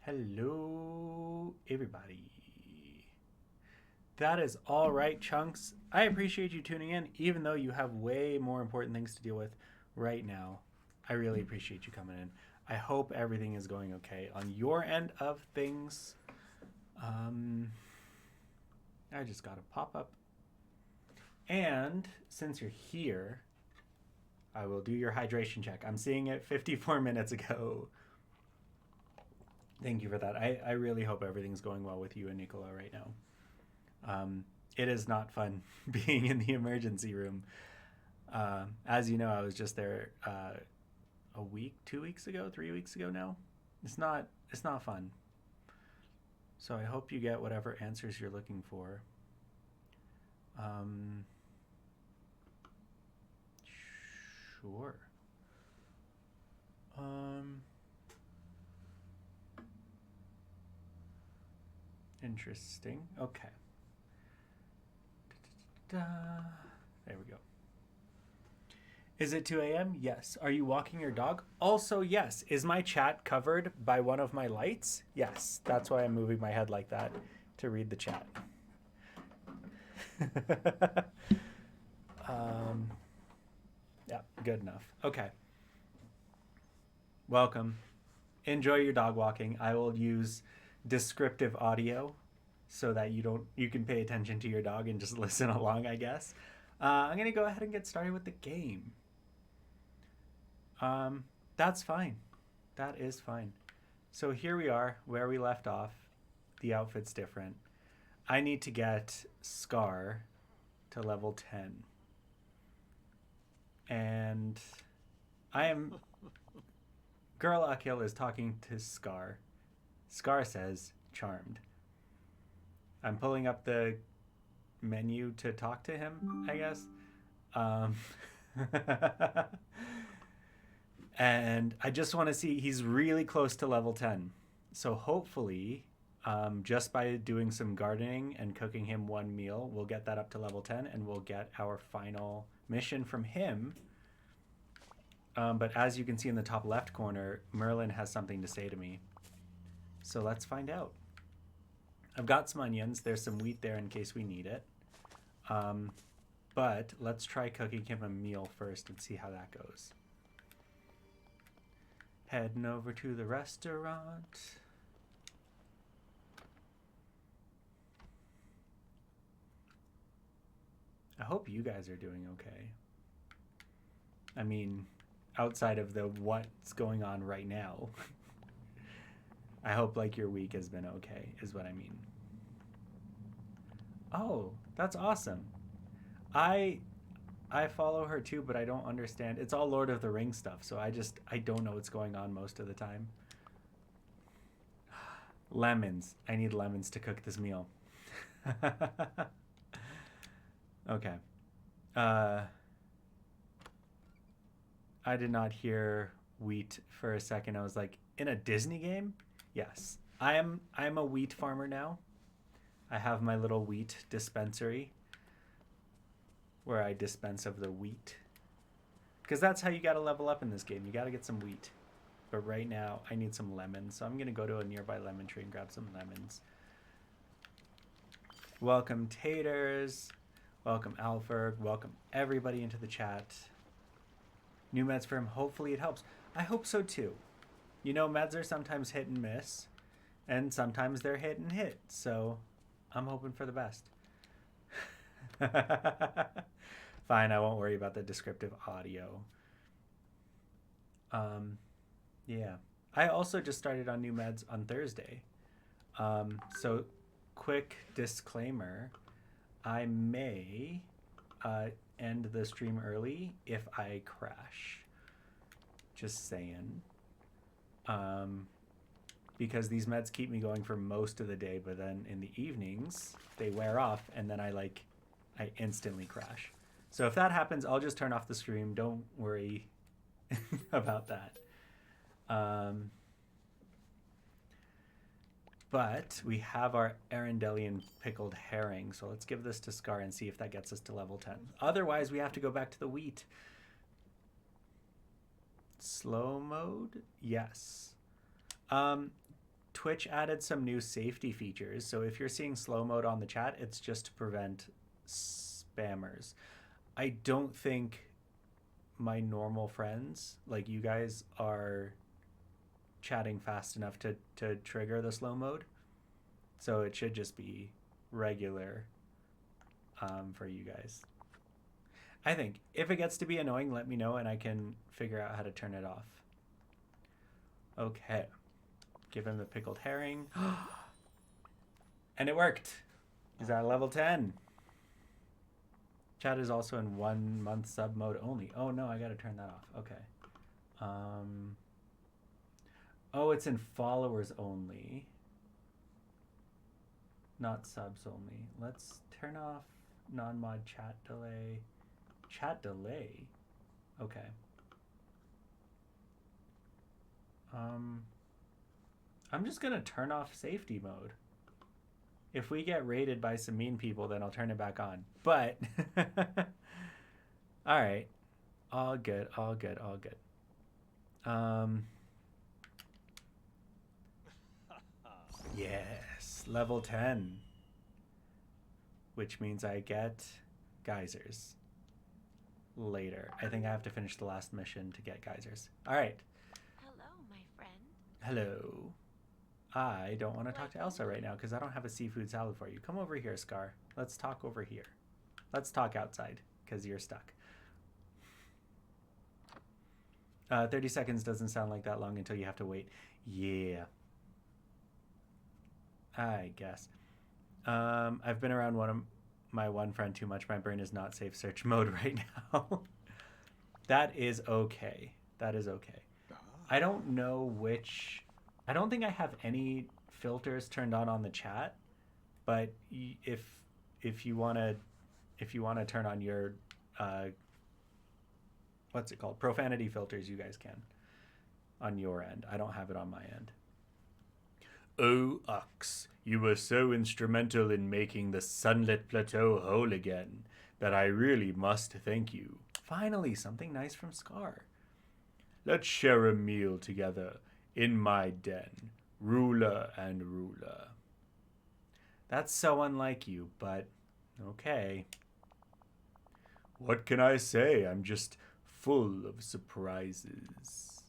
Hello, everybody. That is all right, Chunks. I appreciate you tuning in, even though you have way more important things to deal with right now. I really appreciate you coming in. I hope everything is going okay on your end of things. Um, I just got a pop up. And since you're here, I will do your hydration check. I'm seeing it 54 minutes ago. Thank you for that. I really hope everything's going well with you and Nicola right now. It is not fun being in the emergency room. As you know, I was just there a week, 2 weeks ago, 3 weeks ago now. It's not. It's not fun. So I hope you get whatever answers you're looking for. Um, sure. Um, Interesting. Okay. There we go. Is it 2 a.m.? Yes. Are you walking your dog? Also, yes. Is my chat covered by one of my lights? Yes. That's why I'm moving my head like that to read the chat. um, yeah, good enough. Okay. Welcome. Enjoy your dog walking. I will use descriptive audio so that you can pay attention to your dog and just listen along, I guess. I'm gonna go ahead and get started with the game. That's fine. That is fine. So here we are where we left off. The outfit's different. I need to get Scar to level 10. And I am Girl Akil is talking to Scar. Scar says charmed. I'm pulling up the menu to talk to him, I guess. Um, and I just want to see, he's really close to level 10. So hopefully, just by doing some gardening and cooking him one meal, we'll get that up to level 10 and we'll get our final mission from him. But as you can see in the top left corner, Merlin has something to say to me. So let's find out. I've got some onions. There's some wheat there in case we need it. But let's try cooking him a meal first and see how that goes. Heading over to the restaurant. I hope you guys are doing okay. I mean, outside of the what's going on right now. I hope like your week has been okay, is what I mean. Oh, that's awesome. I I follow her too, but I don't understand. It's all Lord of the Rings stuff, so I don't know what's going on most of the time. Lemons. I need lemons to cook this meal. Okay. Uh I did not hear wheat for a second. I was like, in a Disney game? Yes. I'm a wheat farmer now. I have my little wheat dispensary where I dispense of the wheat. Because that's how you got to level up in this game. You got to get some wheat. But right now, I need some lemons. So I'm going to go to a nearby lemon tree and grab some lemons. Welcome, Taters. Welcome, Alfred. Welcome, everybody, into the chat. New meds for him. Hopefully it helps. I hope so, too. You know, meds are sometimes hit and miss. And sometimes they're hit and hit. So I'm hoping for the best. Fine, I won't worry about the descriptive audio. Yeah. I also just started on new meds on Thursday. So, quick disclaimer, I may end the stream early if I crash. Just saying. Because these meds keep me going for most of the day, but then in the evenings, they wear off, and then I instantly crash. So if that happens, I'll just turn off the stream. Don't worry about that. But we have our Arendelian pickled herring, so let's give this to Scar and see if that gets us to level 10. Otherwise, we have to go back to the wheat. Slow mode? Yes. Twitch added some new safety features. So if you're seeing slow mode on the chat, it's just to prevent spammers. I don't think my normal friends, like you guys, are chatting fast enough to trigger the slow mode. So it should just be regular for you guys. I think if it gets to be annoying, let me know and I can figure out how to turn it off. Okay. Give him the pickled herring. And it worked. He's at level 10. Chat is also in 1 month sub mode only. Oh no, I gotta turn that off. Okay. Oh, it's in followers only. Not subs only. Let's turn off non-mod chat delay. Chat delay? Okay. I'm just gonna turn off safety mode. If we get raided by some mean people, then I'll turn it back on. But, all right. All good, all good, all good. Yes, level 10. Which means I get geysers later. I think I have to finish the last mission to get geysers. All right. Hello, my friend. Hello. I don't want to talk to Elsa right now because I don't have a seafood salad for you. Come over here, Scar. Let's talk over here. Let's talk outside because you're stuck. 30 seconds doesn't sound like that long until you have to wait. Yeah. I guess. I've been around my one friend too much. My brain is not safe search mode right now. That is okay. That is okay. I don't know which... I don't think I have any filters turned on the chat, but if you want to turn on your what's it called, profanity filters, you guys can on your end. I don't have it on my end. Oh, Ux, you were so instrumental in making the sunlit plateau whole again that I really must thank you. Finally, something nice from Scar. Let's share a meal together in my den, ruler and ruler. That's so unlike you, but okay. What can I say? I'm just full of surprises.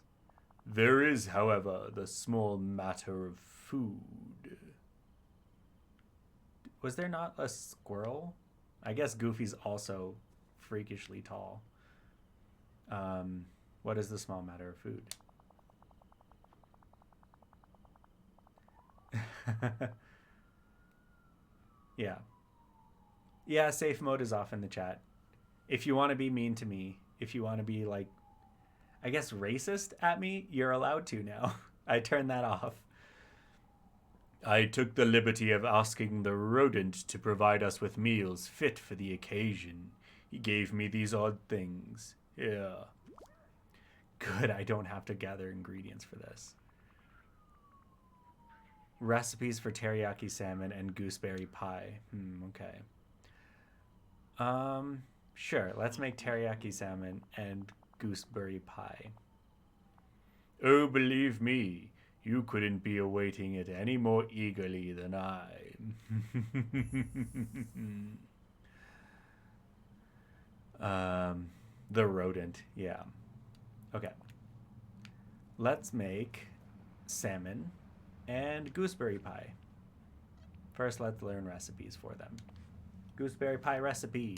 There is, however, the small matter of food. Was there not a squirrel? I guess Goofy's also freakishly tall. What is the small matter of food? Yeah. Yeah, safe mode is off in the chat. If you want to be mean to me, if you want to be like, I guess racist at me, you're allowed to now. I turned that off. I took the liberty of asking the rodent to provide us with meals fit for the occasion. He gave me these odd things. Yeah. Good, I don't have to gather ingredients for this. Recipes for teriyaki salmon and gooseberry pie. Okay. Sure, let's make teriyaki salmon and gooseberry pie. Oh, believe me, you couldn't be awaiting it any more eagerly than I. The rodent, yeah. Okay. Let's make salmon and gooseberry pie. First, let's learn recipes for them. Gooseberry pie recipe.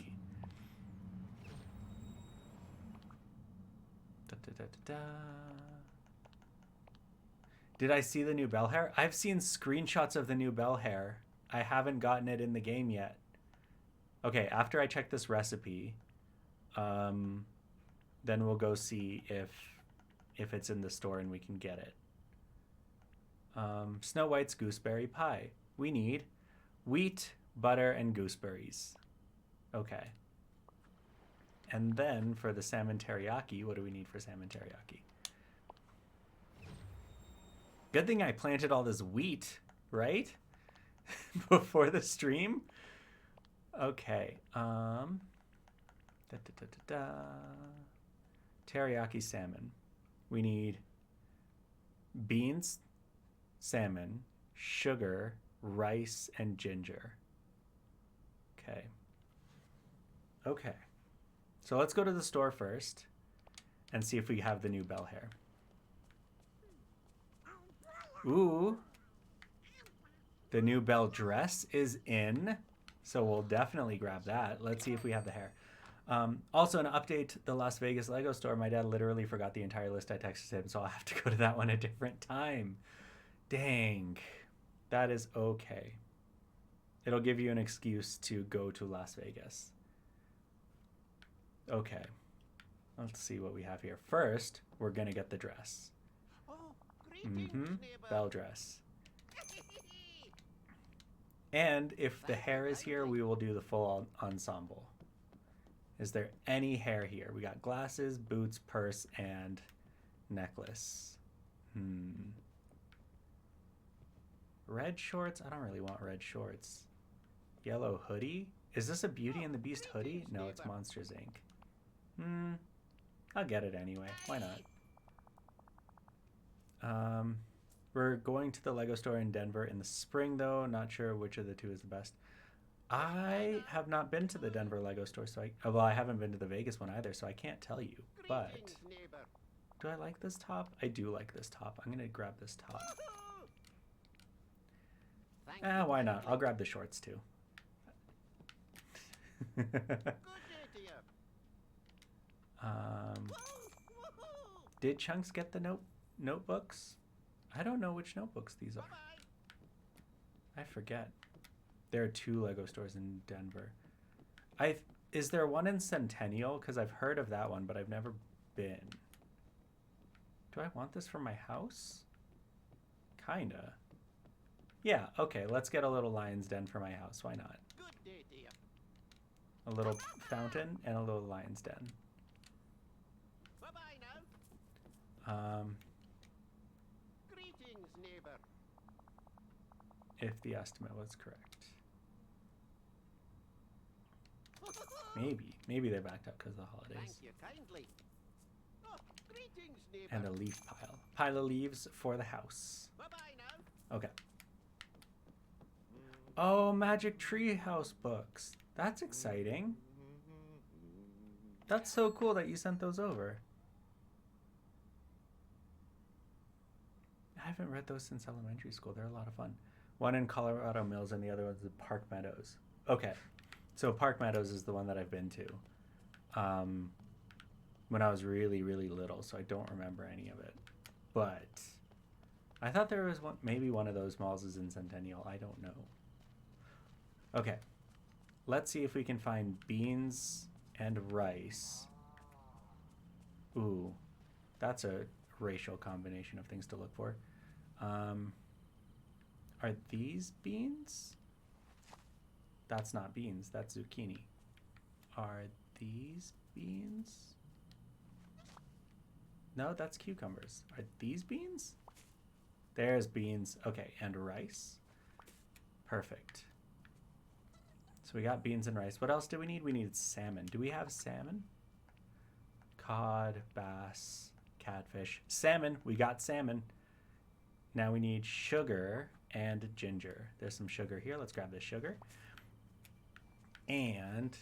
Did I see the new bell hair? I've seen screenshots of the new bell hair. I haven't gotten it in the game yet. Okay, after I check this recipe, then we'll go see if it's in the store and we can get it. Snow White's gooseberry pie. We need wheat, butter, and gooseberries. Okay. And then for the salmon teriyaki, what do we need for salmon teriyaki? Good thing I planted all this wheat, right? Before the stream. Okay. Teriyaki salmon. We need beans, salmon, sugar, rice, and ginger. Okay. Okay. So let's go to the store first and see if we have the new bell hair. Ooh. The new bell dress is in. So we'll definitely grab that. Let's see if we have the hair. Also, an update, the Las Vegas Lego store. My dad literally forgot the entire list I texted him, so I'll have to go to that one a different time. Dang. That is okay. It'll give you an excuse to go to Las Vegas. Okay. Let's see what we have here. First, we're going to get the dress. Oh, greetings, neighbor. Bell dress. And if the hair is here, we will do the full ensemble. Is there any hair here? We got glasses, boots, purse, and necklace. Red shorts? I don't really want red shorts. Yellow hoodie? Is this a Beauty and the Beast hoodie? No, it's Monsters Inc. I'll get it anyway. Why not? We're going to the Lego store in Denver in the spring, though. Not sure which of the two is the best. I have not been to the Denver Lego store, so I haven't been to the Vegas one either, so I can't tell you. But Greetings, neighbor. do I like this top? I do like this top. I'm gonna grab this top. Thank you Why not? kindly. I'll grab the shorts too. Good day to you. Did Chunks get the notebooks? I don't know which notebooks these are. Bye-bye. I forget. There are 2 Lego stores in Denver. Is there one in Centennial? Because I've heard of that one, but I've never been. Do I want this for my house? Kinda. Yeah, okay, let's get a little lion's den for my house. Why not? Good day to you. A little fountain and a little lion's den. Bye-bye now. Um, Greetings, neighbor. if the estimate was correct. Maybe they backed up because of the Thank holidays. you kindly. Oh, greetings, neighbor. And a leaf pile. Pile of leaves for the house. Bye-bye now. Okay. Oh, Magic Treehouse books. That's exciting. That's so cool that you sent those over. I haven't read those since elementary school. They're a lot of fun. One in Colorado Mills and the other one's in Park Meadows. Okay. So Park Meadows is the one that I've been to when I was really, really little, so I don't remember any of it. But I thought there was maybe one of those malls is in Centennial. I don't know. Okay. Let's see if we can find beans and rice. Ooh, that's a racial combination of things to look for. Are these beans? That's not beans, that's zucchini. Are these beans? No, that's cucumbers. Are these beans? There's beans. Okay, and rice. Perfect. So we got beans and rice. What else do we need? We need salmon. Do we have salmon? Cod, bass, catfish. Salmon. We got salmon. Now we need sugar and ginger. There's some sugar here. Let's grab the sugar. And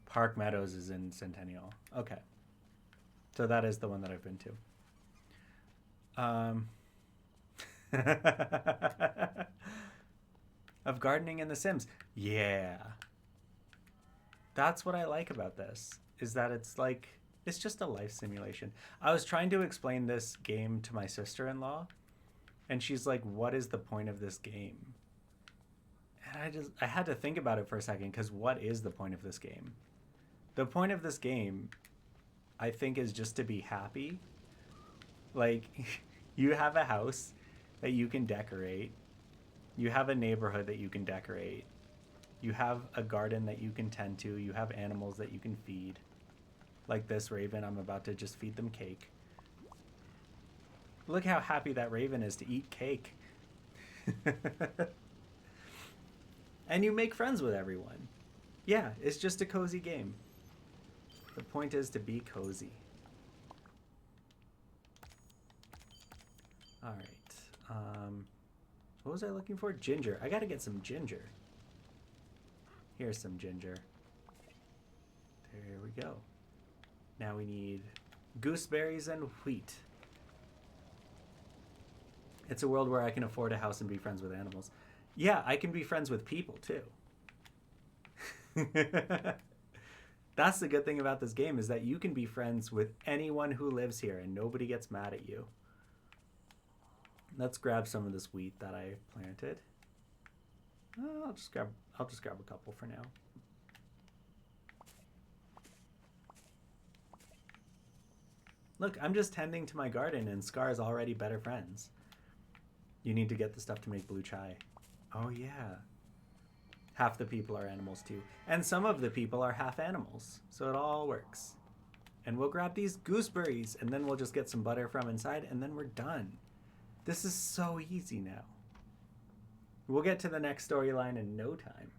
Park Meadows is in Centennial. Okay. So that is the one that I've been to. Of gardening in The Sims. Yeah. That's what I like about this, is that it's just a life simulation. I was trying to explain this game to my sister-in-law, and she's like, what is the point of this game? And I had to think about it for a second, because what is the point of this game? The point of this game, I think, is just to be happy. Like, you have a house that you can decorate. You have a neighborhood that you can decorate. You have a garden that you can tend to. You have animals that you can feed. Like this raven, I'm about to just feed them cake. Look how happy that raven is to eat cake. And you make friends with everyone. Yeah, it's just a cozy game. The point is to be cozy. All right. What was I looking for? Ginger. I gotta get some ginger. Here's some ginger. There we go. Now we need gooseberries and wheat. It's a world where I can afford a house and be friends with animals. Yeah, I can be friends with people too. That's the good thing about this game, is that you can be friends with anyone who lives here and nobody gets mad at you. Let's grab some of this wheat that I planted. I'll just grab a couple for now. Look, I'm just tending to my garden and Scar's already better friends. You need to get the stuff to make blue chai. Oh yeah. Half the people are animals too. And some of the people are half animals. So it all works. And we'll grab these gooseberries and then we'll just get some butter from inside and then we're done. This is so easy now. We'll get to the next storyline in no time.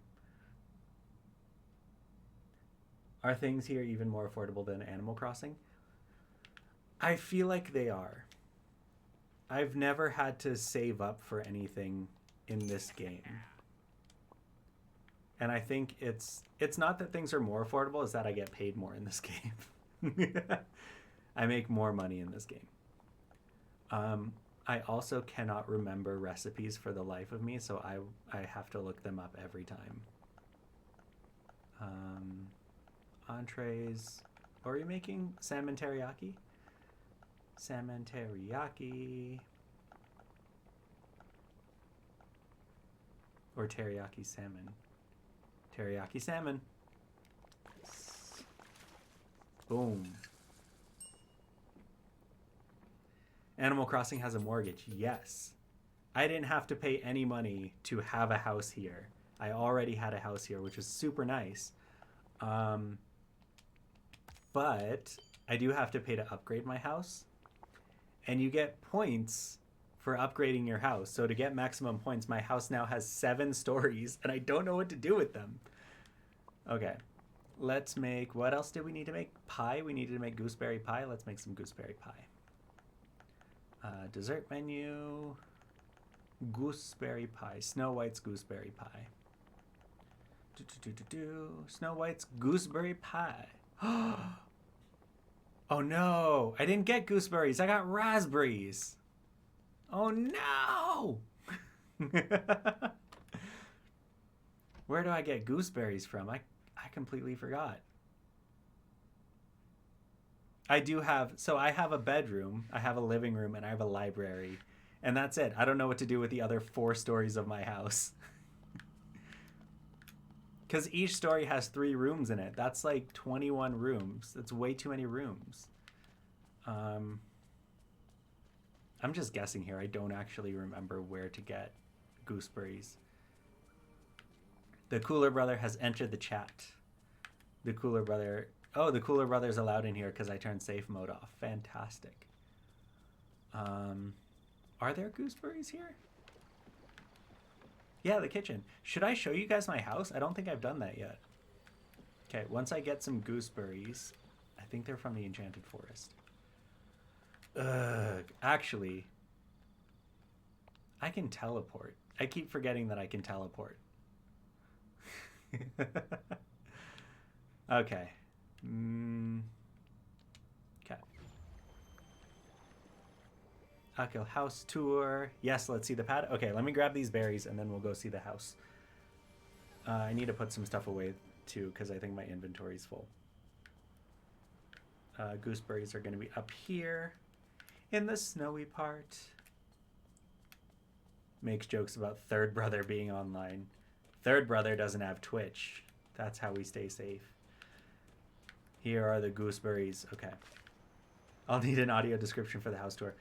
Are things here even more affordable than Animal Crossing? I feel like they are. I've never had to save up for anything in this game. And I think it's not that things are more affordable, it's that I get paid more in this game. I make more money in this game. I also cannot remember recipes for the life of me, so I have to look them up every time. Entrees. What are we making? Salmon teriyaki? Salmon teriyaki. Or teriyaki salmon. Teriyaki salmon. Boom. Animal Crossing has a mortgage. Yes. I didn't have to pay any money to have a house here. I already had a house here, which is super nice. But I do have to pay to upgrade my house. And you get points for upgrading your house. So to get maximum points, my house now has 7 stories, and I don't know what to do with them. Okay. Let's make... What else did we need to make? Pie? We needed to make gooseberry pie. Let's make some gooseberry pie. Dessert menu. Gooseberry pie. Snow White's gooseberry pie. Snow White's gooseberry pie. Oh no! I didn't get gooseberries. I got raspberries. Oh no! Where do I get gooseberries from? I completely forgot. I do have... So I have a bedroom, I have a living room, and I have a library. And that's it. I don't know what to do with the other 4 stories of my house. Because each story has 3 rooms in it. That's like 21 rooms. That's way too many rooms. I'm just guessing here. I don't actually remember where to get gooseberries. The Cooler Brother has entered the chat. The Cooler Brother... Oh, the Cooler Brother's allowed in here because I turned safe mode off. Fantastic. Are there gooseberries here? Yeah, the kitchen. Should I show you guys my house? I don't think I've done that yet. Okay, once I get some gooseberries, I think they're from the Enchanted Forest. Ugh, actually, I can teleport. I keep forgetting that I can teleport. Okay. Okay. Okay, house tour. Yes, let's see the pad. Okay, let me grab these berries and then we'll go see the house. I need to put some stuff away too because I think my inventory's full. Gooseberries are going to be up here in the snowy part. Makes jokes about Third Brother being online. Third Brother doesn't have Twitch. That's how we stay safe. Here are the gooseberries. Okay. I'll need an audio description for the house tour.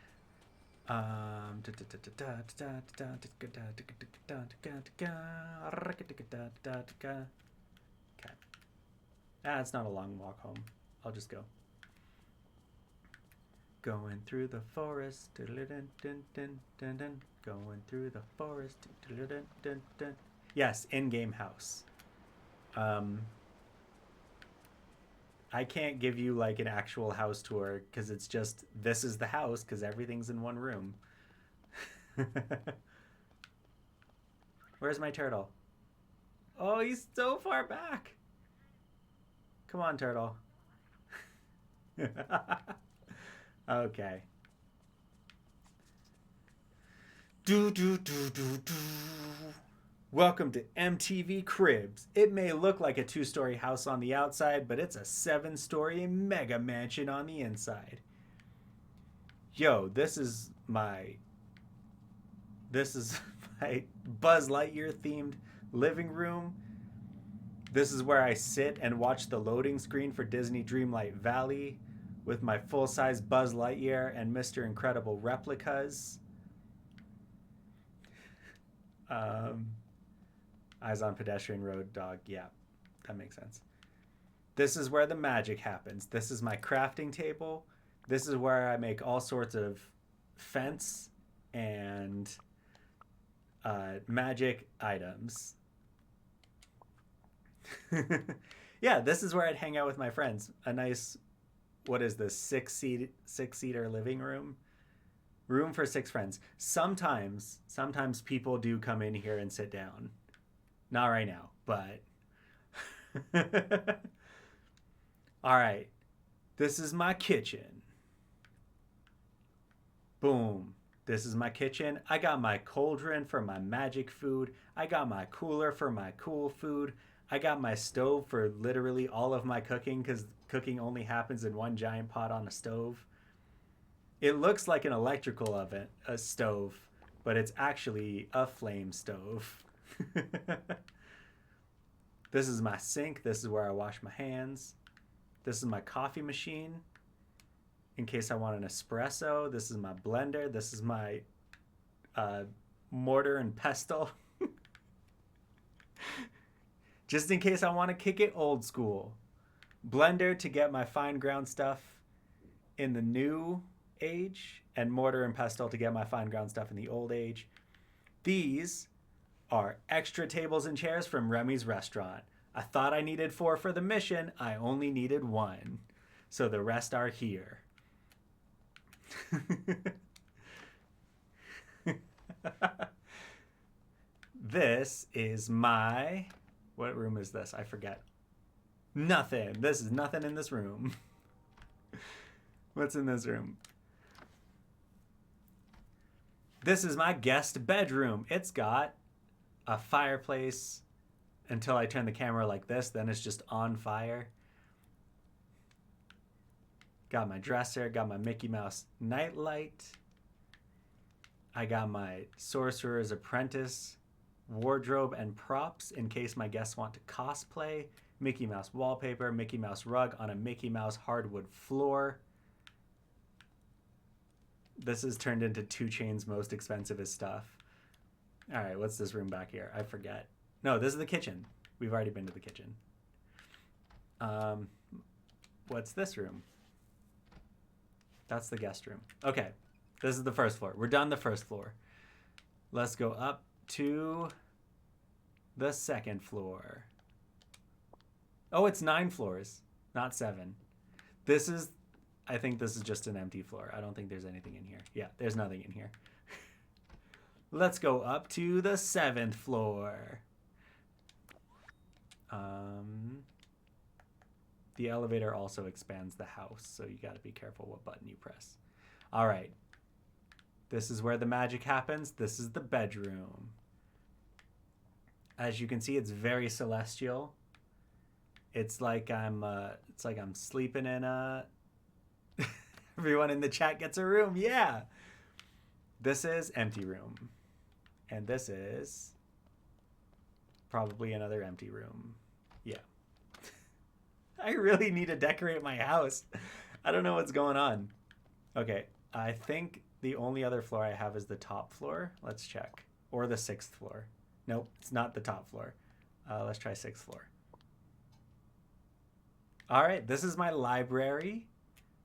Okay. It's not a long walk home. I'll just go. Going through the forest. Going through the forest. Yes, in-game house. I can't give you like an actual house tour because it's just this is the house because everything's in one room. Where's my turtle? Oh, he's so far back. Come on, turtle. Okay. Do do do do do. Welcome to MTV Cribs. It may look like a 2-story house on the outside, but it's a 7-story mega mansion on the inside. Yo, this is my Buzz Lightyear themed living room. This is where I sit and watch the loading screen for Disney Dreamlight Valley with my full-size Buzz Lightyear and Mr. Incredible replicas. Eyes on pedestrian road, dog. Yeah, that makes sense. This is where the magic happens. This is my crafting table. This is where I make all sorts of fence and magic items. Yeah, this is where I'd hang out with my friends. A nice, what is this, six-seater living room? Room for 6 friends. Sometimes people do come in here and sit down. Not right now, but... All right. This is my kitchen. Boom. This is my kitchen. I got my cauldron for my magic food. I got my cooler for my cool food. I got my stove for literally all of my cooking because cooking only happens in one giant pot on a stove. It looks like an electrical oven, a stove, but it's actually a flame stove. This is my sink. This is where I wash my hands. This is my coffee machine in case I want an espresso. This is my blender. This is my mortar and pestle. Just in case I want to kick it old school. Blender to get my fine ground stuff in the new age, and mortar and pestle to get my fine ground stuff in the old age. These are extra tables and chairs from Remy's restaurant. I thought I needed 4 for the mission. I only needed 1. So the rest are here. This is my... What room is this? I forget. Nothing. This is nothing in this room. What's in this room? This is my guest bedroom. It's got a fireplace until I turn the camera like this. Then it's just on fire. Got my dresser. Got my Mickey Mouse nightlight. I got my Sorcerer's Apprentice wardrobe and props in case my guests want to cosplay. Mickey Mouse wallpaper. Mickey Mouse rug on a Mickey Mouse hardwood floor. This has turned into 2 Chain's most expensivest stuff. All right, what's this room back here? I forget. No, this is the kitchen. We've already been to the kitchen. What's this room? That's the guest room. Okay, this is the first floor. We're done the first floor. Let's go up to the second floor. Oh, it's 9 floors, not 7. I think this is just an empty floor. I don't think there's anything in here. Yeah, there's nothing in here. Let's go up to the 7th floor. The elevator also expands the house, so you got to be careful what button you press. All right. This is where the magic happens. This is the bedroom. As you can see, it's very celestial. It's like I'm sleeping in a... Everyone in the chat gets a room. Yeah. This is empty room. And this is probably another empty room. Yeah. I really need to decorate my house. I don't know what's going on. Okay. I think the only other floor I have is the top floor. Let's check. Or the 6th floor. Nope, it's not the top floor. Let's try 6th floor. All right, this is my library.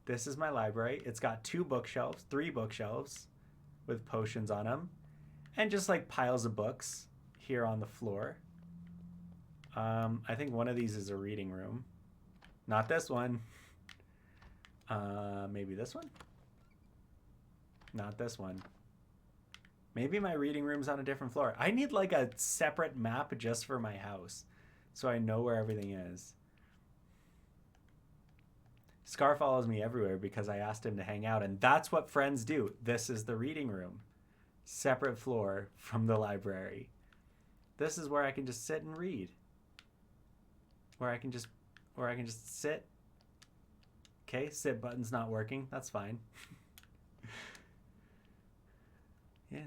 This is my library. It's got 3 bookshelves with potions on them. And just like piles of books here on the floor. I think one of these is a reading room. Not this one. Maybe this one? Not this one. Maybe my reading room's on a different floor. I need like a separate map just for my house so I know where everything is. Scar follows me everywhere because I asked him to hang out, and that's what friends do. This is the reading room. Separate floor from the library. This is where I can just sit and read. Where I can just sit. Okay, sit button's not working. That's fine. Yeah.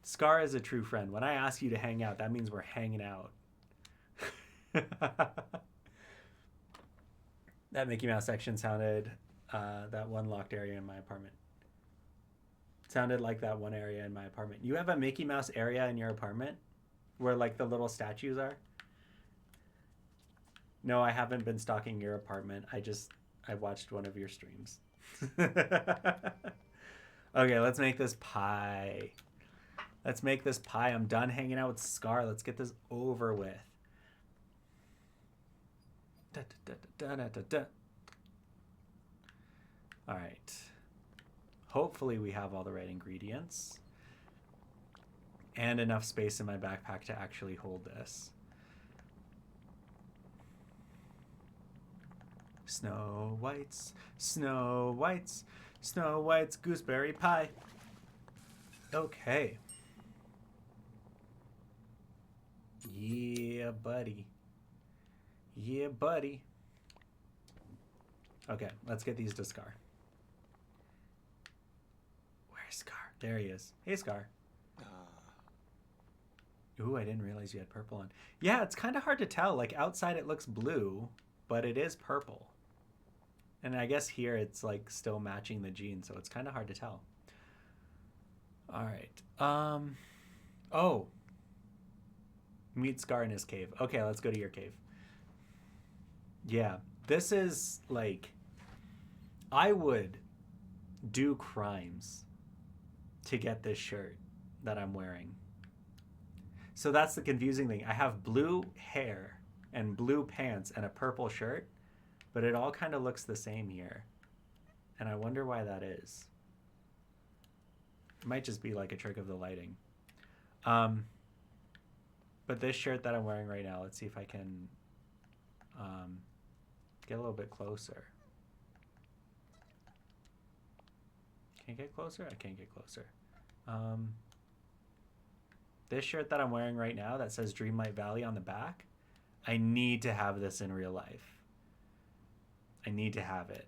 Scar is a true friend. When I ask you to hang out, that means we're hanging out. That Mickey Mouse section sounded, that one locked area in my apartment. Sounded like that one area in my apartment. You have a Mickey Mouse area in your apartment? Where like the little statues are? No, I haven't been stalking your apartment. I watched one of your streams. Okay, let's make this pie. Let's make this pie. I'm done hanging out with Scar. Let's get this over with. Da, da, da, da, da, da. All right. Hopefully we have all the right ingredients and enough space in my backpack to actually hold this. Snow White's, Snow White's, Snow White's gooseberry pie. Okay. Yeah, buddy. Yeah, buddy. Okay, let's get these to Scar. Where's Scar? There he is. Hey, Scar. Ooh, I didn't realize you had purple on. Yeah, it's kind of hard to tell. Like, outside it looks blue, but it is purple. And I guess here it's, like, still matching the jeans, so it's kind of hard to tell. All right. Oh. Meet Scar in his cave. Okay, let's go to your cave. Yeah, this is, like... I would do crimes to get this shirt that I'm wearing. So that's the confusing thing. I have blue hair and blue pants and a purple shirt, but it all kind of looks the same here. And I wonder why that is. It might just be like a trick of the lighting. But this shirt that I'm wearing right now, let's see if I can get a little bit closer. Can I get closer? I can't get closer. This shirt that I'm wearing right now that says Dreamlight Valley on the back, I need to have this in real life. I need to have it.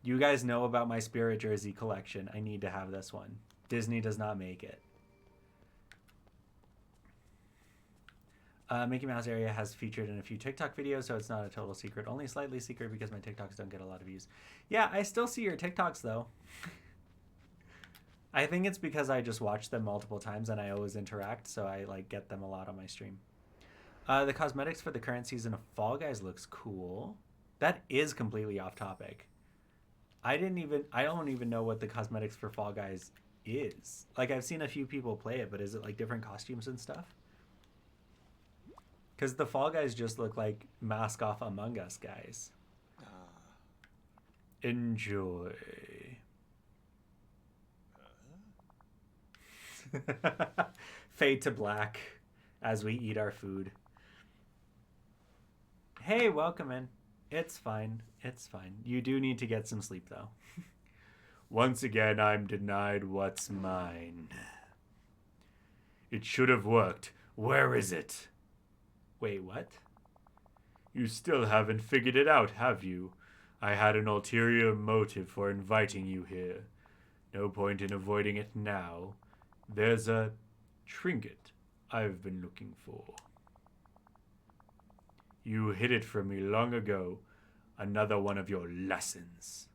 You guys know about my Spirit Jersey collection. I need to have this one. Disney does not make it. Mickey Mouse area has featured in a few TikTok videos, so it's not a total secret. Only slightly secret because my TikToks don't get a lot of views. Yeah, I still see your TikToks, though. I think it's because I just watch them multiple times and I always interact, so I like get them a lot on my stream. The cosmetics for the current season of Fall Guys looks cool. That is completely off topic. I don't even know what the cosmetics for Fall Guys is. Like, I've seen a few people play it, but is it like different costumes and stuff? Because the Fall Guys just look like Mask Off Among Us guys. Enjoy. Fade to black as we eat our food. Hey, welcome in. It's fine. It's fine. You do need to get some sleep, though. Once again, I'm denied what's mine. It should have worked. Where is it? Wait, what? You still haven't figured it out, have you? I had an ulterior motive for inviting you here. No point in avoiding it now. There's a trinket I've been looking for. You hid it from me long ago. Another one of your lessons.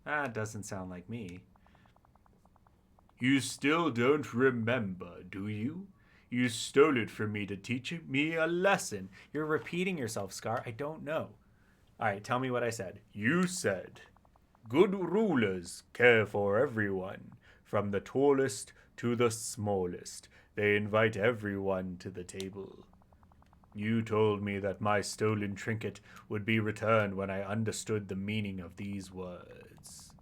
That doesn't sound like me. You still don't remember, do you? You stole it from me to teach me a lesson. You're repeating yourself, Scar. I don't know. All right, tell me what I said. You said, good rulers care for everyone, from the tallest to the smallest. They invite everyone to the table. You told me that my stolen trinket would be returned when I understood the meaning of these words.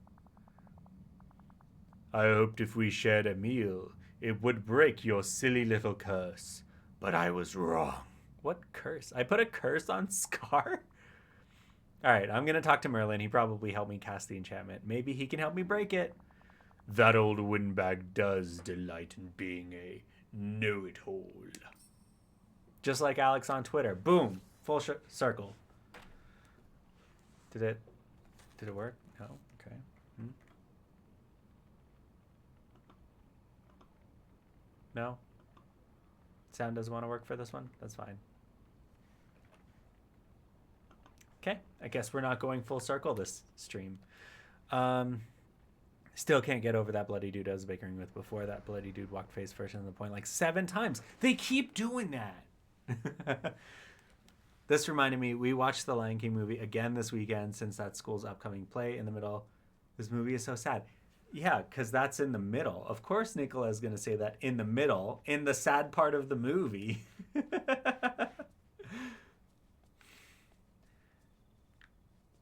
I hoped if we shared a meal, it would break your silly little curse. But I was wrong. What curse? I put a curse on Scar? Alright, I'm gonna talk to Merlin. He probably helped me cast the enchantment. Maybe he can help me break it. That old windbag does delight in being a know-it-all. Just like Alex on Twitter. Boom. Full circle. Did it work? No? Okay. No? Sound doesn't want to work for this one? That's fine. Okay. I guess we're not going full circle this stream. Still can't get over that bloody dude I was bickering with before. That bloody dude walked face first in the point like 7 times. They keep doing that. This reminded me, we watched the Lion King movie again this weekend since that school's upcoming play in the middle. This movie is so sad. Yeah, because that's in the middle. Of course Nicola is going to say that in the middle, in the sad part of the movie.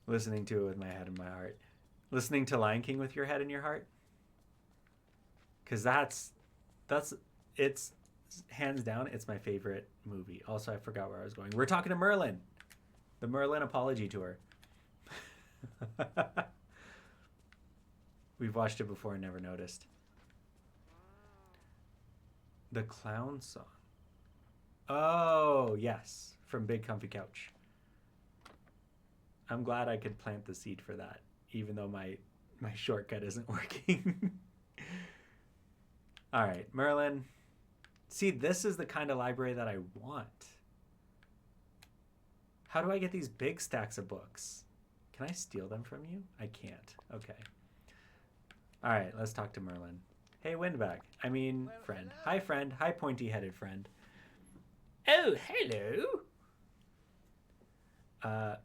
Listening to it with my head and my heart. Listening to Lion King with your head and your heart. Because it's hands down, it's my favorite movie. Also, I forgot where I was going. We're talking to Merlin. The Merlin Apology Tour. We've watched it before and never noticed. The Clown Song. Oh, yes. From Big Comfy Couch. I'm glad I could plant the seed for that, even though my shortcut isn't working. All right, Merlin. See, this is the kind of library that I want. How do I get these big stacks of books? Can I steal them from you? I can't. Okay. All right, let's talk to Merlin. Hey, Windbag. I mean, friend. Hi, friend. Hi, pointy-headed friend. Oh, hello.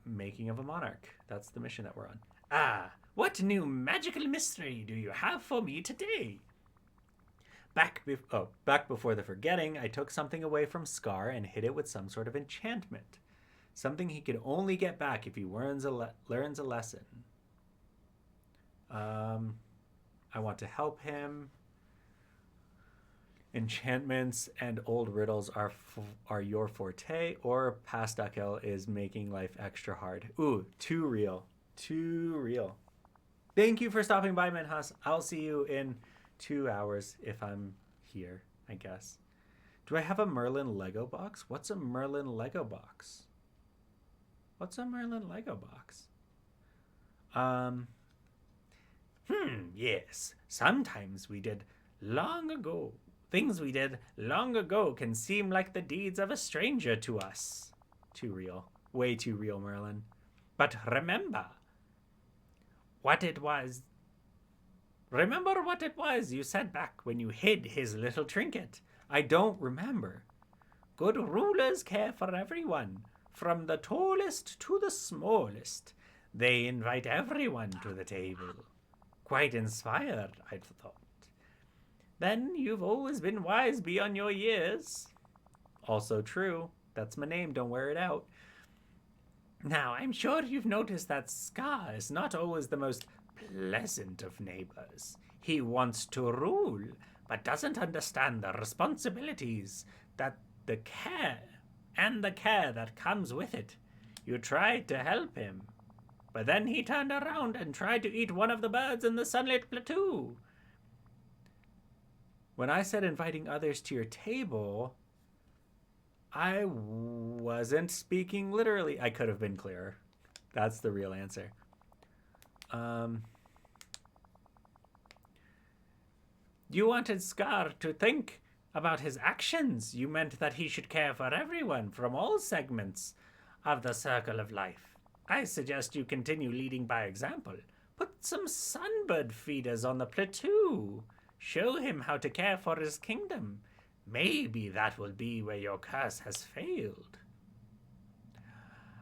Making of a monarch. That's the mission that we're on. Ah, what new magical mystery do you have for me today? Back before the forgetting, I took something away from Scar and hid it with some sort of enchantment. Something he could only get back if he learns a lesson. I want to help him. Enchantments and old riddles are your forte, or Pastakel is making life extra hard. Ooh, too real. Too real. Thank you for stopping by, Minhas. I'll see you in 2 hours if I'm here, I guess. Do I have a Merlin Lego box? What's a Merlin Lego box? What's a Merlin Lego box? Yes. Sometimes we did long ago. Things we did long ago can seem like the deeds of a stranger to us. Too real. Way too real, Merlin. But remember what it was. Remember what it was you said back when you hid his little trinket. I don't remember. Good rulers care for everyone, from the tallest to the smallest. They invite everyone to the table. Quite inspired, I thought. Then you've always been wise beyond your years. Also true. That's my name, don't wear it out. Now, I'm sure you've noticed that Scar is not always the most pleasant of neighbors. He wants to rule, but doesn't understand the responsibilities that the care that comes with it. You tried to help him, but then he turned around and tried to eat one of the birds in the sunlit plateau. When I said inviting others to your table, I wasn't speaking literally. I could have been clearer. That's the real answer. You wanted Scar to think about his actions. You meant that he should care for everyone from all segments of the circle of life. I suggest you continue leading by example. Put some sunbird feeders on the plateau. Show him how to care for his kingdom. Maybe that will be where your curse has failed.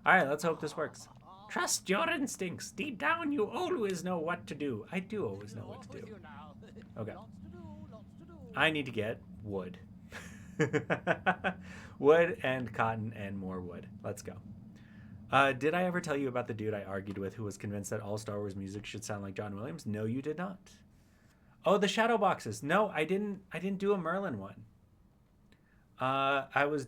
All right, let's hope this works. Trust your instincts. Deep down, you always know what to do. I do always know what to do. Okay. I need to get wood. Wood and cotton and more wood. Let's go. Did I ever tell you about the dude I argued with who was convinced that all Star Wars music should sound like John Williams? No, you did not. Oh, the shadow boxes. No, I didn't do a Merlin one. I was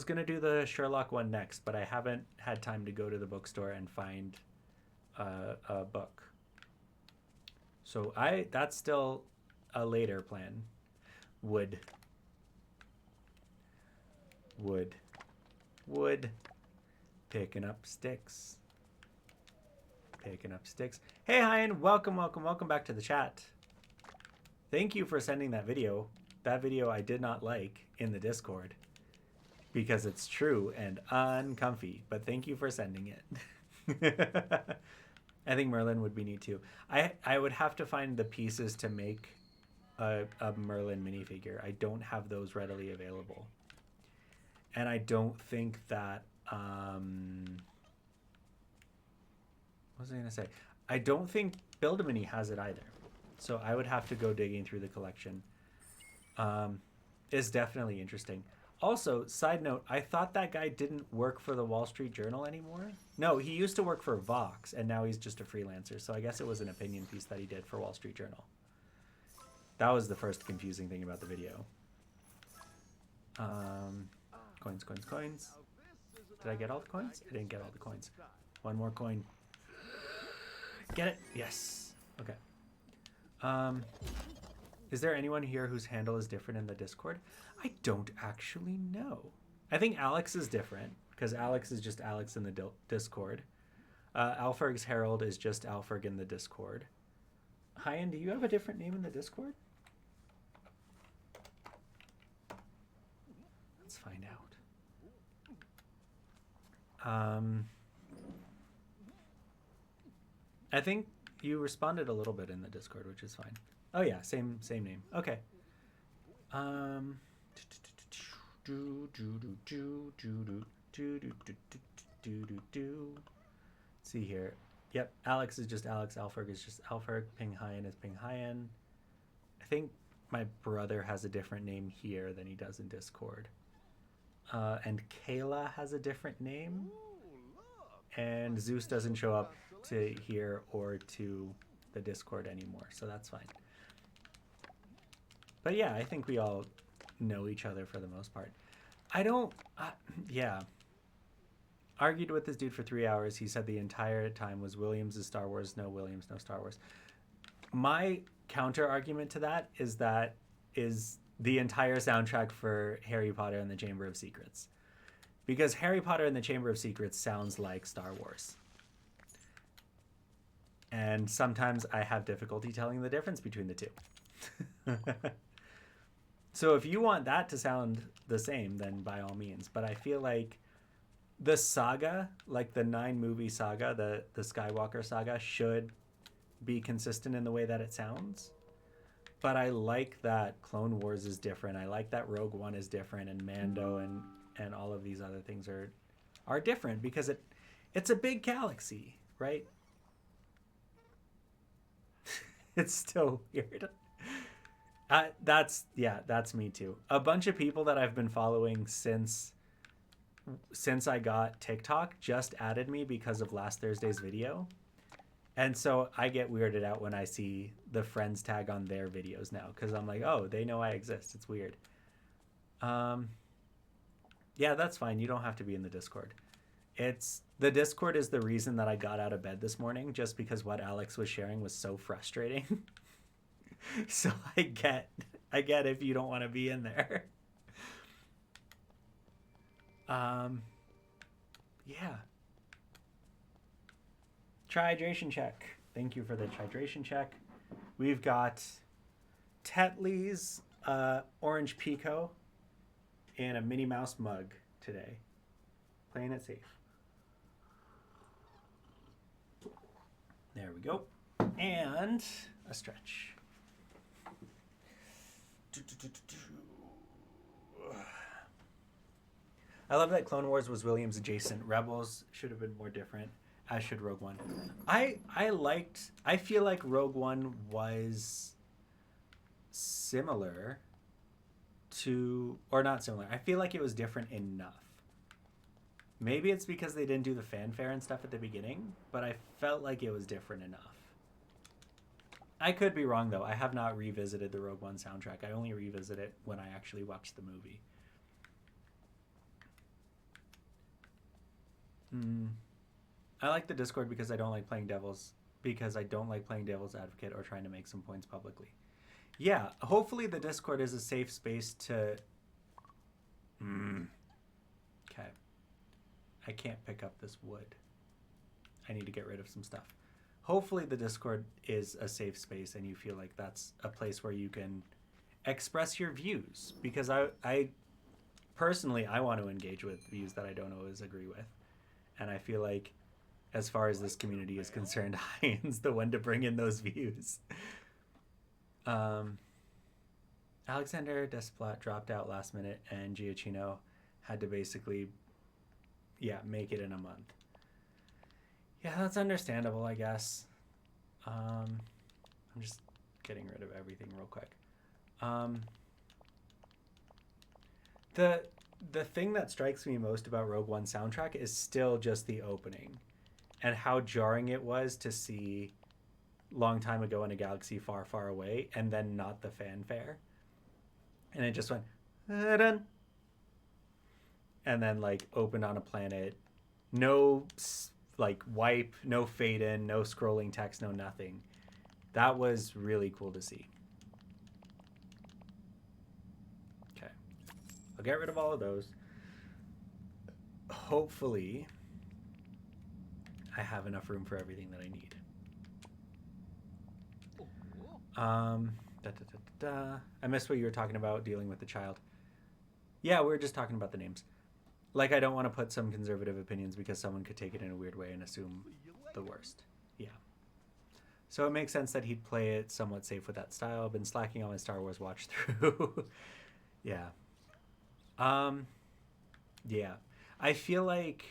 gonna do the Sherlock one next, but I haven't had time to go to the bookstore and find a book. So that's still a later plan. Wood. Picking up sticks. Picking up sticks. Hey, Hyan, welcome back to the chat. Thank you for sending that video. That video I did not like in the Discord because it's true and uncomfy, but thank you for sending it. I think Merlin would be neat too. I would have to find the pieces to make a Merlin minifigure. I don't have those readily available. And I don't think that what was I gonna say? I don't think Build-A-Mini has it either. So I would have to go digging through the collection. It's definitely interesting. Also, side note, I thought that guy didn't work for the Wall Street Journal anymore. No, he used to work for Vox, and now he's just a freelancer. So I guess it was an opinion piece that he did for Wall Street Journal. That was the first confusing thing about the video. Coins. Did I get all the coins? I didn't get all the coins. One more coin. Get it? Yes. Okay. Is there anyone here whose handle is different in the Discord? I don't actually know. I think Alex is different because Alex is just Alex in the Discord. Alferg's Herald is just Alferg in the Discord. Hyan, do you have a different name in the Discord? Let's find out. I think you responded a little bit in the Discord, which is fine. Oh yeah, same name. Okay. See here. Yep, Alex is just Alex. Alferg is just Alferg. Ping Hyan is Ping Hyan. I think my brother has a different name here than he does in Discord. And Kayla has a different name. And Zeus doesn't show up to here or to the Discord anymore, so that's fine. But yeah, I think we all know each other for the most part. I don't, yeah. Argued with this dude for 3 hours. He said the entire time was Williams is Star Wars, no Williams, no Star Wars. My counter argument to that is the entire soundtrack for Harry Potter and the Chamber of Secrets. Because Harry Potter and the Chamber of Secrets sounds like Star Wars. And sometimes I have difficulty telling the difference between the two. So if you want that to sound the same, then by all means. But I feel like the saga, like the 9-movie saga, the Skywalker saga, should be consistent in the way that it sounds. But I like that Clone Wars is different. I like that Rogue One is different, and Mando and all of these other things are different because it's a big galaxy, right? It's still weird. That's me too. A bunch of people that I've been following since I got TikTok just added me because of last Thursday's video. And so I get weirded out when I see the friends tag on their videos now because I'm like, oh, they know I exist. It's weird. Yeah, that's fine. You don't have to be in the Discord. The Discord is the reason that I got out of bed this morning, just because what Alex was sharing was so frustrating. So I get if you don't want to be in there. Yeah. Hydration check. Thank you for the hydration check. We've got Tetley's Orange Pico in a Minnie Mouse mug today. Playing it safe. There we go. And a stretch. I love that Clone Wars was Williams adjacent. Rebels should have been more different, as should Rogue One. I feel like Rogue One was similar to, or not similar. I feel like it was different enough. Maybe it's because they didn't do the fanfare and stuff at the beginning, but I felt like it was different enough. I could be wrong though. I have not revisited the Rogue One soundtrack. I only revisit it when I actually watch the movie. I like the Discord because I don't like playing devil's advocate or trying to make some points publicly. Yeah, hopefully the Discord is a safe space to. Okay. I can't pick up this wood. I need to get rid of some stuff. Hopefully the Discord is a safe space and you feel like that's a place where you can express your views, because I personally I want to engage with views that I don't always agree with, and I feel like as far as this community is concerned, Ian's the one to bring in those views. Alexander Desplat dropped out last minute and Giacchino had to basically make it in a month. Yeah, that's understandable, I guess. I'm just getting rid of everything real quick. The thing that strikes me most about Rogue One soundtrack is still just the opening and how jarring it was to see long time ago in a galaxy far, far away and then not the fanfare. And it just went, dun, and then like opened on a planet, no like wipe, no fade in, no scrolling text, no nothing. That was really cool to see. Okay, I'll get rid of all of those. Hopefully I have enough room for everything that I need. I missed what you were talking about dealing with the child. Yeah, we were just talking about the names. Like, I don't want to put some conservative opinions because someone could take it in a weird way and assume the worst. Yeah. So it makes sense that he'd play it somewhat safe with that style. I've been slacking on my Star Wars watch through. Yeah. Yeah. I feel like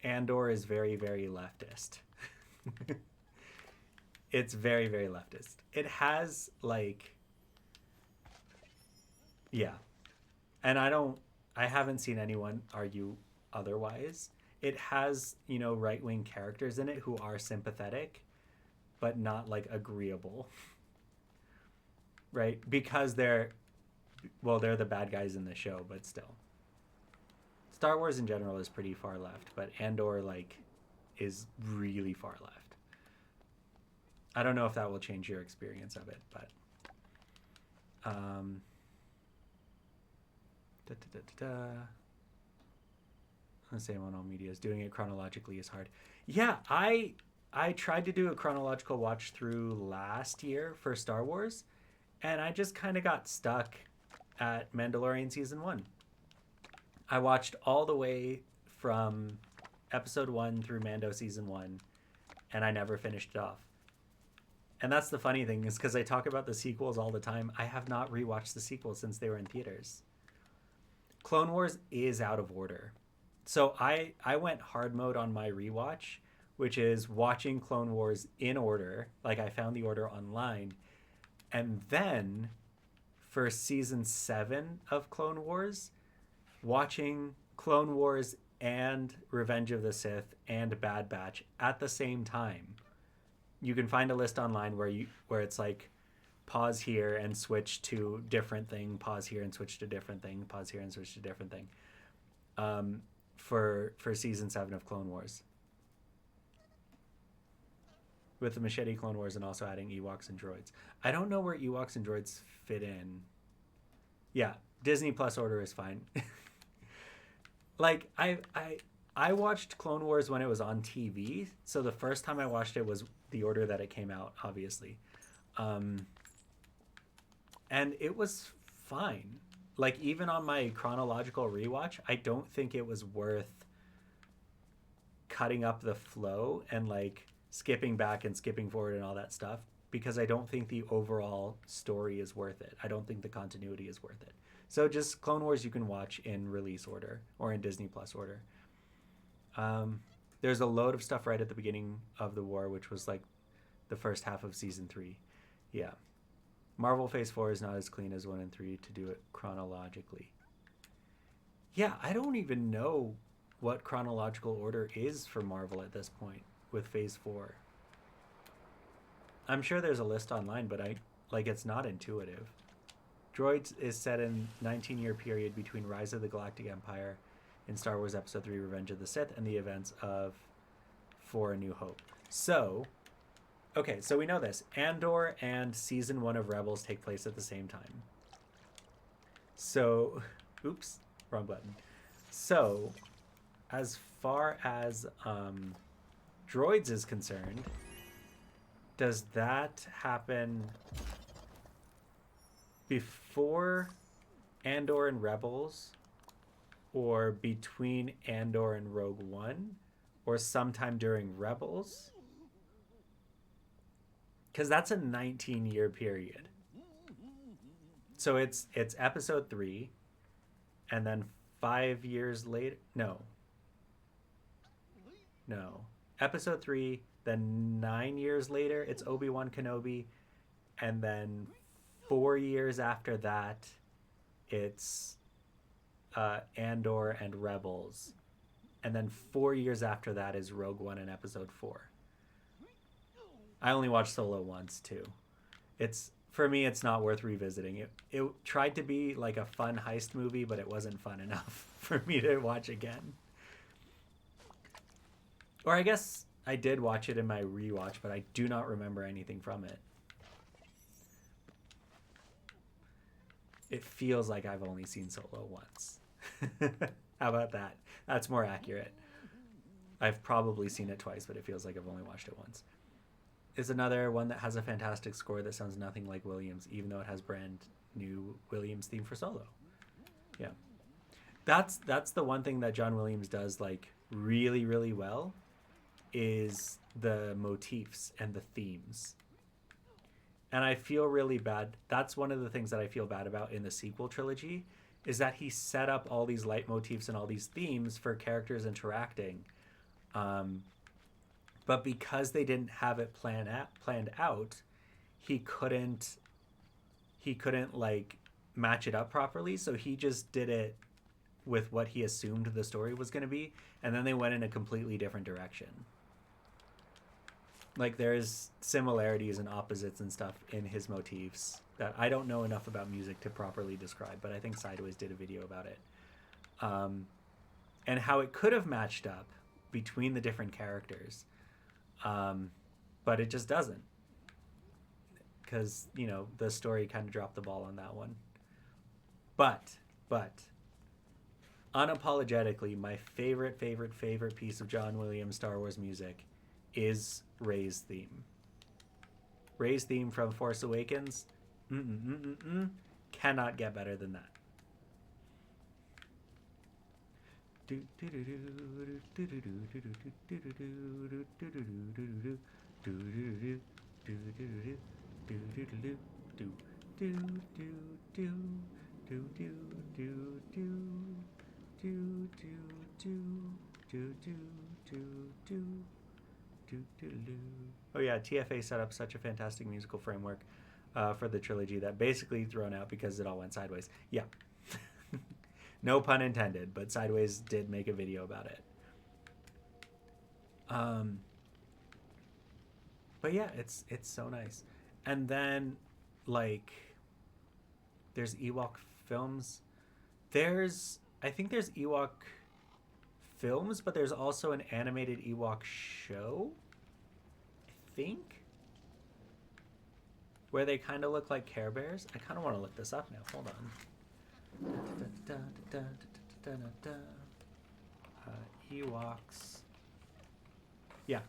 Andor is very, very leftist. It's very, very leftist. It has, like... Yeah. And I haven't seen anyone argue otherwise. It has, right-wing characters in it who are sympathetic, but not, like, agreeable. Right? Because they're the bad guys in the show, but still. Star Wars in general is pretty far left, but Andor, like, is really far left. I don't know if that will change your experience of it, but... The same on all medias. Doing it chronologically is hard. Yeah, I tried to do a chronological watch through last year for Star Wars, and I just kind of got stuck at Mandalorian Season 1. I watched all the way from Episode 1 through Mando Season 1, and I never finished it off. And that's the funny thing, is because I talk about the sequels all the time, I have not rewatched the sequels since they were in theaters. Clone Wars is out of order. So I went hard mode on my rewatch, which is watching Clone Wars in order. Like, I found the order online. And then for Season 7 of Clone Wars, watching Clone Wars and Revenge of the Sith and Bad Batch at the same time. You can find a list online where it's like pause here and switch to different thing, pause here and switch to different thing, pause here and switch to different thing. For Season 7 of Clone Wars. With the Machete Clone Wars and also adding Ewoks and droids. I don't know where Ewoks and droids fit in. Yeah, Disney Plus order is fine. Like, I watched Clone Wars when it was on TV, so the first time I watched it was the order that it came out, obviously. And it was fine. Like, even on my chronological rewatch, I don't think it was worth cutting up the flow and, like, skipping back and skipping forward and all that stuff, because I don't think the overall story is worth it. I don't think the continuity is worth it. So just Clone Wars you can watch in release order or in Disney Plus order. There's a load of stuff right at the beginning of the war, which was like the first half of Season 3. Yeah. Marvel Phase 4 is not as clean as 1 and 3 to do it chronologically. Yeah, I don't even know what chronological order is for Marvel at this point with Phase 4. I'm sure there's a list online, but it's not intuitive. Droids is set in 19-year period between Rise of the Galactic Empire in Star Wars Episode 3 Revenge of the Sith and the events of For a New Hope. So, okay, so we know this. Andor and Season 1 of Rebels take place at the same time. So, oops, wrong button. So, as far as Droids is concerned, does that happen before Andor and Rebels, or between Andor and Rogue One, or sometime during Rebels? Because that's a 19-year period. So it's Episode 3, and then 5 years later. No. Episode 3, then 9 years later, it's Obi-Wan Kenobi, and then 4 years after that, it's Andor and Rebels, and then 4 years after that is Rogue One and Episode 4. I only watched Solo once too. For me, it's not worth revisiting. It tried to be like a fun heist movie, but it wasn't fun enough for me to watch again. Or I guess I did watch it in my rewatch, but I do not remember anything from it. It feels like I've only seen Solo once. How about that? That's more accurate. I've probably seen it twice, but it feels like I've only watched it once. Is another one that has a fantastic score that sounds nothing like Williams, even though it has brand new Williams theme for Solo. Yeah. That's the one thing that John Williams does like really, really well, is the motifs and the themes. And I feel really bad. That's one of the things that I feel bad about in the sequel trilogy, is that he set up all these leitmotifs and all these themes for characters interacting. But because they didn't have it planned out, he couldn't like match it up properly. So he just did it with what he assumed the story was going to be, and then they went in a completely different direction. Like there's similarities and opposites and stuff in his motifs that I don't know enough about music to properly describe, but I think Sideways did a video about it. And how it could have matched up between the different characters. But it just doesn't. Because, the story kind of dropped the ball on that one. But, unapologetically, my favorite piece of John Williams Star Wars music is Rey's theme. Rey's theme from Force Awakens, cannot get better than that. Oh yeah, TFA set up such a fantastic musical framework for the trilogy that basically thrown out because it all went sideways. Yeah. No pun intended, but Sideways did make a video about it. But yeah, it's so nice. And then, like, there's Ewok films. I think there's Ewok films, but there's also an animated Ewok show, I think, where they kind of look like Care Bears. I kind of want to look this up now. Hold on. Ewoks. Yeah.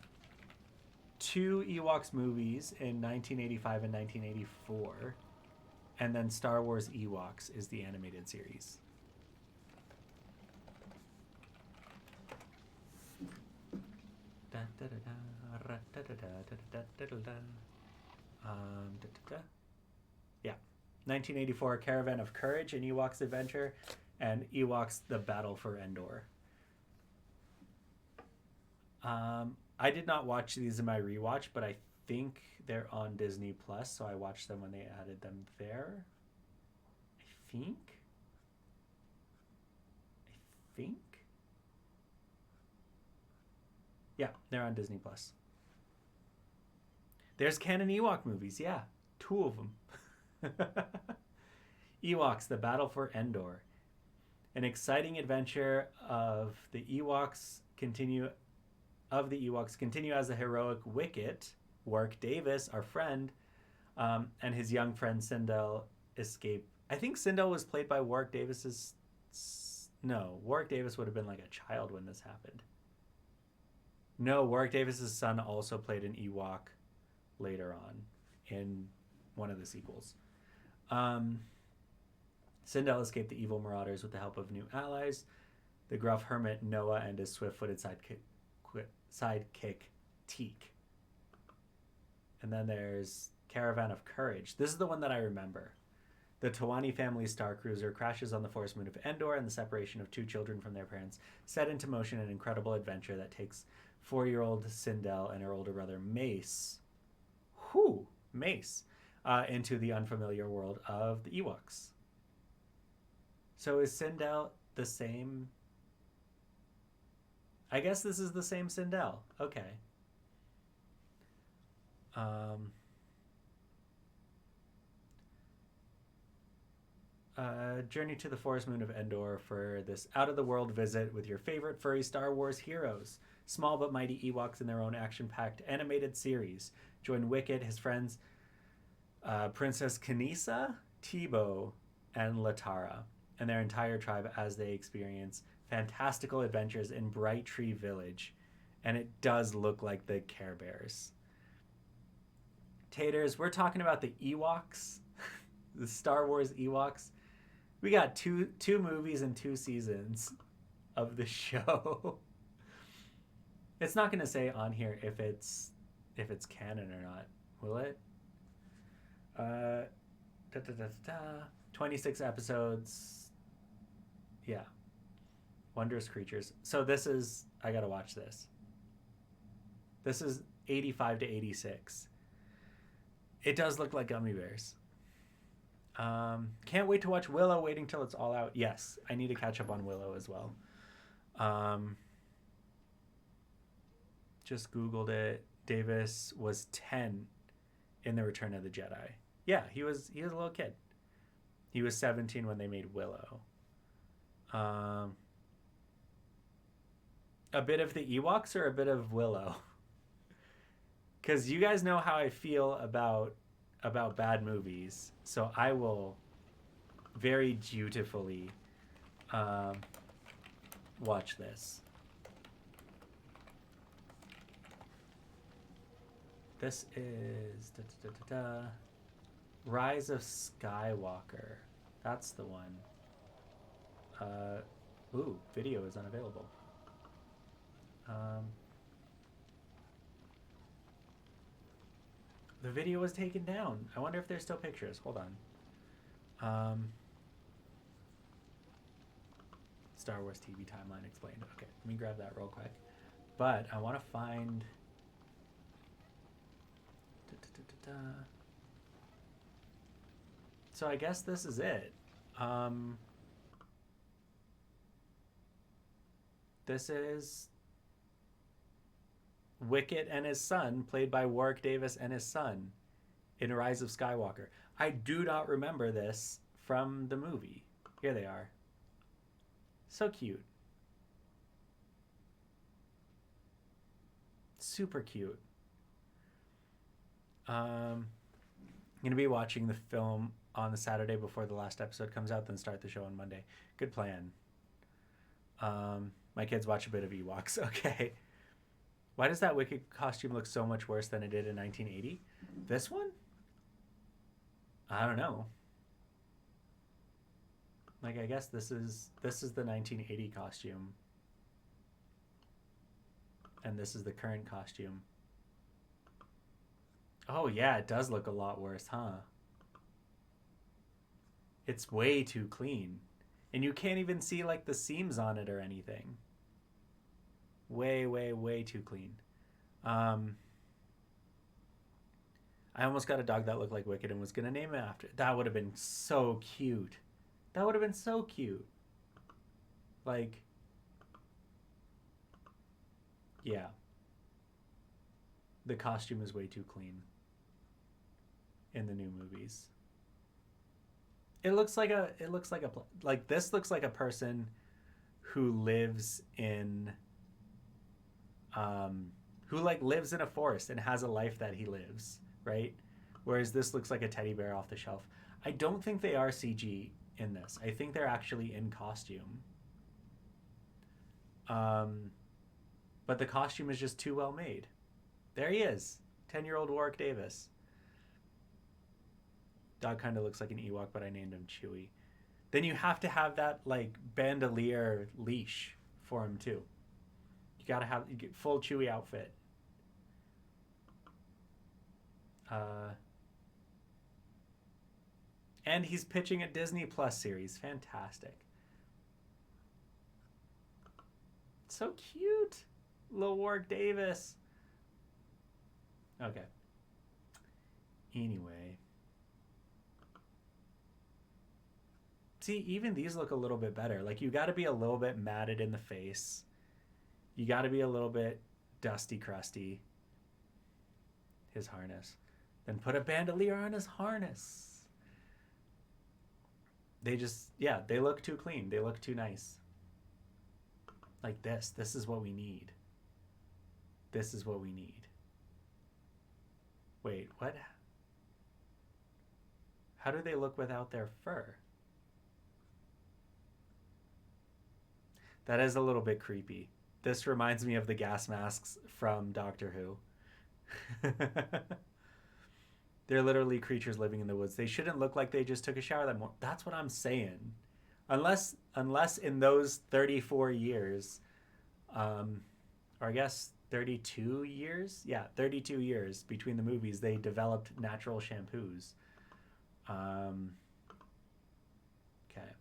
2 Ewoks movies in 1985 and 1984. And then Star Wars Ewoks is the animated series. Yeah. 1984, Caravan of Courage, an Ewoks Adventure, and Ewoks The Battle for Endor. I did not watch these in my rewatch, but I think they're on Disney Plus, so I watched them when they added them there. I think. Yeah, they're on Disney Plus. There's canon Ewok movies, yeah. 2 of them. Ewoks, The Battle for Endor. An exciting adventure of the Ewoks continue as the heroic Wicket, Warwick Davis, our friend, and his young friend Sindel escape. I think Sindel was played by Warwick Davis's... No, Warwick Davis would have been like a child when this happened. No, Warwick Davis's son also played an Ewok later on in one of the sequels. Sindel escaped the evil marauders with the help of new allies, the gruff hermit Noah and his swift-footed sidekick Teak. And then there's Caravan of Courage. This is the one that I remember. The Tawani family star cruiser crashes on the forest moon of Endor, and the separation of 2 children from their parents set into motion an incredible adventure that takes 4-year-old Sindel and her older brother Mace, into the unfamiliar world of the Ewoks. So is Sindel the same? I guess this is the same Sindel. Okay. Journey to the forest moon of Endor for this out-of-the-world visit with your favorite furry Star Wars heroes. Small but mighty Ewoks in their own action-packed animated series. Join Wicket, his friends, Princess Kanisa, Teebo, and Latara, and their entire tribe as they experience fantastical adventures in Bright Tree Village. And it does look like the Care Bears. Taters, we're talking about the Ewoks, the Star Wars Ewoks. We got two movies and 2 seasons of the show. It's not going to say on here if it's canon or not, will it? 26 episodes. Yeah. Wondrous Creatures. So this is, I gotta watch this. This is 85 to 86. It does look like Gummy Bears. Can't wait to watch Willow, waiting till it's all out. Yes, I need to catch up on Willow as well. Just Googled it. Davis was 10 in The Return of the Jedi. Yeah, he was a little kid. He was 17 when they made Willow. A bit of the Ewoks or a bit of Willow? Because you guys know how I feel about bad movies, so I will very dutifully watch this. This is Rise of Skywalker. That's the one. Video is unavailable. The video was taken down. I wonder if there's still pictures. Hold on. Star Wars TV timeline explained. Okay, let me grab that real quick. But I want to find... So I guess this is it. This is Wicket and his son, played by Warwick Davis and his son, in Rise of Skywalker. I do not remember this from the movie. Here they are. So cute. Super cute. I'm going to be watching the film on the Saturday before the last episode comes out, then start the show on Monday. Good plan. My kids watch a bit of Ewoks. Okay. Why does that Wicket costume look so much worse than it did in 1980? This one? I don't know. Like, I guess this is the 1980 costume. And this is the current costume. Oh, yeah, it does look a lot worse, huh? It's way too clean. And you can't even see, like, the seams on it or anything. Way, way, way too clean. I almost got a dog that looked like Wicket and was going to name it after it. That would have been so cute. That would have been so cute. Like, yeah. The costume is way too clean. in the new movies. It looks like this looks like a person who lives in who like lives in a forest and has a life that he lives, right? Whereas this looks like a teddy bear off the shelf. I don't think they are CG in this. I think they're actually in costume. But the costume is just too well made. There he is, 10-year-old Warwick Davis. Dog kind of looks like an Ewok, but I named him Chewie. Then you have to have that like bandolier leash for him too. You gotta have full Chewie outfit. And he's pitching a Disney Plus series. Fantastic. So cute. Little Warwick Davis. Okay. Anyway. See, even these look a little bit better. Like, you got to be a little bit matted in the face. You got to be a little bit dusty, crusty. His harness. Then put a bandolier on his harness. They just, yeah, they look too clean. They look too nice. Like this. This is what we need. This is what we need. Wait, what? How do they look without their fur? That is a little bit creepy. This reminds me of the gas masks from Doctor Who. They're literally creatures living in the woods. They shouldn't look like they just took a shower that morning. That's what I'm saying. Unless in those 34 years, or I guess 32 years? Yeah, 32 years between the movies, they developed natural shampoos. Okay.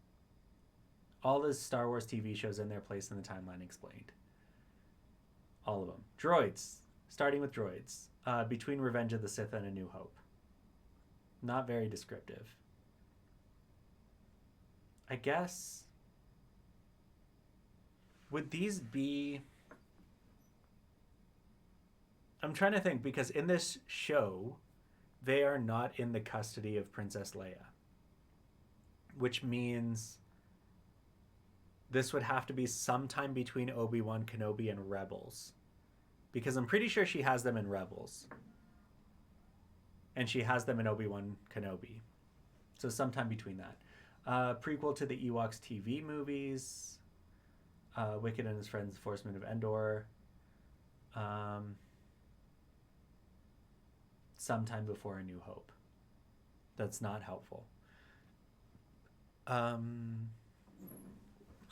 All the Star Wars TV shows in their place in the timeline explained. All of them. Droids. Starting with droids. Between Revenge of the Sith and A New Hope. Not very descriptive. I guess... Would these be... I'm trying to think, because in this show, they are not in the custody of Princess Leia. Which means... this would have to be sometime between Obi-Wan Kenobi and Rebels. Because I'm pretty sure she has them in Rebels. And she has them in Obi-Wan Kenobi. So sometime between that. Prequel to the Ewoks TV movies. Wicket and his friends, The Forcemen of Endor. Sometime before A New Hope. That's not helpful. I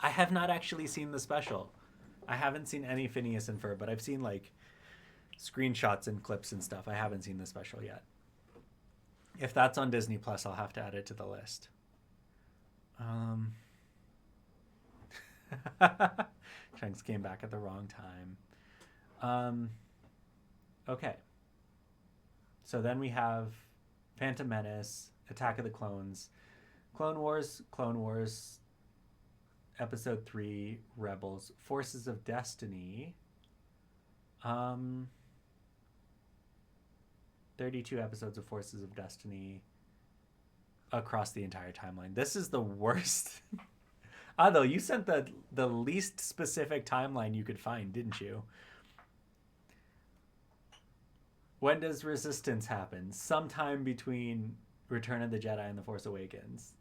have not actually seen the special. I haven't seen any Phineas and Ferb, but I've seen like screenshots and clips and stuff. I haven't seen the special yet. If that's on Disney Plus, I'll have to add it to the list. Shanks came back at the wrong time. Okay. So then we have Phantom Menace, Attack of the Clones, Clone Wars, Episode 3, Rebels, Forces of Destiny, 32 episodes of Forces of Destiny across the entire timeline. This is the worst. Although you sent the least specific timeline you could find, didn't you? When does Resistance happen? Sometime between Return of the Jedi and The Force Awakens.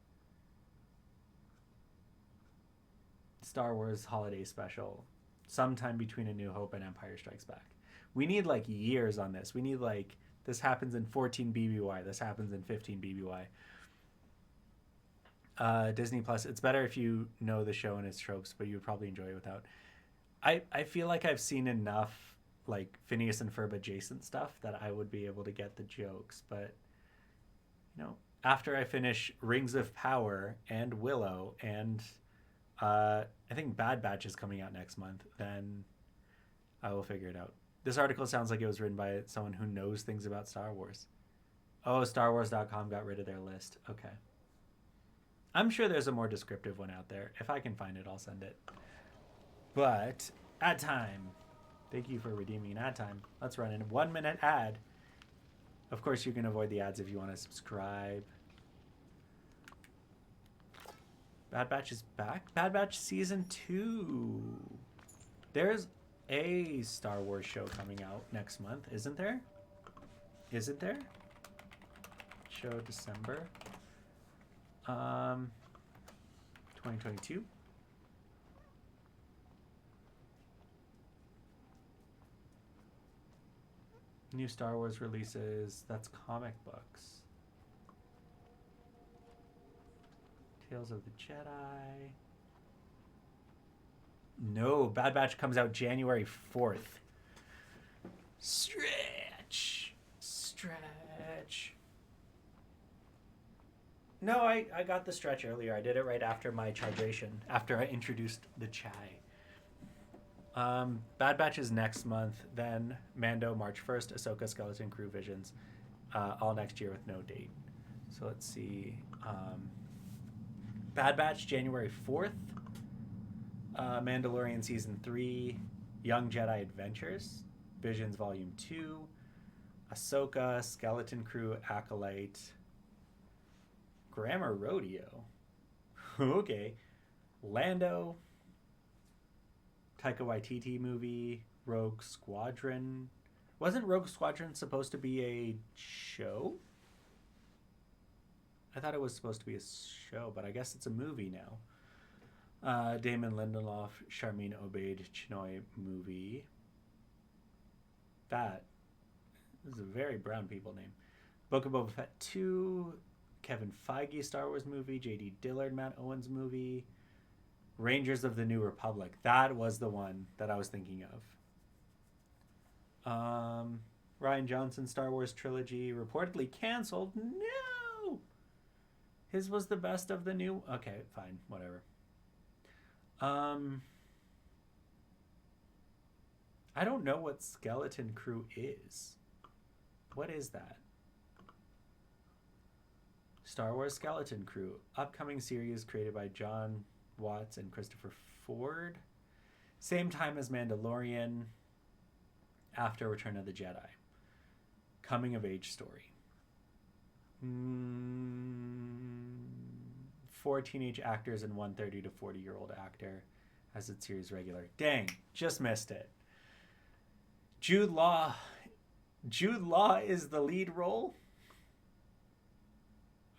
Star Wars Holiday Special. Sometime between A New Hope and Empire Strikes Back. We need like years on this. We need like, this happens in 14 BBY. This happens in 15 BBY. Disney Plus. It's better if you know the show and its tropes, but you would probably enjoy it without. I feel like I've seen enough like Phineas and Ferb adjacent stuff that I would be able to get the jokes. But, you know, after I finish Rings of Power and Willow and I think Bad Batch is coming out next month, then I will figure it out. This article sounds like it was written by someone who knows things about Star Wars. Oh, StarWars.com got rid of their list. Okay. I'm sure there's a more descriptive one out there. If I can find it, I'll send it. But, ad time. Thank you for redeeming an ad time. Let's run in a 1-minute ad. Of course, you can avoid the ads if you want to subscribe. Bad Batch is back. Bad Batch Season 2. There's a Star Wars show coming out next month, isn't there? Isn't there? Show December. 2022. New Star Wars releases. That's comic books. Tales of the Jedi. No, Bad Batch comes out January 4th. Stretch. No, I got the stretch earlier. I did it right after my chargation, after I introduced the chai. Bad Batch is next month, then Mando March 1st, Ahsoka Skeleton Crew Visions, all next year with no date. So let's see. Bad Batch January 4th, Mandalorian Season 3, Young Jedi Adventures, Visions Volume 2, Ahsoka, Skeleton Crew, Acolyte, Grammar Rodeo. Okay. Lando, Taika Waititi movie, Rogue Squadron. Wasn't Rogue Squadron supposed to be a show? I thought it was supposed to be a show, but I guess it's a movie now. Damon Lindelof, Charmin Obaid Chinoy movie. That is a very brown people name. Book of Boba Fett 2, Kevin Feige Star Wars movie, J.D. Dillard Matt Owens movie, Rangers of the New Republic. That was the one that I was thinking of. Ryan Johnson Star Wars trilogy reportedly canceled. No! His was the best of the new... Okay, fine, whatever. I don't know what Skeleton Crew is. What is that? Star Wars Skeleton Crew. Upcoming series created by John Watts and Christopher Ford. Same time as Mandalorian. After Return of the Jedi. Coming of age story. 4 teenage actors and 1 30 to 40-year-old actor as its series regular. Dang, just missed it. Jude Law. Jude Law is the lead role?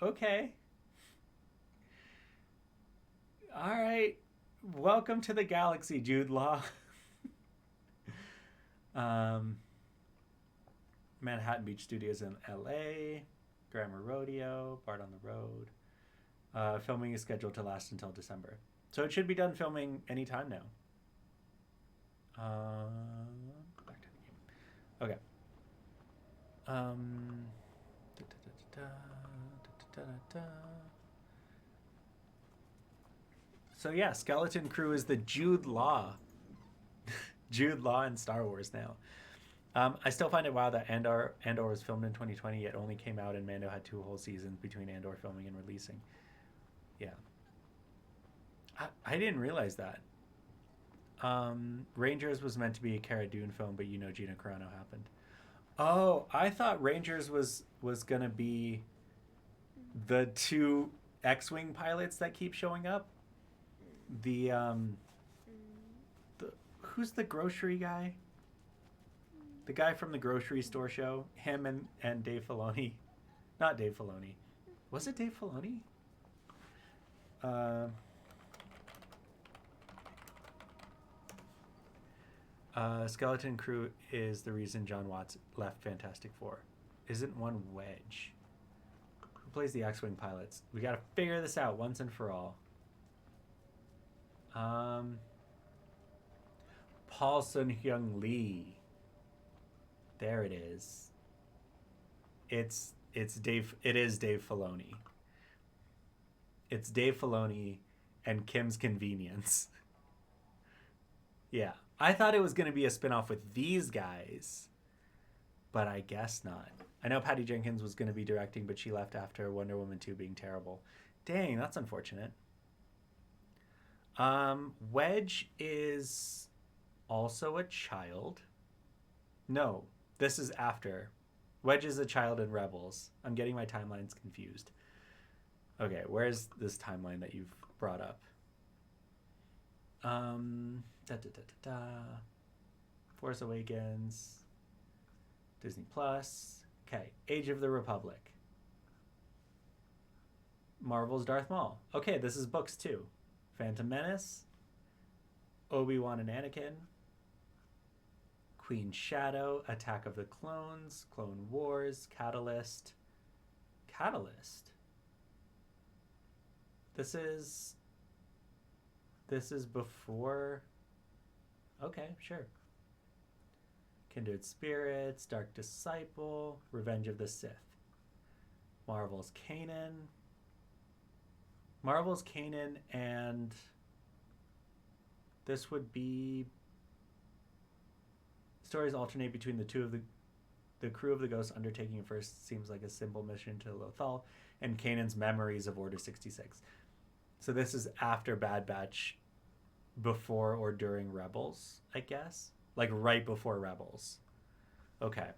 Okay. All right. Welcome to the galaxy, Jude Law. Manhattan Beach Studios in LA. Grammar Rodeo. Bart on the Road. Filming is scheduled to last until December. So it should be done filming anytime now. Back to the game. Okay. So yeah, Skeleton Crew is the Jude Law. Jude Law in Star Wars now. I still find it wild that Andor was filmed in 2020, yet only came out and Mando had 2 whole seasons between Andor filming and releasing. Yeah. I didn't realize that. Rangers was meant to be a Cara Dune film, but you know Gina Carano happened. Oh, I thought Rangers was going to be the 2 X-Wing pilots that keep showing up. The who's the grocery guy? The guy from the grocery store show. Him and Dave Filoni. Not Dave Filoni. Was it Dave Filoni? Skeleton Crew is the reason John Watts left Fantastic Four. Isn't one Wedge? Who plays the X-Wing pilots? We gotta figure this out once and for all. Paul Sun-Hyung Lee. There it is. It's Dave. It is Dave Filoni. It's Dave Filoni and Kim's Convenience. Yeah. I thought it was going to be a spinoff with these guys, but I guess not. I know Patty Jenkins was going to be directing, but she left after Wonder Woman 2 being terrible. Dang, that's unfortunate. Wedge is also a child. No, this is after. Wedge is a child in Rebels. I'm getting my timelines confused. Okay, where's this timeline that you've brought up? Force Awakens, Disney Plus. Okay, Age of the Republic. Marvel's Darth Maul. Okay, this is books too. Phantom Menace, Obi-Wan and Anakin, Queen Shadow, Attack of the Clones, Clone Wars, Catalyst. Catalyst? This is before... Okay, sure. Kindred Spirits, Dark Disciple, Revenge of the Sith. Marvel's Kanan. Marvel's Kanan, and this would be... Stories alternate between the two of the crew of the Ghost undertaking first seems like a simple mission to Lothal, and Kanan's memories of Order 66. So this is after Bad Batch, before or during Rebels, I guess? Like right before Rebels. Okay.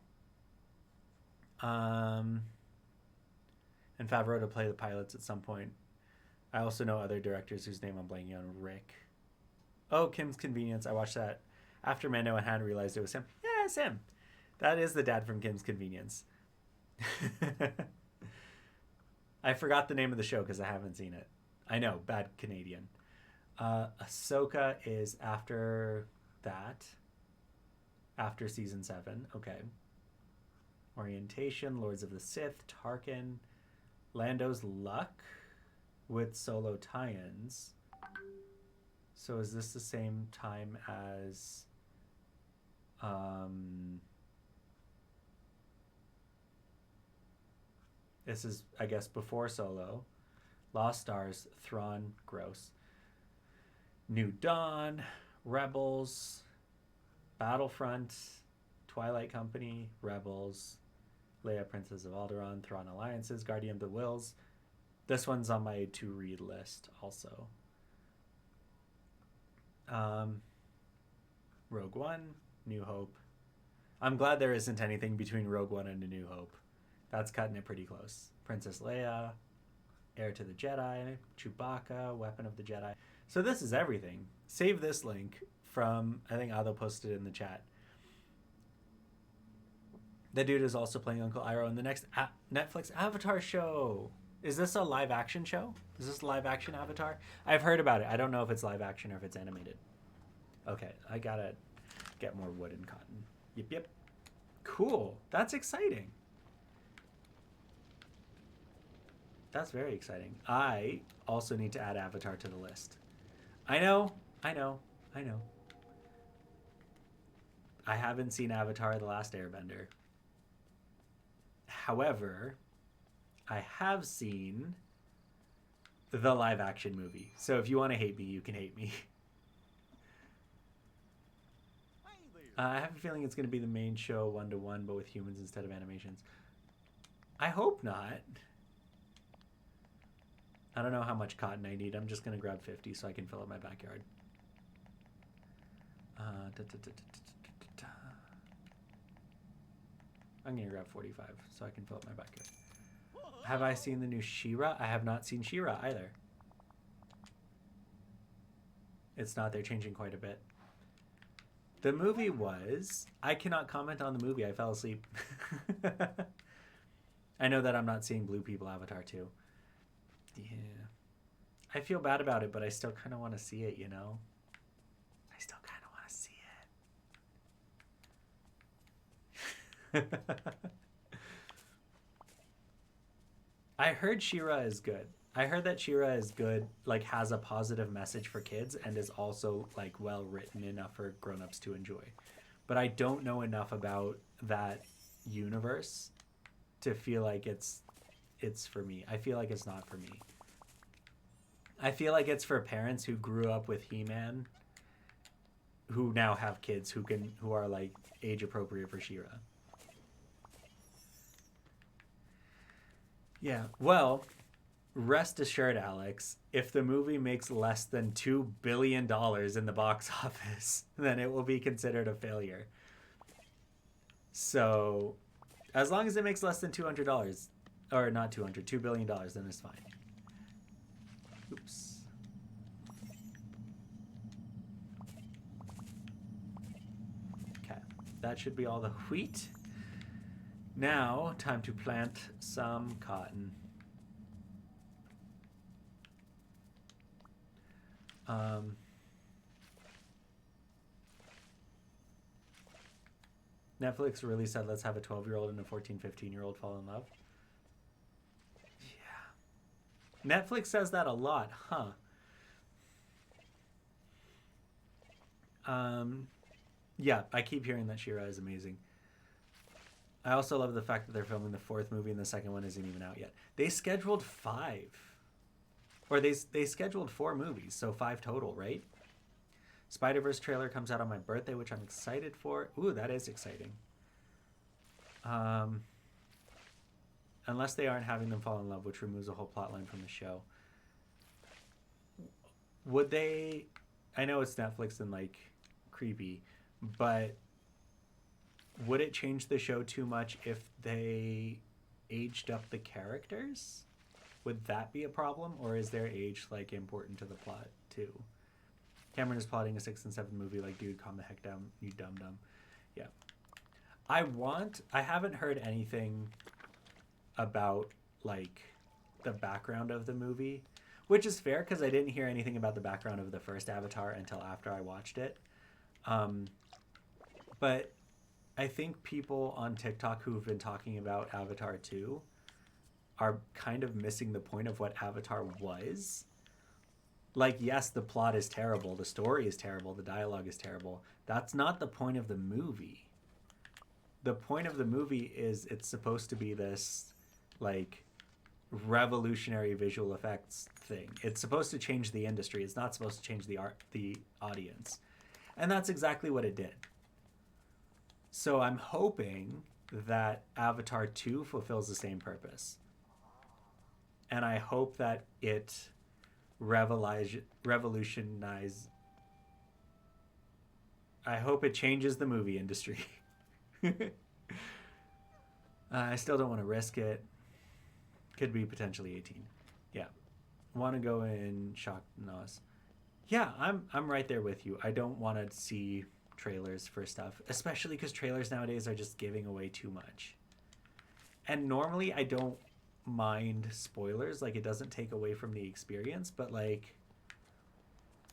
And Favreau to play the pilots at some point. I also know other directors whose name I'm blanking on. Rick. Oh, Kim's Convenience. I watched that after Mando and hadn't realized it was him. Yeah, it's him. That is the dad from Kim's Convenience. I forgot the name of the show because I haven't seen it. I know, bad Canadian. Ahsoka is after that. After season 7. Okay. Orientation, Lords of the Sith, Tarkin, Lando's Luck with solo tie-ins. So is this the same time as this is, I guess, before Solo. Lost Stars, Thrawn, gross. New Dawn, Rebels, Battlefront, Twilight Company, Rebels, Leia, Princess of Alderaan, Thrawn Alliances, Guardian of the Wills. This one's on my to-read list also. Rogue One, New Hope. I'm glad there isn't anything between Rogue One and A New Hope. That's cutting it pretty close. Princess Leia, Heir to the Jedi, Chewbacca, Weapon of the Jedi. So this is everything. Save this link from, I think Ado posted it in the chat. The dude is also playing Uncle Iroh in the next Netflix Avatar show. Is this a live action show? Is this live action Avatar? I've heard about it. I don't know if it's live action or if it's animated. Okay, I gotta get more wood and cotton. Yep. Cool. That's exciting. That's very exciting. I also need to add Avatar to the list. I know. I haven't seen Avatar: The Last Airbender. However, I have seen the live action movie. So if you want to hate me, you can hate me. I have a feeling it's going to be the main show 1-to-1, but with humans instead of animations. I hope not. I don't know how much cotton I need. I'm just going to grab 50 so I can fill up my backyard. I'm going to grab 45 so I can fill up my backyard. Have I seen the new She-Ra? I have not seen She-Ra either. It's not. They're changing quite a bit. The movie was... I cannot comment on the movie. I fell asleep. I know that I'm not seeing Blue People Avatar 2. Yeah. I feel bad about it, but I still kind of want to see it, you know? I still kind of want to see it. I heard She-Ra is good. I heard that She-Ra is good, like has a positive message for kids and is also like well written enough for grown-ups to enjoy. But I don't know enough about that universe to feel like it's for me. I feel like it's not for me. I feel like it's for parents who grew up with He-Man, who now have kids who are like age appropriate for She-Ra. Yeah, well, rest assured, Alex, if the movie makes less than $2 billion in the box office, then it will be considered a failure. So As long as it makes less than $200, or not $200, $2 billion, then it's fine. Oops. Okay, that should be all the wheat. Now, time to plant some cotton. Netflix really said let's have a 12-year-old and a 14, 15-year-old fall in love. Yeah. Netflix says that a lot, huh? Yeah, I keep hearing that She-Ra is amazing. I also love the fact that they're filming the 4th movie and the 2nd one isn't even out yet. They scheduled 5. Or they scheduled 4 movies, so 5 total, right? Spider-Verse trailer comes out on my birthday, which I'm excited for. Ooh, that is exciting. Unless they aren't having them fall in love, which removes a whole plot line from the show. Would they... I know it's Netflix and, like, creepy, but would it change the show too much if they aged up the characters? Would that be a problem, or is their age, like, important to the plot, too? Cameron is plotting a 6 and 7 movie, like, dude, calm the heck down, you dum-dum. Yeah. I haven't heard anything about, like, the background of the movie, which is fair, because I didn't hear anything about the background of the first Avatar until after I watched it. But I think people on TikTok who've been talking about Avatar 2 are kind of missing the point of what Avatar was. Like, yes, the plot is terrible, the story is terrible, the dialogue is terrible. That's not the point of the movie. The point of the movie is it's supposed to be this, like, revolutionary visual effects thing. It's supposed to change the industry. It's not supposed to change the audience. And that's exactly what it did. So I'm hoping that Avatar 2 fulfills the same purpose. And I hope that it revolutionize. I hope it changes the movie industry. I still don't want to risk it. Could be potentially 18. Yeah. Want to go in shock nos. Yeah, I'm right there with you. I don't want to see trailers for stuff, especially because trailers nowadays are just giving away too much. And normally I don't mind spoilers, like, it doesn't take away from the experience, but, like,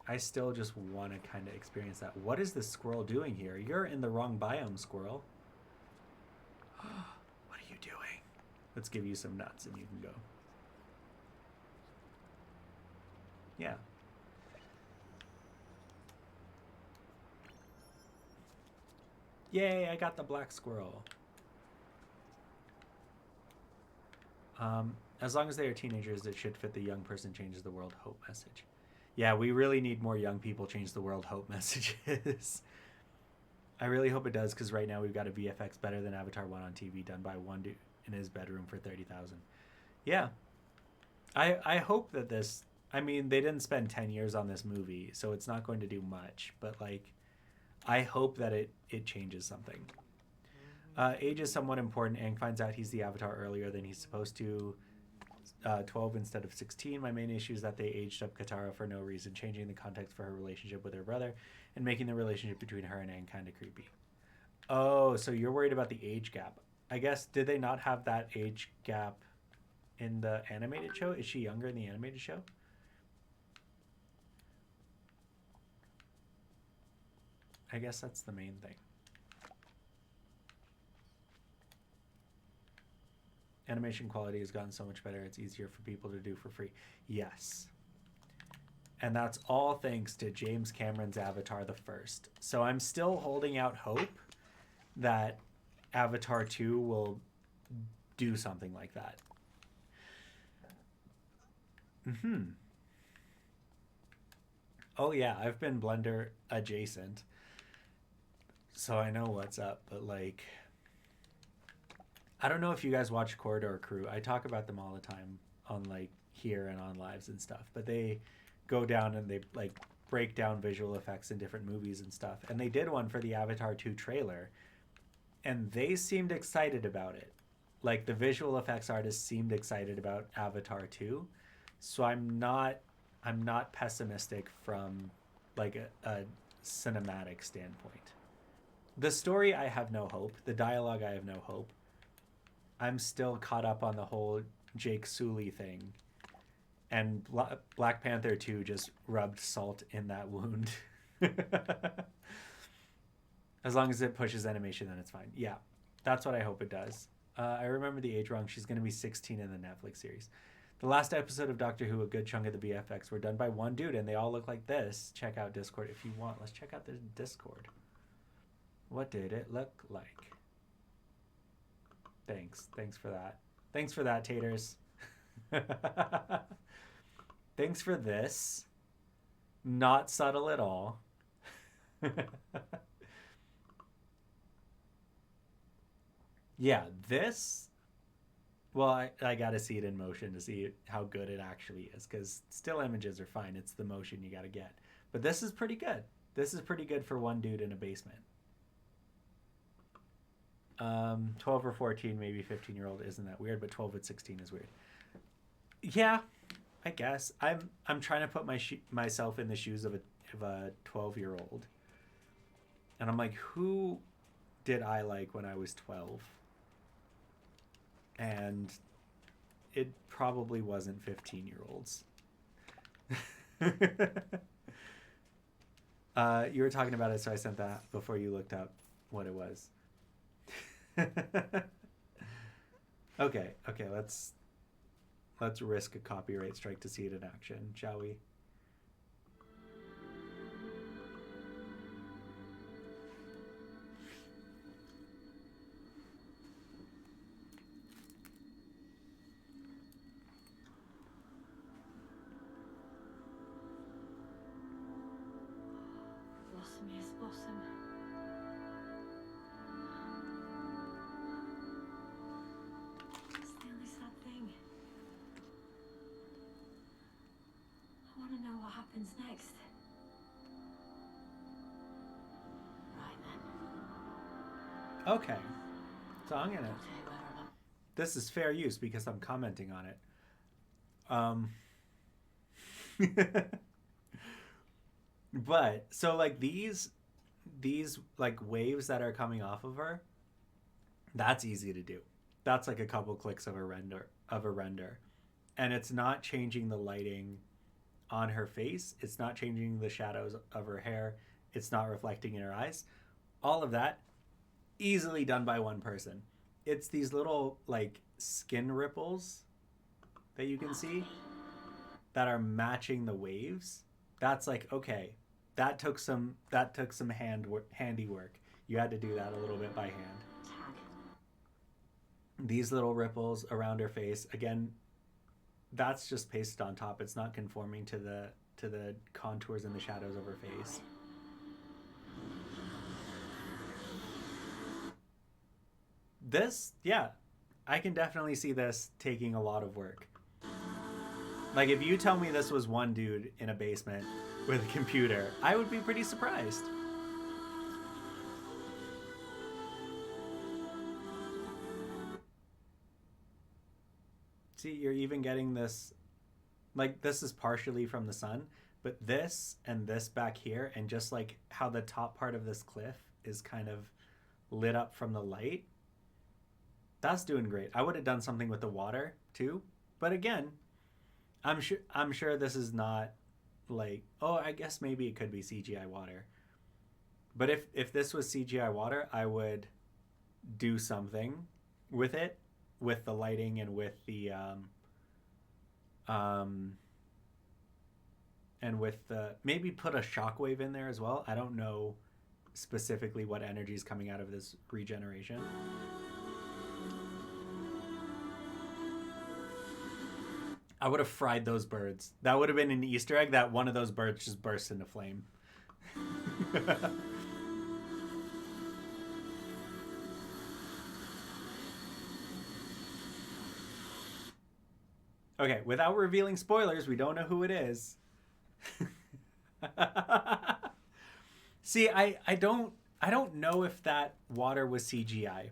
I still just want to kind of experience that. What is this squirrel doing here? You're in the wrong biome, squirrel. What are you doing? Let's give you some nuts and you can go. Yeah. Yay, I got the black squirrel. As long as they are teenagers, it should fit the young person changes the world hope message. Yeah, we really need more young people change the world hope messages. I really hope it does, because right now we've got a VFX better than Avatar 1 on TV done by one dude in his bedroom for $30,000. Yeah. I hope that this... I mean, they didn't spend 10 years on this movie, so it's not going to do much. But, like, I hope that it changes something. Age is somewhat important. Aang finds out he's the Avatar earlier than he's supposed to. 12 instead of 16. My main issue is that they aged up Katara for no reason, changing the context for her relationship with her brother and making the relationship between her and Aang kind of creepy. Oh, so you're worried about the age gap. I guess, did they not have that age gap in the animated show? Is she younger in the animated show? I guess that's the main thing. Animation quality has gotten so much better, it's easier for people to do for free. Yes. And that's all thanks to James Cameron's Avatar the First. So I'm still holding out hope that Avatar 2 will do something like that. Oh yeah, I've been Blender adjacent, so I know what's up, but, like, I don't know if you guys watch Corridor Crew. I talk about them all the time on, like, here and on lives and stuff, but they go down and they, like, break down visual effects in different movies and stuff. And they did one for the Avatar 2 trailer, and they seemed excited about it. Like the visual effects artists seemed excited about Avatar 2. So I'm not pessimistic from like a cinematic standpoint. The story, I have no hope. The dialogue, I have no hope. I'm still caught up on the whole Jake Sully thing. And Black Panther 2 just rubbed salt in that wound. As long as it pushes animation, then it's fine. Yeah, that's what I hope it does. I remember the age wrong. She's going to be 16 in the Netflix series. The last episode of Doctor Who, a good chunk of the BFX were done by one dude, and they all look like this. Check out Discord if you want. Let's check out the Discord. What did it look like? Thanks. Thanks for that. Thanks for that, taters. Thanks for this. Not subtle at all. Yeah, this... Well, I got to see it in motion to see how good it actually is, because still images are fine. It's the motion you got to get. But this is pretty good. This is pretty good for one dude in a basement. 12 or 14, maybe 15-year-old isn't that weird, but 12 at 16 is weird. Yeah, I guess. I'm trying to put myself in the shoes of a 12-year-old. And I'm like, who did I like when I was 12? And it probably wasn't 15-year-olds. You were talking about it, so I sent that before you looked up what it was. Okay, let's risk a copyright strike to see it in action, shall we? Blossomiest blossom. That's the only sad thing. I want to know what happens next. Right then. Okay. So I'm gonna... Okay, where am I? This is fair use because I'm commenting on it. But so like these like waves that are coming off of her, that's easy to do. That's like a couple clicks of a render. And it's not changing the lighting on her face. It's not changing the shadows of her hair. It's not reflecting in her eyes. All of that easily done by one person. It's these little like skin ripples that you can see that are matching the waves. That's like, okay, that took some handiwork. You had to do that a little bit by hand. Tag. These little ripples around her face, again, that's just pasted on top. It's not conforming to the contours and the shadows of her face. This, yeah, I can definitely see this taking a lot of work. Like, if you tell me this was one dude in a basement with a computer, I would be pretty surprised. See, you're even getting this, like, this is partially from the sun, but this and this back here, and just like how the top part of this cliff is kind of lit up from the light, that's doing great. I would have done something with the water too, but again, I'm sure this is not like, oh, I guess maybe it could be CGI water. But if this was CGI water, I would do something with it, with the lighting and with the maybe put a shockwave in there as well. I don't know specifically what energy is coming out of this regeneration. I would have fried those birds. That would have been an Easter egg that one of those birds just burst into flame. Okay, without revealing spoilers, we don't know who it is. See, I don't I don't know if that water was CGI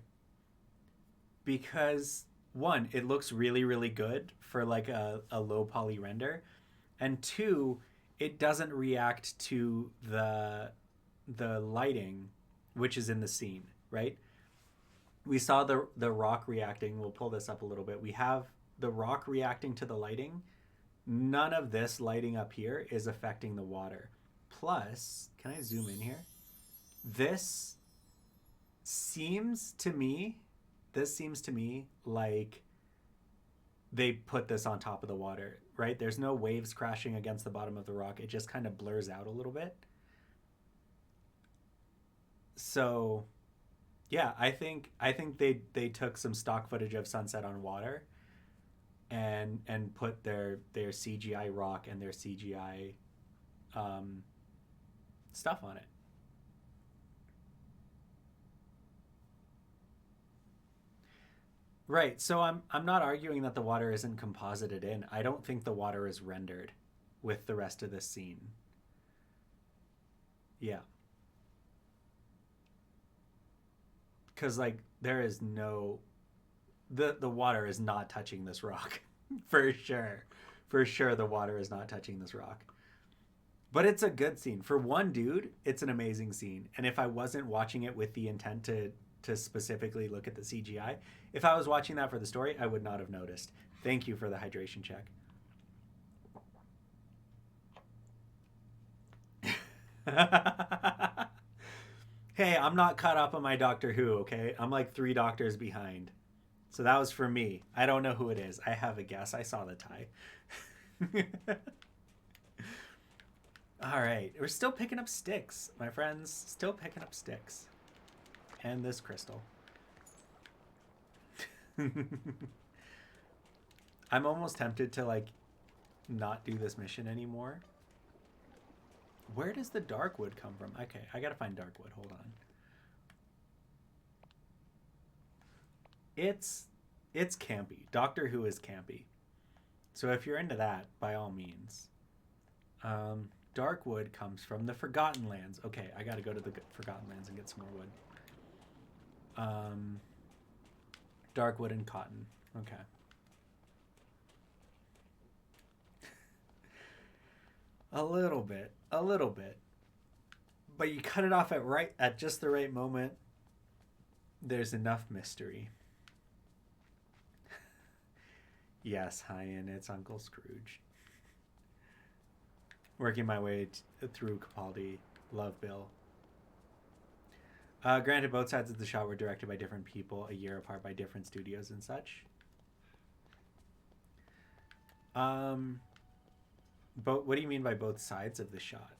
because one, it looks really, really good for like a low poly render, and two, it doesn't react to the lighting, which is in the scene, right? We saw the rock reacting. We'll pull this up a little bit. We have the rock reacting to the lighting. None of this lighting up here is affecting the water. Plus, can I zoom in here? This seems to me, like they put this on top of the water, right? There's no waves crashing against the bottom of the rock. It just kind of blurs out a little bit. So, yeah, I think they took some stock footage of sunset on water and put their CGI rock and their CGI stuff on it. Right. So I'm not arguing that the water isn't composited in. I don't think the water is rendered with the rest of this scene. Yeah. Cuz like there is no the water is not touching this rock. For sure. For sure the water is not touching this rock. But it's a good scene. For one dude, it's an amazing scene. And if I wasn't watching it with the intent to specifically look at the CGI, if I was watching that for the story, I would not have noticed. Thank you for the hydration check. Hey, I'm not caught up on my Doctor Who, okay? I'm like 3 doctors behind. So that was for me. I don't know who it is. I have a guess. I saw the tie. All right. We're still picking up sticks, my friends. Still picking up sticks. And this crystal. I'm almost tempted to like not do this mission anymore. Where does the dark wood come from? Okay, I gotta find dark wood. Hold on. It's campy. Doctor Who is campy. So if you're into that, by all means. Dark wood comes from the Forgotten Lands. Okay, I gotta go to the Forgotten Lands and get some more wood. Dark wood and cotton. Okay. A little bit. But you cut it off at just the right moment. There's enough mystery. Yes, Hyan, it's Uncle Scrooge. Working my way through Capaldi. Love Bill. Granted, both sides of the shot were directed by different people, a year apart by different studios and such. But what do you mean by both sides of the shot?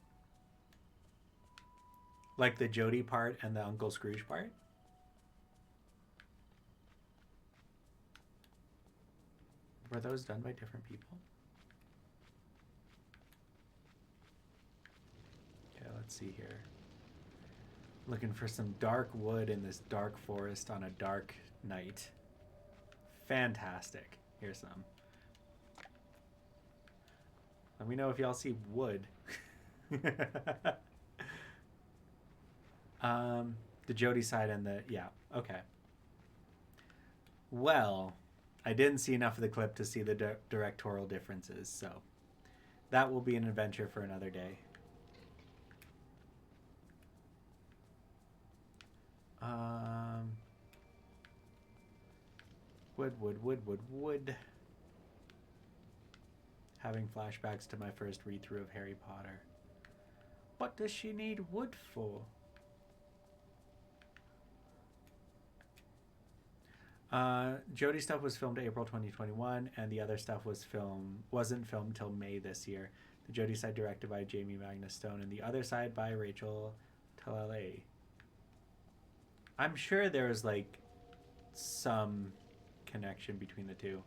Like the Jody part and the Uncle Scrooge part? Were those done by different people? Okay, let's see here. Looking for some dark wood in this dark forest on a dark night. Fantastic. Here's some. Let me know if y'all see wood. The Jody side and the... Yeah, okay. Well, I didn't see enough of the clip to see the directorial differences, so that will be an adventure for another day. Wood. Having flashbacks to my first read-through of Harry Potter. What does she need wood for? Jodie stuff was filmed April 2021, and the other stuff wasn't filmed till May this year. The Jodie side directed by Jamie Magnus Stone, and the other side by Rachel Talalay. I'm sure there's like some connection between the two.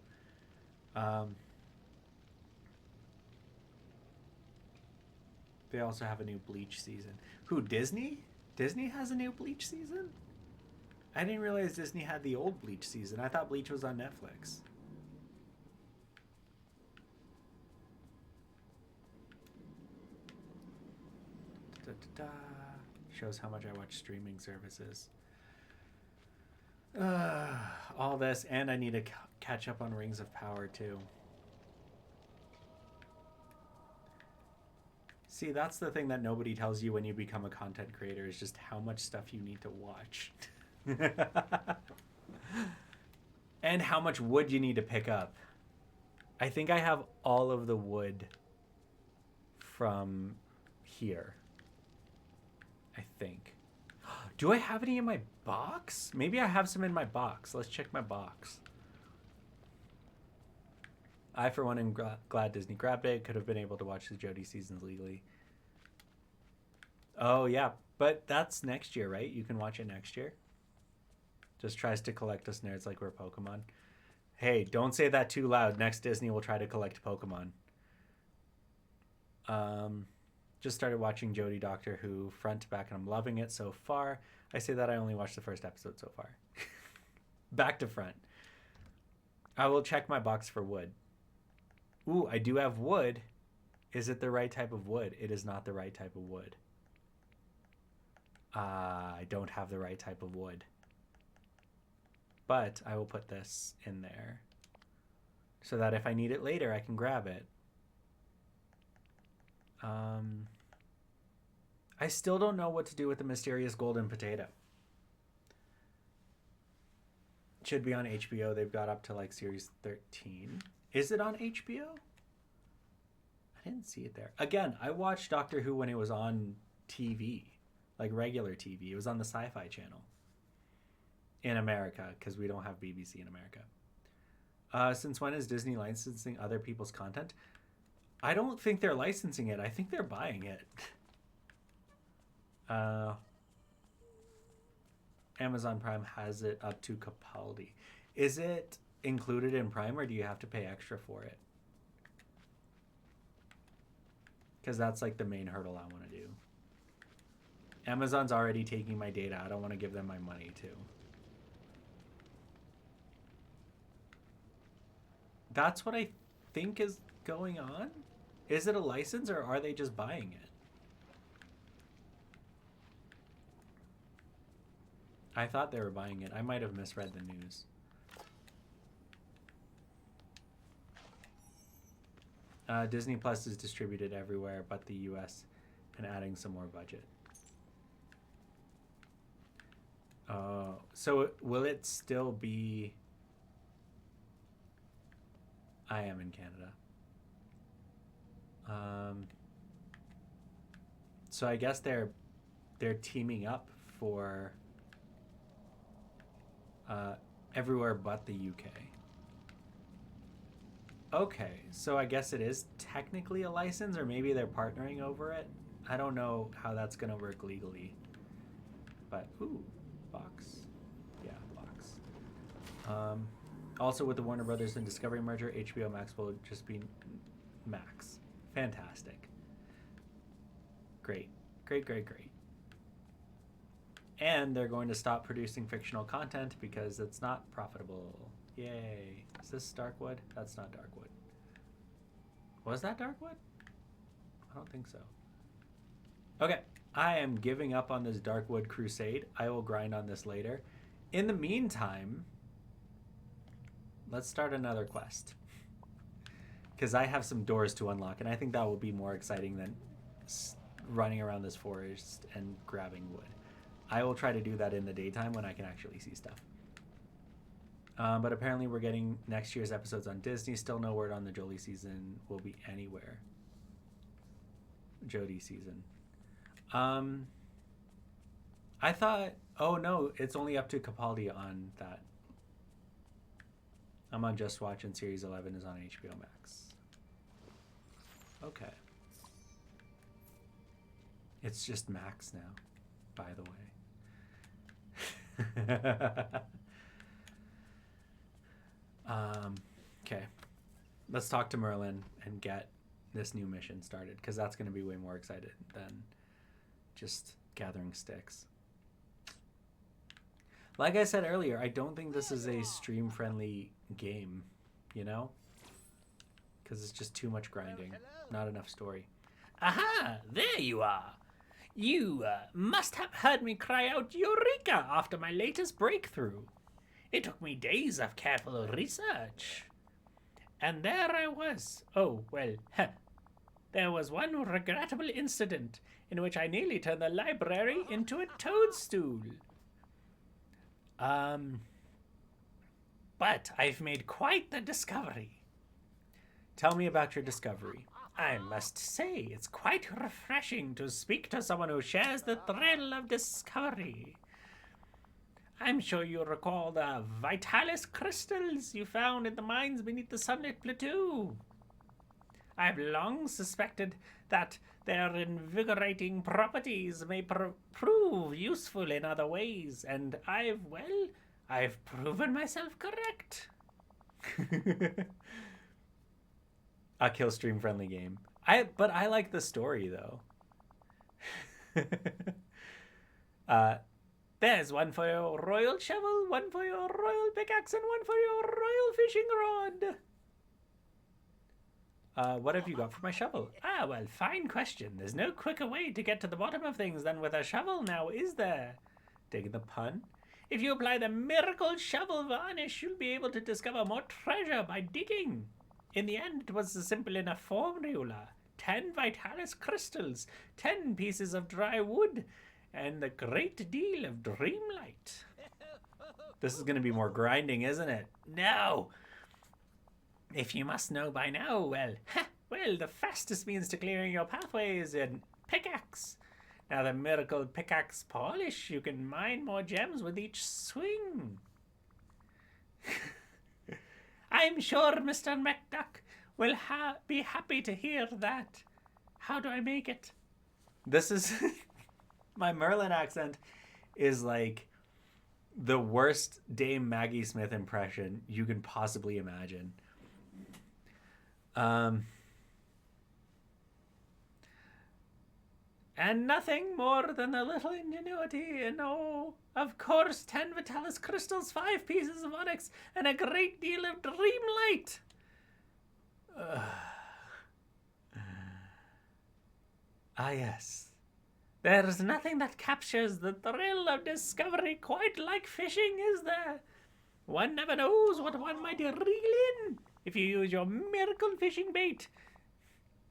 They also have a new Bleach season. Who, Disney? Disney has a new Bleach season? I didn't realize Disney had the old Bleach season. I thought Bleach was on Netflix. Shows how much I watch streaming services. All this, and I need to catch up on Rings of Power too. See, that's the thing that nobody tells you when you become a content creator, is just how much stuff you need to watch. And how much wood you need to pick up. I think I have all of the wood from here. I think. Do I have any in my box? Maybe I have some in my box. Let's check my box. I, for one, am glad Disney grabbed it. Could have been able to watch the Jodie seasons legally. Oh, yeah. But that's next year, right? You can watch it next year. Just tries to collect us nerds like we're Pokemon. Hey, don't say that too loud. Next Disney will try to collect Pokemon. Just started watching Jodie Doctor Who front to back, and I'm loving it so far. I say that I only watched the first episode so far. Back to front. I will check my box for wood. Ooh, I do have wood. Is it the right type of wood? It is not the right type of wood. I don't have the right type of wood. But I will put this in there so that if I need it later, I can grab it. I still don't know what to do with the mysterious golden potato. It should be on HBO. They've got up to like series 13. Is it on HBO? I didn't see it there. Again, I watched Doctor Who when it was on TV, like regular TV. It was on the Sci-Fi Channel in America, because we don't have BBC in America. Since when is Disney licensing other people's content? I don't think they're licensing it. I think they're buying it. Amazon Prime has it up to Capaldi. Is it included in Prime, or do you have to pay extra for it? Because that's like the main hurdle I want to do. Amazon's already taking my data. I don't want to give them my money too. That's what I think is going on. Is it a license, or are they just buying it? I thought they were buying it. I might have misread the news. Disney Plus is distributed everywhere but the US, and adding some more budget. So will it still be... I am in Canada. So I guess they're teaming up for everywhere but the UK. Okay, so I guess it is technically a license, or maybe they're partnering over it. I don't know how that's gonna work legally. But ooh, box. Yeah, box. Also, with the Warner Brothers and Discovery merger, HBO Max will just be Max. Fantastic. Great. Great, great, great. And they're going to stop producing fictional content because it's not profitable. Yay. Is this Darkwood? That's not Darkwood. Was that Darkwood? I don't think so. Okay. I am giving up on this Darkwood crusade. I will grind on this later. In the meantime, let's start another quest. Because I have some doors to unlock, and I think that will be more exciting than running around this forest and grabbing wood. I will try to do that in the daytime when I can actually see stuff. But apparently we're getting next year's episodes on Disney. Still no word on the Jolie season will be anywhere. Jodie season. I thought, oh no, it's only up to Capaldi on that. I'm on Just Watch, and Series 11 is on HBO Max. Okay. It's just Max now, by the way. Okay. Let's talk to Merlin and get this new mission started, because that's going to be way more excited than just gathering sticks. Like I said earlier, I don't think this is a stream-friendly game, you know? Because it's just too much grinding, not enough story. Aha! There you are! You must have heard me cry out Eureka after my latest breakthrough. It took me days of careful research. And there I was. Oh, well, there was one regrettable incident in which I nearly turned the library into a toadstool. But I've made quite the discovery. Tell me about your discovery. I must say, it's quite refreshing to speak to someone who shares the thrill of discovery. I'm sure you recall the Vitalis crystals you found in the mines beneath the sunlit plateau. I've long suspected that their invigorating properties may prove useful in other ways, and I've proven myself correct. A kill stream friendly game. But I like the story though. There's one for your royal shovel, one for your royal pickaxe, and one for your royal fishing rod. What have you got for my shovel? Ah, well, fine question. There's no quicker way to get to the bottom of things than with a shovel now, is there? Digging the pun? If you apply the miracle shovel varnish, you'll be able to discover more treasure by digging. In the end, it was as simple enough formula. 10 Vitalis crystals, 10 pieces of dry wood, and a great deal of dreamlight. This is going to be more grinding, isn't it? No! If you must know by now, well, the fastest means to clearing your pathway is in pickaxe. Now the miracle pickaxe polish, you can mine more gems with each swing. I'm sure Mr. McDuck will be happy to hear that. How do I make it? This is... my Merlin accent is like the worst Dame Maggie Smith impression you can possibly imagine. And nothing more than a little ingenuity, and oh, of course, 10 Vitalis crystals, 5 pieces of onyx, and a great deal of dreamlight. Ah, yes. There's nothing that captures the thrill of discovery quite like fishing, is there? One never knows what one might reel in. If you use your miracle fishing bait,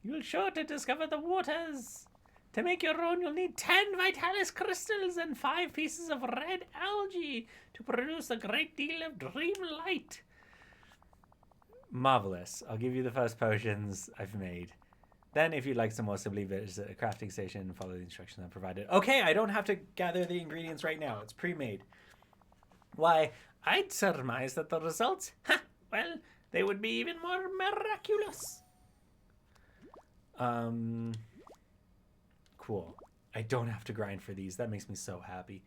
you'll sure to discover the waters. To make your own, you'll need 10 Vitalis crystals and 5 pieces of red algae to produce a great deal of dream light. Marvelous. I'll give you the first potions I've made. Then, if you'd like some more, simply visit a crafting station and follow the instructions I've provided. Okay, I don't have to gather the ingredients right now. It's pre-made. Why, I'd surmise that the results, well, they would be even more miraculous. Cool. I don't have to grind for these. That makes me so happy.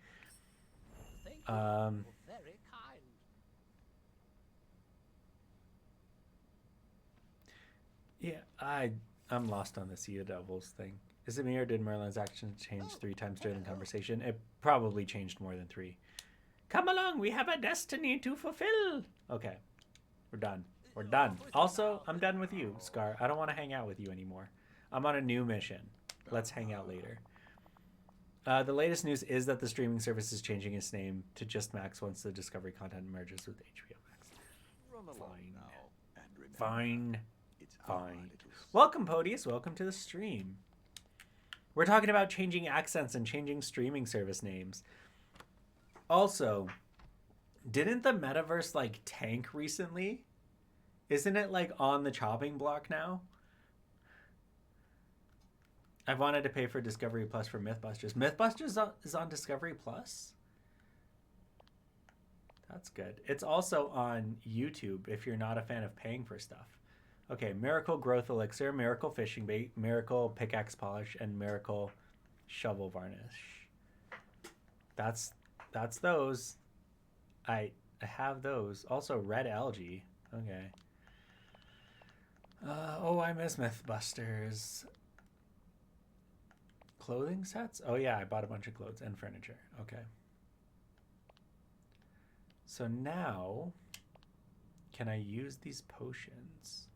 Thank you. Very kind. Yeah, I'm lost on the Sea of Devils thing. Is it me or did Merlin's action change 3 times during the conversation? It probably changed more than 3. Come along, we have a destiny to fulfill. Okay, we're done. We're done. Also, I'm done with you, Scar. I don't want to hang out with you anymore. I'm on a new mission. Let's hang out later. The latest news is that the streaming service is changing its name to Just Max once the Discovery content merges with HBO Max. Run along Fine. now. And remember, Fine. it's Fine. Welcome, Podius. Welcome to the stream. We're talking about changing accents and changing streaming service names. Also, didn't the metaverse like tank recently? Isn't it like on the chopping block now? I've wanted to pay for Discovery Plus for Mythbusters. Mythbusters is on Discovery Plus? That's good. It's also on YouTube if you're not a fan of paying for stuff. Okay, Miracle Growth Elixir, Miracle Fishing Bait, Miracle Pickaxe Polish, and Miracle Shovel Varnish. That's those. I have those. Also, Red Algae. Okay. Oh, I miss Mythbusters. Clothing sets? Oh yeah, I bought a bunch of clothes and furniture. Okay. So now, can I use these potions?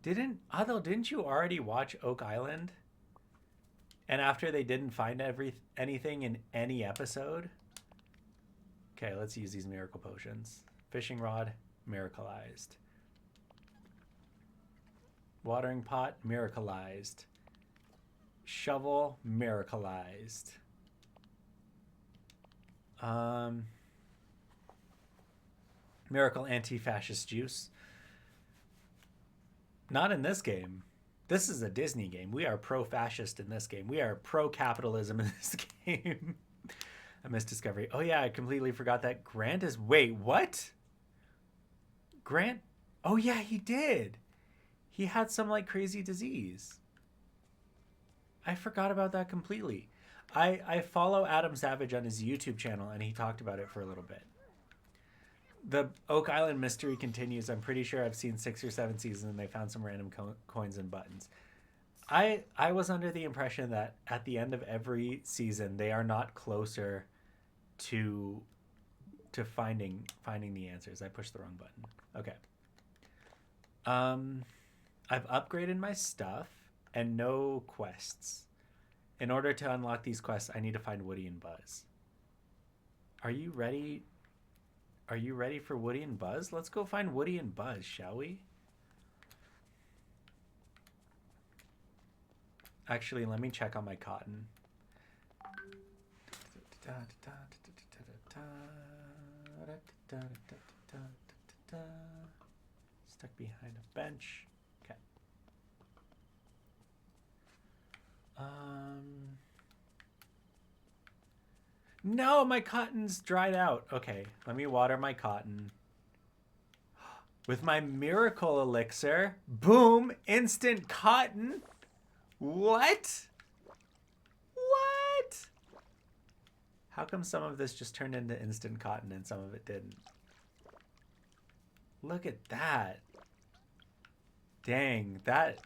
Didn't you already watch Oak Island? And after they didn't find anything in any episode, okay, let's use these miracle potions. Fishing rod, miracleized. Watering pot, miracleized. Shovel, miracleized. Miracle anti-fascist juice. Not in this game. This is a Disney game. We are pro-fascist in this game. We are pro-capitalism in this game. A missed discovery. Oh yeah, I completely forgot that Grant is... Wait, what? Grant? Oh yeah, he did. He had some like crazy disease. I forgot about that completely. I follow Adam Savage on his YouTube channel, and he talked about it for a little bit. The Oak Island mystery continues. I'm pretty sure I've seen 6 or 7 seasons, and they found some random coins and buttons. I was under the impression that at the end of every season, they are not closer to finding the answers. I pushed the wrong button. Okay. I've upgraded my stuff and no quests. In order to unlock these quests, I need to find Woody and Buzz. Are you ready? Are you ready for Woody and Buzz? Let's go find Woody and Buzz, shall we? Actually, let me check on my cotton. Stuck behind a bench. Okay. No, my cotton's dried out. Okay, let me water my cotton. With my miracle elixir, boom, instant cotton. What? What? How come some of this just turned into instant cotton and some of it didn't? Look at that. Dang, that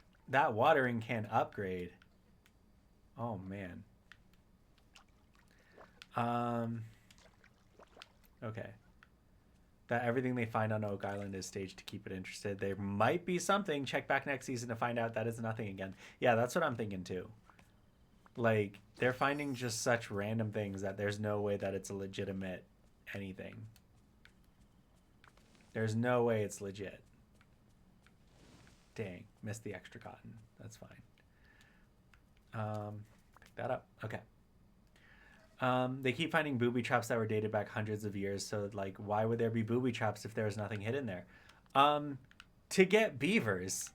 watering can upgrade. Oh man. Okay. That everything they find on Oak Island is staged to keep it interested. There might be something. Check back next season to find out that is nothing again. Yeah, that's what I'm thinking too. Like, they're finding just such random things that there's no way that it's a legitimate anything. There's no way it's legit. Dang, missed the extra cotton. That's fine. Pick that up. Okay. They keep finding booby traps that were dated back hundreds of years. So, like, why would there be booby traps if there's nothing hidden there? To get beavers.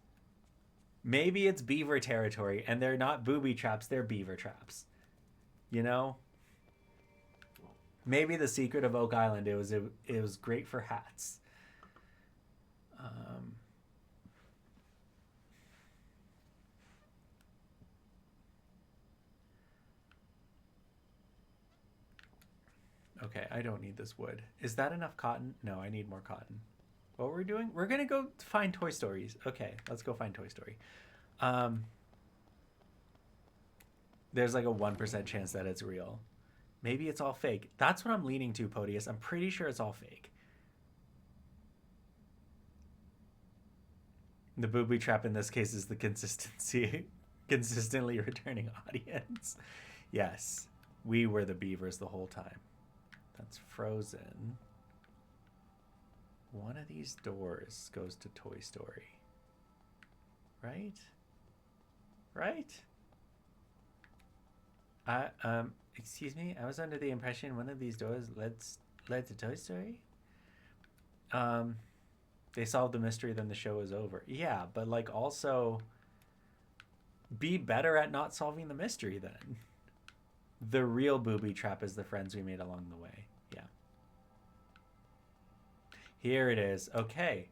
Maybe it's beaver territory, and they're not booby traps, they're beaver traps. You know? Maybe the secret of Oak Island, it was great for hats. Okay, I don't need this wood. Is that enough cotton? No, I need more cotton. What we're doing? We're gonna go find Toy Stories. Okay, let's go find Toy Story. There's like a 1% chance that it's real. Maybe it's all fake. That's what I'm leaning to, Podius. I'm pretty sure it's all fake. The booby trap in this case is the consistently returning audience. Yes, we were the beavers the whole time. That's Frozen. One of these doors goes to Toy Story. Right? Right? Excuse me? I was under the impression one of these doors led to Toy Story? They solved the mystery, then the show is over. Yeah, but like also be better at not solving the mystery then. The real booby trap is the friends we made along the way. Yeah. Here it is. Okay.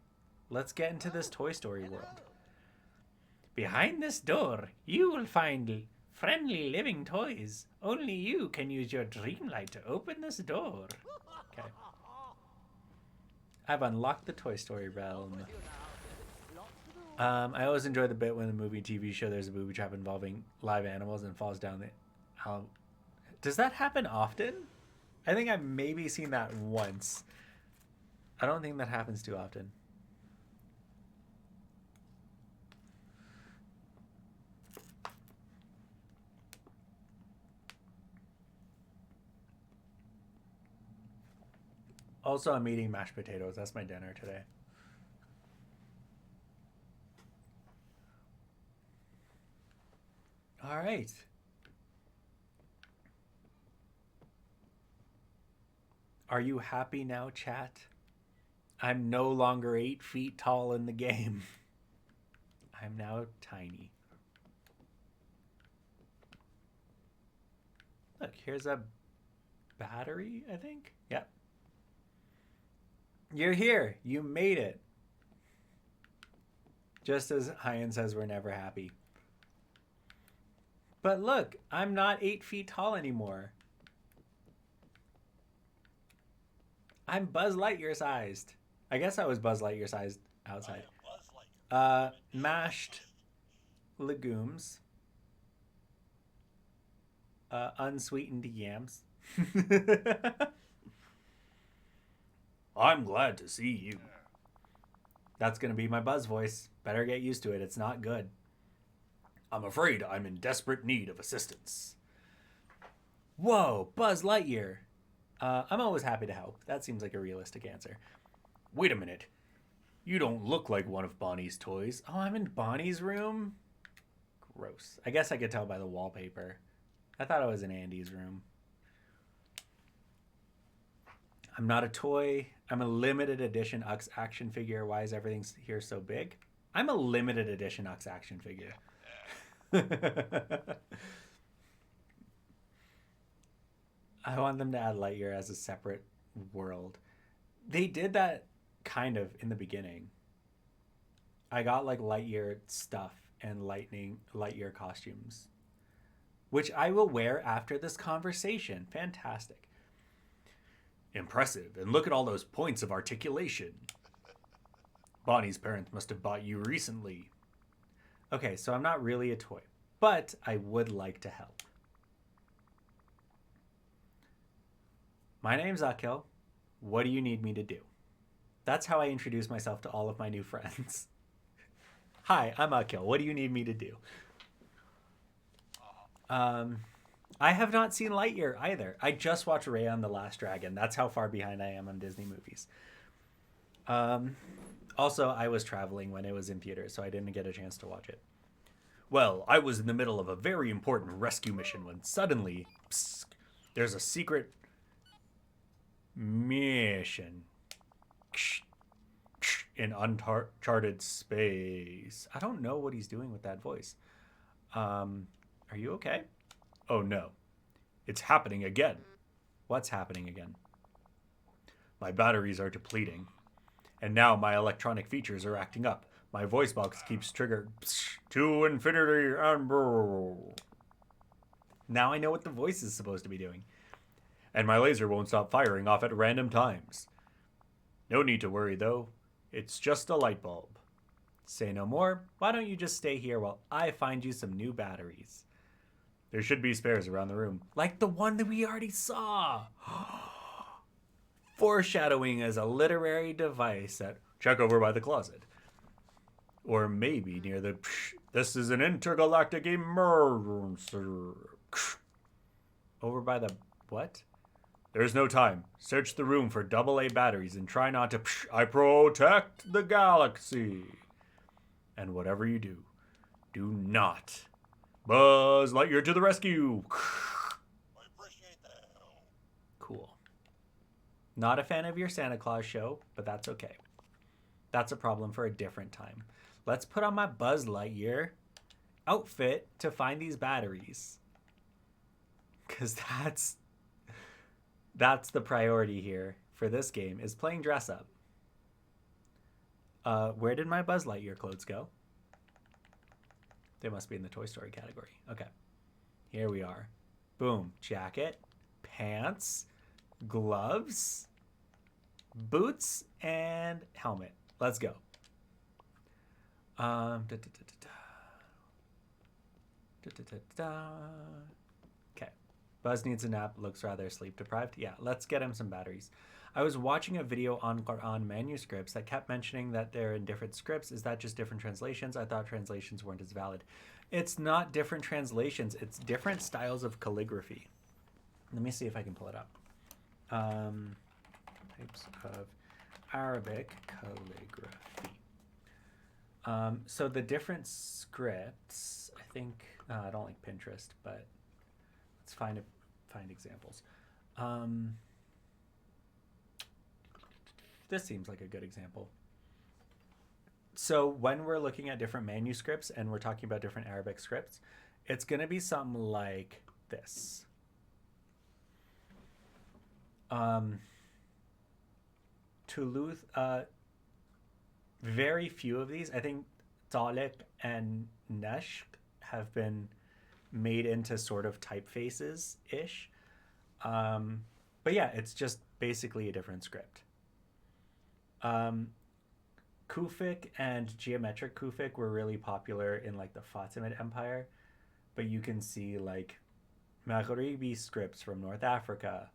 Let's get into this Toy Story world. Behind this door, you will find friendly living toys. Only you can use your dream light to open this door. Okay. I've unlocked the Toy Story realm. I always enjoy the bit when the movie TV show there's a booby trap involving live animals and falls down the... Does that happen often? I think I've maybe seen that once. I don't think that happens too often. Also, I'm eating mashed potatoes. That's my dinner today. All right. Are you happy now, chat? I'm no longer 8 feet tall in the game. I'm now tiny. Look, here's a battery, I think. Yep. You're here. You made it. Just as Hyan says, we're never happy. But look, I'm not 8 feet tall anymore. I'm Buzz Lightyear sized. I guess I was Buzz Lightyear sized outside. Mashed legumes. Unsweetened yams. I'm glad to see you. That's going to be my Buzz voice. Better get used to it. It's not good. I'm afraid I'm in desperate need of assistance. Whoa, Buzz Lightyear. I'm always happy to help. That seems like a realistic answer. Wait a minute. You don't look like one of Bonnie's toys. Oh, I'm in Bonnie's room? Gross. I guess I could tell by the wallpaper. I thought I was in Andy's room. I'm not a toy. I'm a limited edition Ux action figure. Why is everything here so big? I'm a limited edition Ux action figure. I want them to add Lightyear as a separate world. They did that kind of in the beginning. I got like Lightyear stuff and Lightyear costumes, which I will wear after this conversation. Fantastic. Impressive. And look at all those points of articulation. Bonnie's parents must have bought you recently. Okay, so I'm not really a toy, but I would like to help. My name's Akil. What do you need me to do? That's how I introduce myself to all of my new friends. Hi, I'm Akil. What do you need me to do? I have not seen Lightyear either. I just watched Raya and the Last Dragon. That's how far behind I am on Disney movies. Also, I was traveling when it was in theaters, so I didn't get a chance to watch it. Well, I was in the middle of a very important rescue mission when suddenly, psst, there's a secret mission in uncharted space. I don't know what he's doing with that voice. Are you okay? Oh no, it's happening again. What's happening again? My batteries are depleting, and now my electronic features are acting up. My voice box keeps triggered to infinity and now I know what the voice is supposed to be doing. And my laser won't stop firing off at random times. No need to worry though. It's just a light bulb. Say no more. Why don't you just stay here while I find you some new batteries? There should be spares around the room, like the one that we already saw. Foreshadowing as a literary device at check over by the closet. Or maybe near the this is an intergalactic emergency. Over by the what? There's no time. Search the room for AA batteries and try not to I protect the galaxy. And whatever you do, do not Buzz Lightyear to the rescue. I appreciate that. Cool. Not a fan of your Santa Claus show, but that's okay. That's a problem for a different time. Let's put on my Buzz Lightyear outfit to find these batteries. Because that's the priority here for this game, is playing dress up. Where did my Buzz Lightyear clothes go? They must be in the Toy Story category. Okay. Here we are. Boom. Jacket, pants, gloves, boots, and helmet. Let's go. Okay. Buzz needs a nap. Looks rather sleep deprived. Yeah, let's get him some batteries. I was watching a video on Quran manuscripts that kept mentioning that they're in different scripts. Is that just different translations? I thought translations weren't as valid. It's not different translations. It's different styles of calligraphy. Let me see if I can pull it up. types of Arabic calligraphy. So the different scripts, I think, I don't like Pinterest, but let's find examples. This seems like a good example. So when we're looking at different manuscripts and we're talking about different Arabic scripts, it's going to be something like this. Toulouse, very few of these. I think Taliq and Nashk have been made into sort of typefaces-ish. But yeah, it's just basically a different script. Kufic and geometric Kufic were really popular in like the Fatimid Empire, but you can see like Maghribi scripts from North Africa.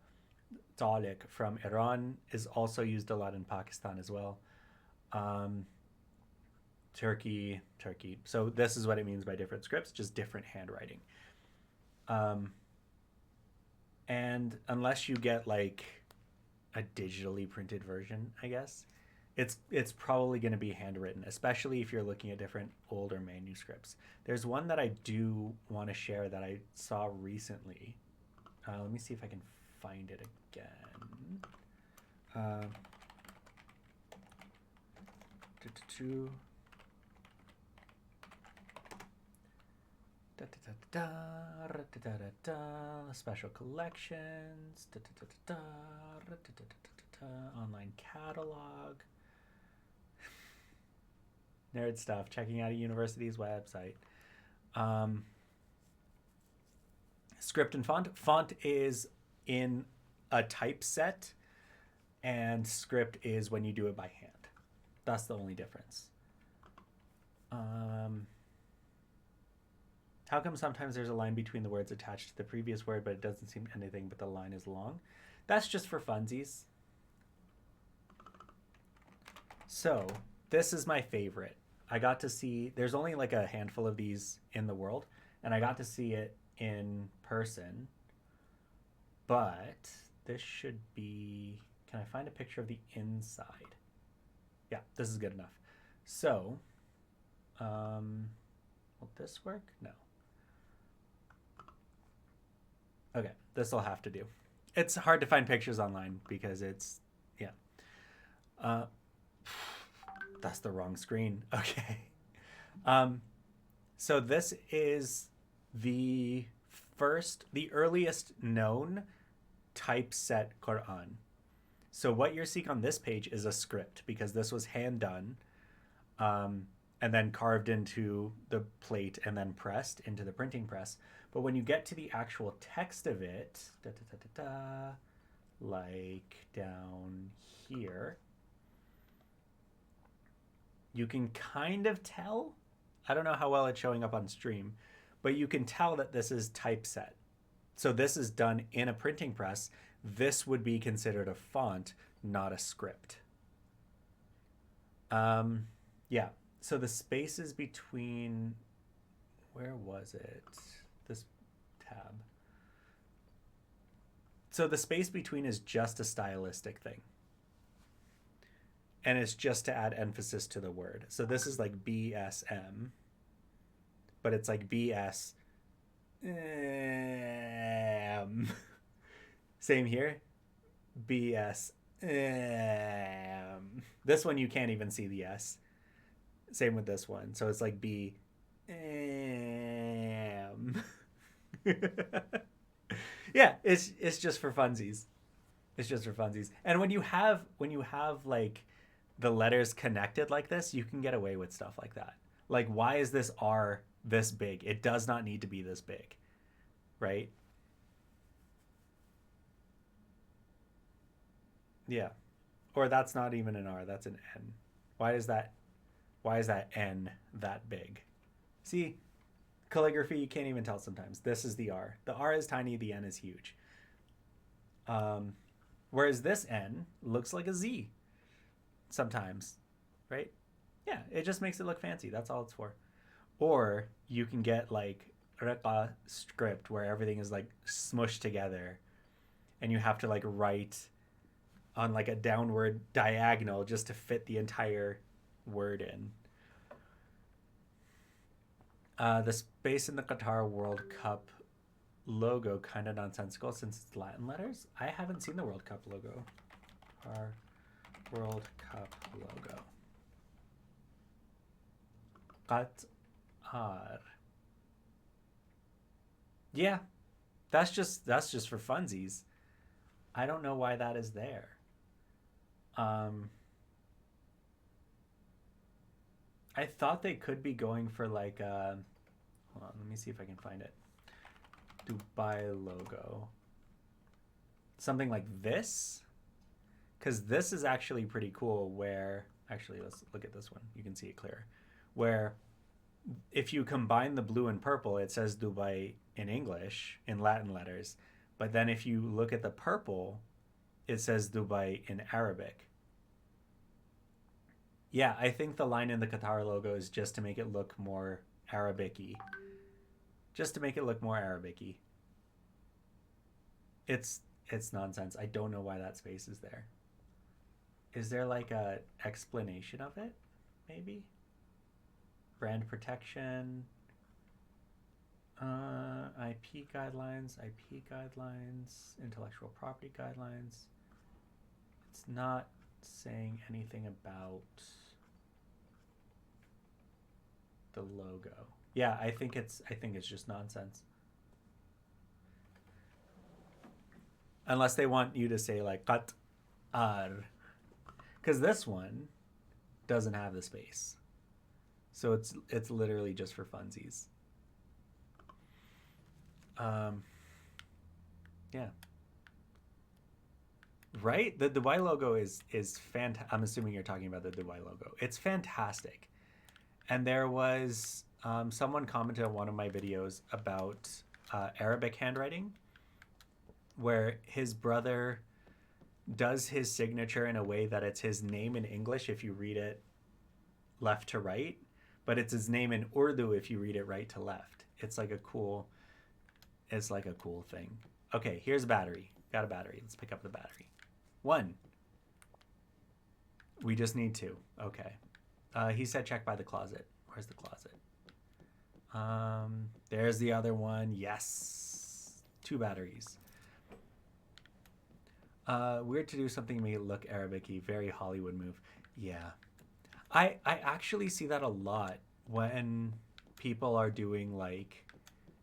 Taliq from Iran is also used a lot in Pakistan as well. Turkey. So this is what it means by different scripts, just different handwriting. And unless you get like a digitally printed version, I guess, it's probably going to be handwritten, especially if you're looking at different older manuscripts. There's one that I do want to share that I saw recently. Let me see if I can find it again. Special collections. Online catalog. Nerd stuff. Checking out a university's website. Script and font. Font is in a typeset, and script is when you do it by hand. That's the only difference. How come sometimes there's a line between the words attached to the previous word, but it doesn't seem anything but the line is long? That's just for funsies. So this is my favorite. I got to see, there's only like a handful of these in the world, and I got to see it in person, but this should be, can I find a picture of the inside? Yeah, this is good enough. So, will this work? No. Okay, this will have to do. It's hard to find pictures online because it's, yeah. That's the wrong screen. Okay. So this is the earliest known typeset Quran. So what you're seeing on this page is a script because this was hand done, and then carved into the plate and then pressed into the printing press. But when you get to the actual text of it, like down here, you can kind of tell. I don't know how well it's showing up on stream, but you can tell that this is typeset. So this is done in a printing press. This would be considered a font, not a script. Yeah. So the spaces between, where was it? This tab. So the space between is just a stylistic thing. And it's just to add emphasis to the word. So this is like BSM, but it's like BS. Same here. BS. This one you can't even see the S. Same with this one. So it's like B. Yeah, it's just for funsies. It's just for funsies. And when you have like the letters connected like this, you can get away with stuff like that. Like, why is this R this big? It does not need to be this big, right? Yeah. Or that's not even an R, that's an N. Why is that N that big? See, calligraphy, you can't even tell sometimes. This is the R. The R is tiny, the N is huge. Whereas this N looks like a Z sometimes, right? Yeah, it just makes it look fancy. That's all it's for. Or you can get like Reqa script where everything is like smushed together and you have to like write on like a downward diagonal just to fit the entire word in. The space in the Qatar World Cup logo kind of nonsensical since it's Latin letters. I haven't seen the World Cup logo. Our World Cup logo. Qatar. Yeah, that's just for funsies. I don't know why that is there. I thought they could be going for like a, hold on, let me see if I can find it. Dubai logo. Something like this? Because this is actually pretty cool where, actually let's look at this one. You can see it clearer. Where if you combine the blue and purple, it says Dubai in English in Latin letters. But then if you look at the purple, it says Dubai in Arabic. Yeah, I think the line in the Qatar logo is just to make it look more Arabic-y. Just to make it look more Arabic-y. It's nonsense. I don't know why that space is there. Is there like a explanation of it? Maybe? Brand protection. IP guidelines, intellectual property guidelines. It's not saying anything about the logo. Yeah, I think it's just nonsense. Unless they want you to say like Qatar, because this one doesn't have the space, so it's literally just for funsies. Yeah. Right? The Dubai logo is fantastic. I'm assuming you're talking about the Dubai logo. It's fantastic. And there was someone commented on one of my videos about Arabic handwriting, where his brother does his signature in a way that it's his name in English if you read it left to right, but it's his name in Urdu if you read it right to left. It's like a cool thing. Okay, here's a battery. Got a battery. Let's pick up the battery. 1. We just need 2. Okay. He said check by the closet. Where's the closet? There's the other one. Yes. 2 batteries. Weird to do something to make it look Arabic-y. Very Hollywood move. Yeah. I actually see that a lot when people are doing like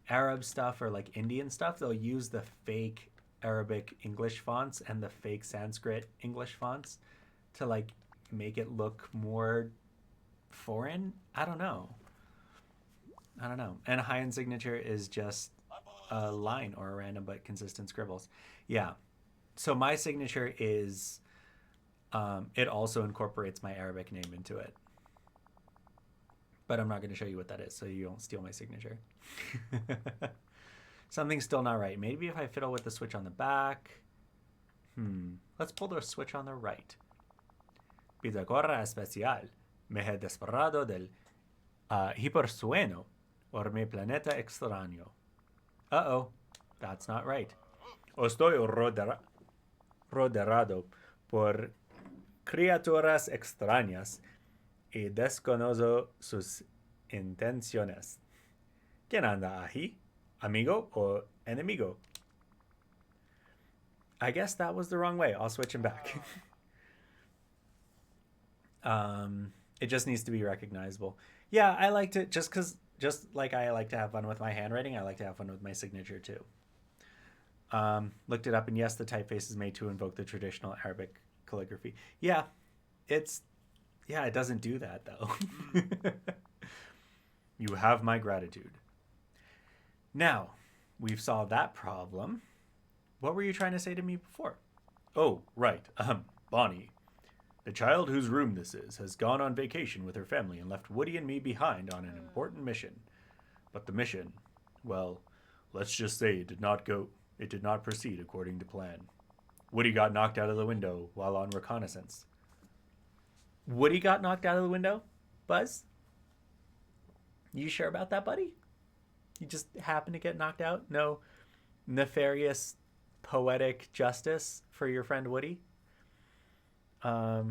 Arab stuff or like Indian stuff. They'll use the fake Arabic English fonts and the fake Sanskrit English fonts to like make it look more foreign. I don't know. And a high-end signature is just a line or a random but consistent scribbles. Yeah. So my signature is, it also incorporates my Arabic name into it. But I'm not going to show you what that is, so you don't steal my signature. Something's still not right. Maybe if I fiddle with the switch on the back. Let's pull the switch on the right. Bizacorra especial. Me he desperado del hipersueno or mi planeta extraño. Uh-oh. That's not right. Estoy rodeado por criaturas extrañas y desconozco sus intenciones. ¿Quién anda ahí? Amigo o enemigo? I guess that was the wrong way. I'll switch him back. It just needs to be recognizable. Yeah, I like to, just like I like to have fun with my handwriting, I like to have fun with my signature too. Looked it up, and yes, the typeface is made to invoke the traditional Arabic calligraphy. Yeah, it doesn't do that though. You have my gratitude. Now, we've solved that problem. What were you trying to say to me before? Oh, right. Bonnie. The child whose room this is has gone on vacation with her family and left Woody and me behind on an important mission. But the mission, well, let's just say it did not proceed according to plan. Woody got knocked out of the window while on reconnaissance. Woody got knocked out of the window? Buzz? You sure about that, buddy? You just happened to get knocked out? No nefarious poetic justice for your friend Woody? I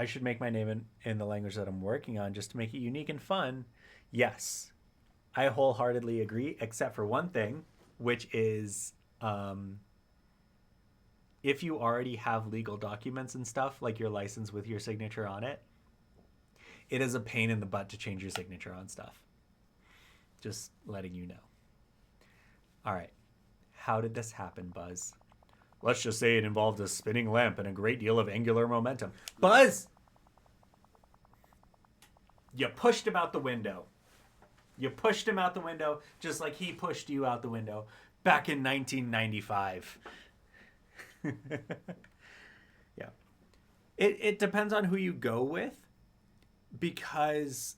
should make my name in the language that I'm working on just to make it unique and fun. Yes, I wholeheartedly agree, except for one thing, which is if you already have legal documents and stuff, like your license with your signature on it, it is a pain in the butt to change your signature on stuff. Just letting you know. All right. How did this happen, Buzz? Let's just say it involved a spinning lamp and a great deal of angular momentum. Buzz! You pushed him out the window. You pushed him out the window just like he pushed you out the window back in 1995. Yeah. It depends on who you go with, because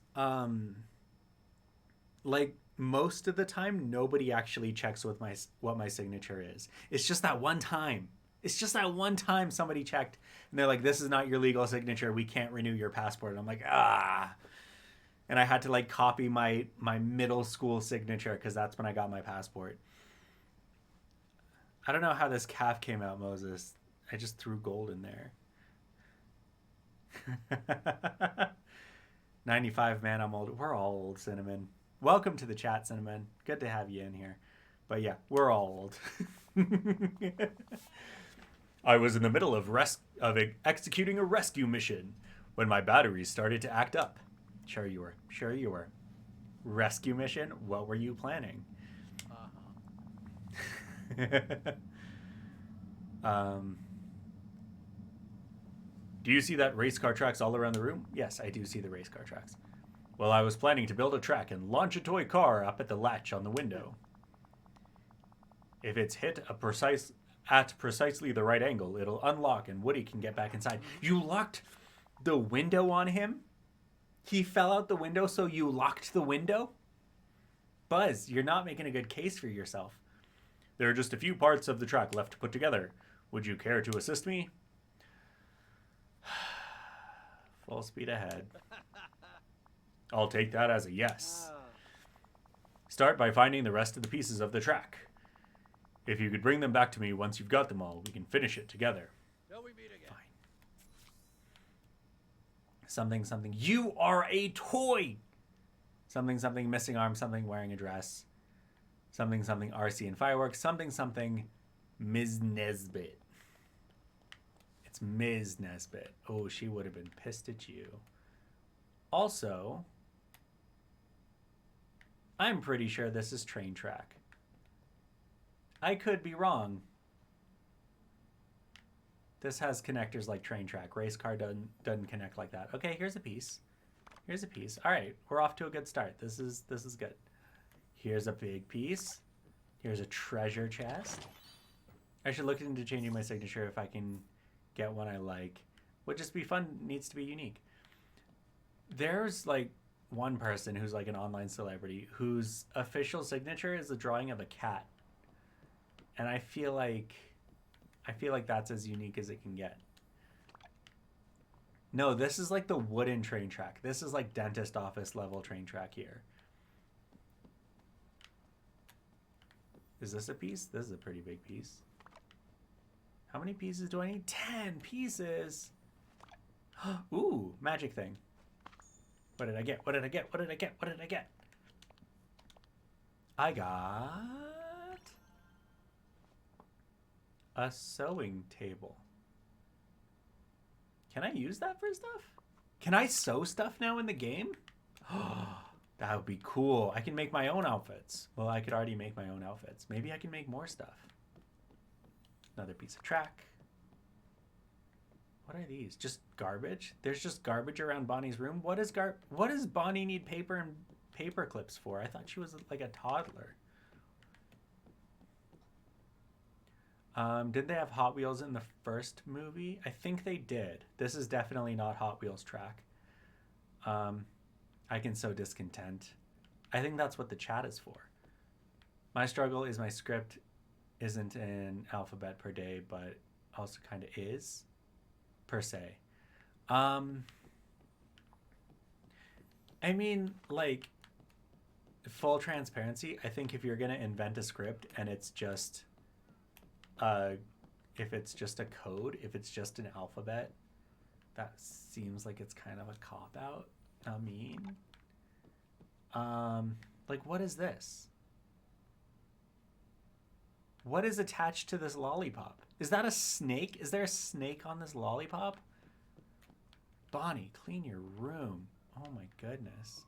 like most of the time nobody actually checks with what my signature is. It's just that one time. It's just that one time somebody checked and they're like, this is not your legal signature. We can't renew your passport. And I'm like, ah. And I had to like copy my middle school signature because that's when I got my passport. I don't know how this calf came out, Moses. I just threw gold in there. 95, man, I'm old. We're all old, Cinnamon. Welcome to the chat, Cinnamon. Good to have you in here. But yeah, we're all old. I was in the middle of executing a rescue mission when my batteries started to act up. Sure you were. Sure you were. Rescue mission? What were you planning? Do you see that race car tracks all around the room? Yes, I do see the race car tracks. Well, I was planning to build a track and launch a toy car up at the latch on the window. If it's hit at precisely the right angle, it'll unlock and Woody can get back inside. You locked the window on him? He fell out the window, so you locked the window? Buzz, you're not making a good case for yourself. There are just a few parts of the track left to put together. Would you care to assist me? Full speed ahead. I'll take that as a yes. Start by finding the rest of the pieces of the track. If you could bring them back to me once you've got them all, we can finish it together. Till we meet again. Fine. Something, something. You are a toy! Something, something, missing arm, something, wearing a dress. Something, something, RC and fireworks. Something, something, Ms. Nesbit. It's Ms. Nesbit. Oh, she would have been pissed at you. Also, I'm pretty sure this is train track. I could be wrong. This has connectors like train track. Race car doesn't connect like that. Okay, here's a piece. Here's a piece. All right, we're off to a good start. This is good. Here's a big piece. Here's a treasure chest. I should look into changing my signature if I can get one I like. Would just be fun. Needs to be unique. There's like one person who's like an online celebrity whose official signature is the drawing of a cat. And I feel like that's as unique as it can get. No, this is like the wooden train track. This is like dentist office level train track here. Is this a piece? This is a pretty big piece. How many pieces do I need? 10 pieces. Ooh, magic thing. What did I get? What did I get? What did I get? What did I get? I got a sewing table. Can I use that for stuff? Can I sew stuff now in the game? That would be cool. I can make my own outfits. Well, I could already make my own outfits. Maybe I can make more stuff. Another piece of track. What are these? Just garbage? There's just garbage around Bonnie's room? What does Bonnie need paper and paper clips for? I thought she was like a toddler. Did they have Hot Wheels in the first movie? I think they did. This is definitely not Hot Wheels track. I can sow discontent. I think that's what the chat is for. My struggle is my script isn't an alphabet per day, but also kind of is, per se. I mean, like, full transparency, I think if you're going to invent a script and it's just if it's just a code, if it's just an alphabet, that seems like it's kind of a cop-out. I mean, like, what is this? What is attached to this lollipop? Is that a snake? Is there a snake on this lollipop? Bonnie, clean your room. Oh my goodness.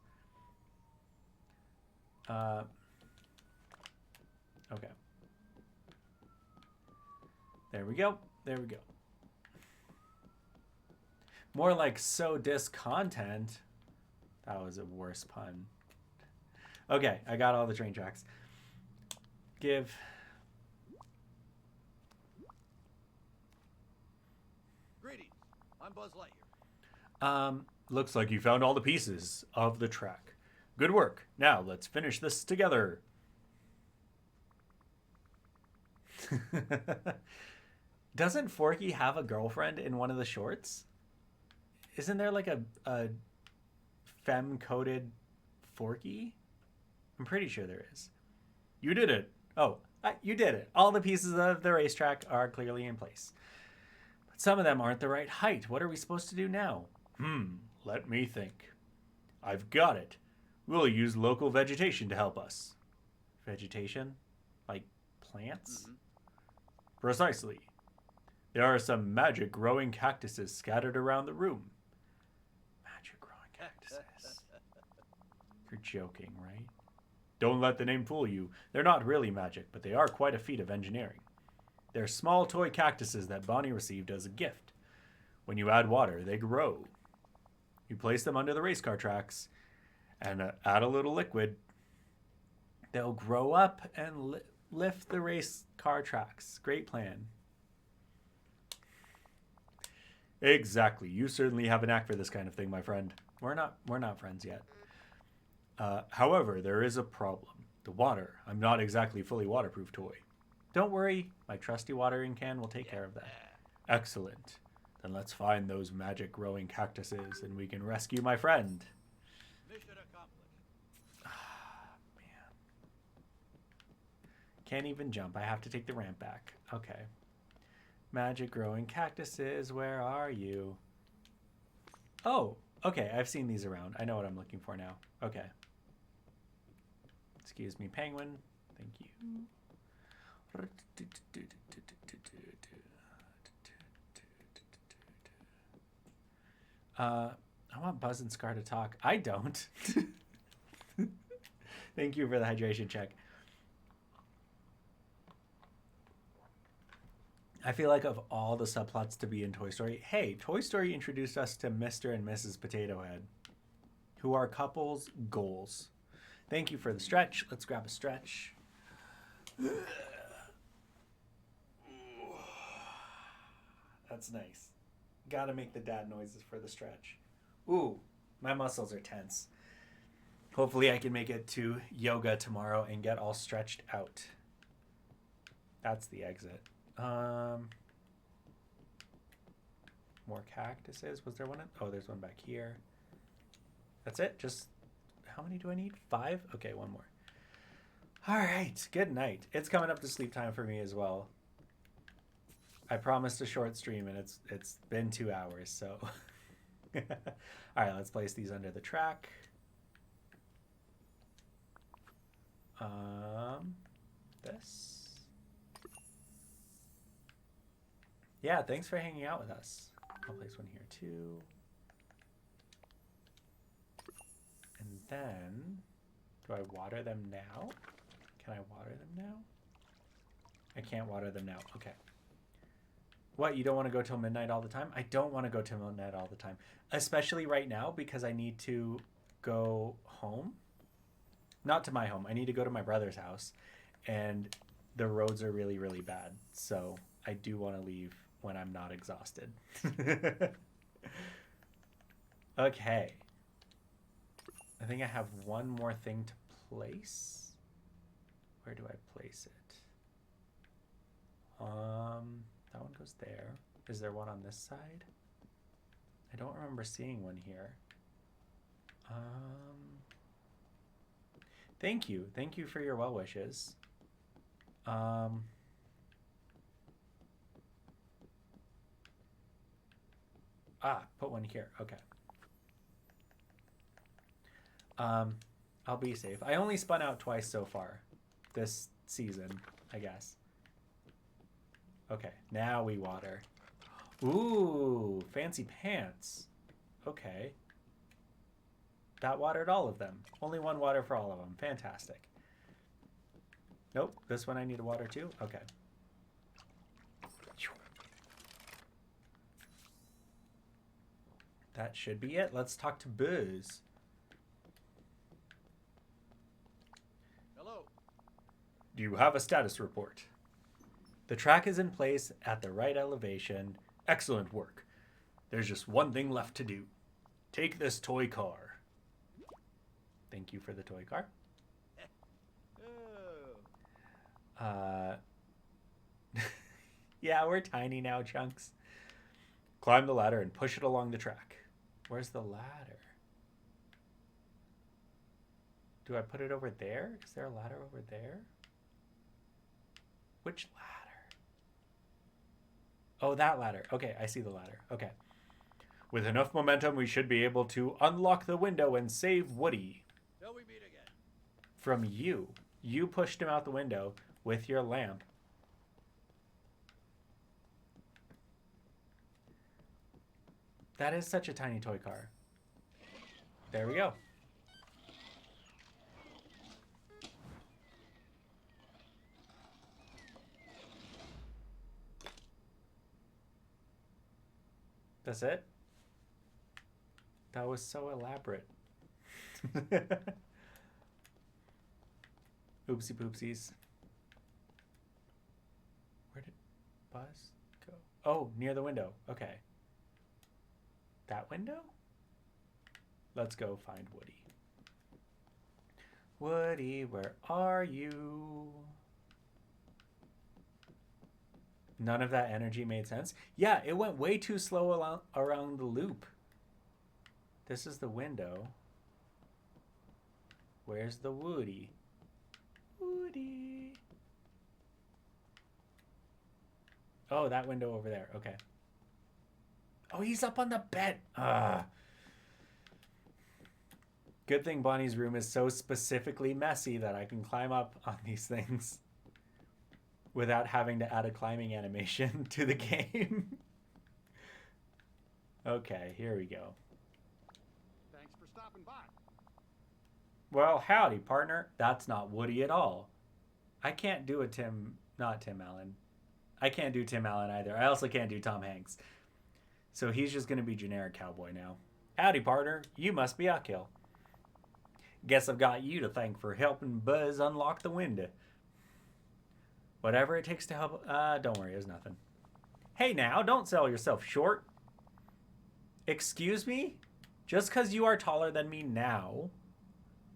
Okay. There we go. There we go. More like so discontent. That was a worse pun. Okay, I got all the train tracks. Give. Greetings. I'm Buzz Lightyear. Looks like you found all the pieces of the track. Good work. Now let's finish this together. Doesn't Forky have a girlfriend in one of the shorts? Isn't there like a femme-coded Forky? I'm pretty sure there is. You did it. Oh, you did it. All the pieces of the racetrack are clearly in place. But some of them aren't the right height. What are we supposed to do now? Let me think. I've got it. We'll use local vegetation to help us. Vegetation? Like plants? Mm-hmm. Precisely. There are some magic growing cactuses scattered around the room. Magic growing cactuses. You're joking, right? Don't let the name fool you. They're not really magic, but they are quite a feat of engineering. They're small toy cactuses that Bonnie received as a gift. When you add water, they grow. You place them under the race car tracks and add a little liquid. They'll grow up and lift the race car tracks. Great plan. Exactly. You certainly have a knack for this kind of thing, my friend. We're not friends yet. However, there is a problem. The water. I'm not exactly fully waterproof toy. Don't worry. My trusty watering can will take care of that. Excellent. Then let's find those magic growing cactuses and we can rescue my friend. Mission accomplished. Man. Can't even jump. I have to take the ramp back. Okay. Magic growing cactuses, where are you? Oh, okay. I've seen these around. I know what I'm looking for now. Okay. Excuse me, penguin. Thank you. I want Buzz and Scar to talk. I don't. Thank you for the hydration check. I feel like of all the subplots to be in Toy Story, hey, Toy Story introduced us to Mr. and Mrs. Potato Head, who are couples' goals. Thank you for the stretch. Let's grab a stretch. That's nice. Gotta make the dad noises for the stretch. Ooh, my muscles are tense. Hopefully I can make it to yoga tomorrow and get all stretched out. That's the exit. More cactuses. Was there one? Oh, there's one back here. That's it? Just, how many do I need? 5? Okay, one more. All right, good night. It's coming up to sleep time for me as well. I promised a short stream and it's been 2 hours, so. All right, let's place these under the track. This. Yeah, thanks for hanging out with us. I'll place one here too. And then, do I water them now? Can I water them now? I can't water them now. Okay. What, you don't want to go till midnight all the time? I don't want to go till midnight all the time. Especially right now because I need to go home. Not to my home. I need to go to my brother's house. And the roads are really, really bad. So I do want to leave when I'm not exhausted. Okay. I think I have one more thing to place. Where do I place it? That one goes there. Is there one on this side? I don't remember seeing one here. Thank you. Thank you for your well wishes. put one here. Okay. I'll be safe. I only spun out twice so far this season, I guess. Okay, now we water. Ooh, fancy pants. Okay. That watered all of them. Only one water for all of them. Fantastic. Nope, this one I need to water too? Okay. That should be it. Let's talk to Buzz. Hello. Do you have a status report? The track is in place at the right elevation. Excellent work. There's just one thing left to do. Take this toy car. Thank you for the toy car. Oh. Yeah, we're tiny now, Chunks. Climb the ladder and push it along the track. Where's the ladder? Do I put it over there? Is there a ladder over there? Which ladder? Oh, that ladder. Okay, I see the ladder. Okay. With enough momentum, we should be able to unlock the window and save Woody. Till we meet again. From you. You pushed him out the window with your lamp. That is such a tiny toy car. There we go. That's it? That was so elaborate. Oopsie poopsies. Where did Buzz go? Oh, near the window. Okay. That window? Let's go find Woody. Woody, where are you? None of that energy made sense. Yeah, it went way too slow around the loop. This is the window. Where's the Woody? Woody. Oh, that window over there. Okay. Oh, he's up on the bed. Good thing Bonnie's room is so specifically messy that I can climb up on these things without having to add a climbing animation to the game. Okay, here we go. Thanks for stopping by. Well, howdy, partner. That's not Woody at all. I can't do a not Tim Allen. I can't do Tim Allen either. I also can't do Tom Hanks. So he's just going to be generic cowboy now. Howdy, partner. You must be Akil. Guess I've got you to thank for helping Buzz unlock the window. Whatever it takes to help. Don't worry, there's nothing. Hey now, don't sell yourself short. Excuse me? Just because you are taller than me now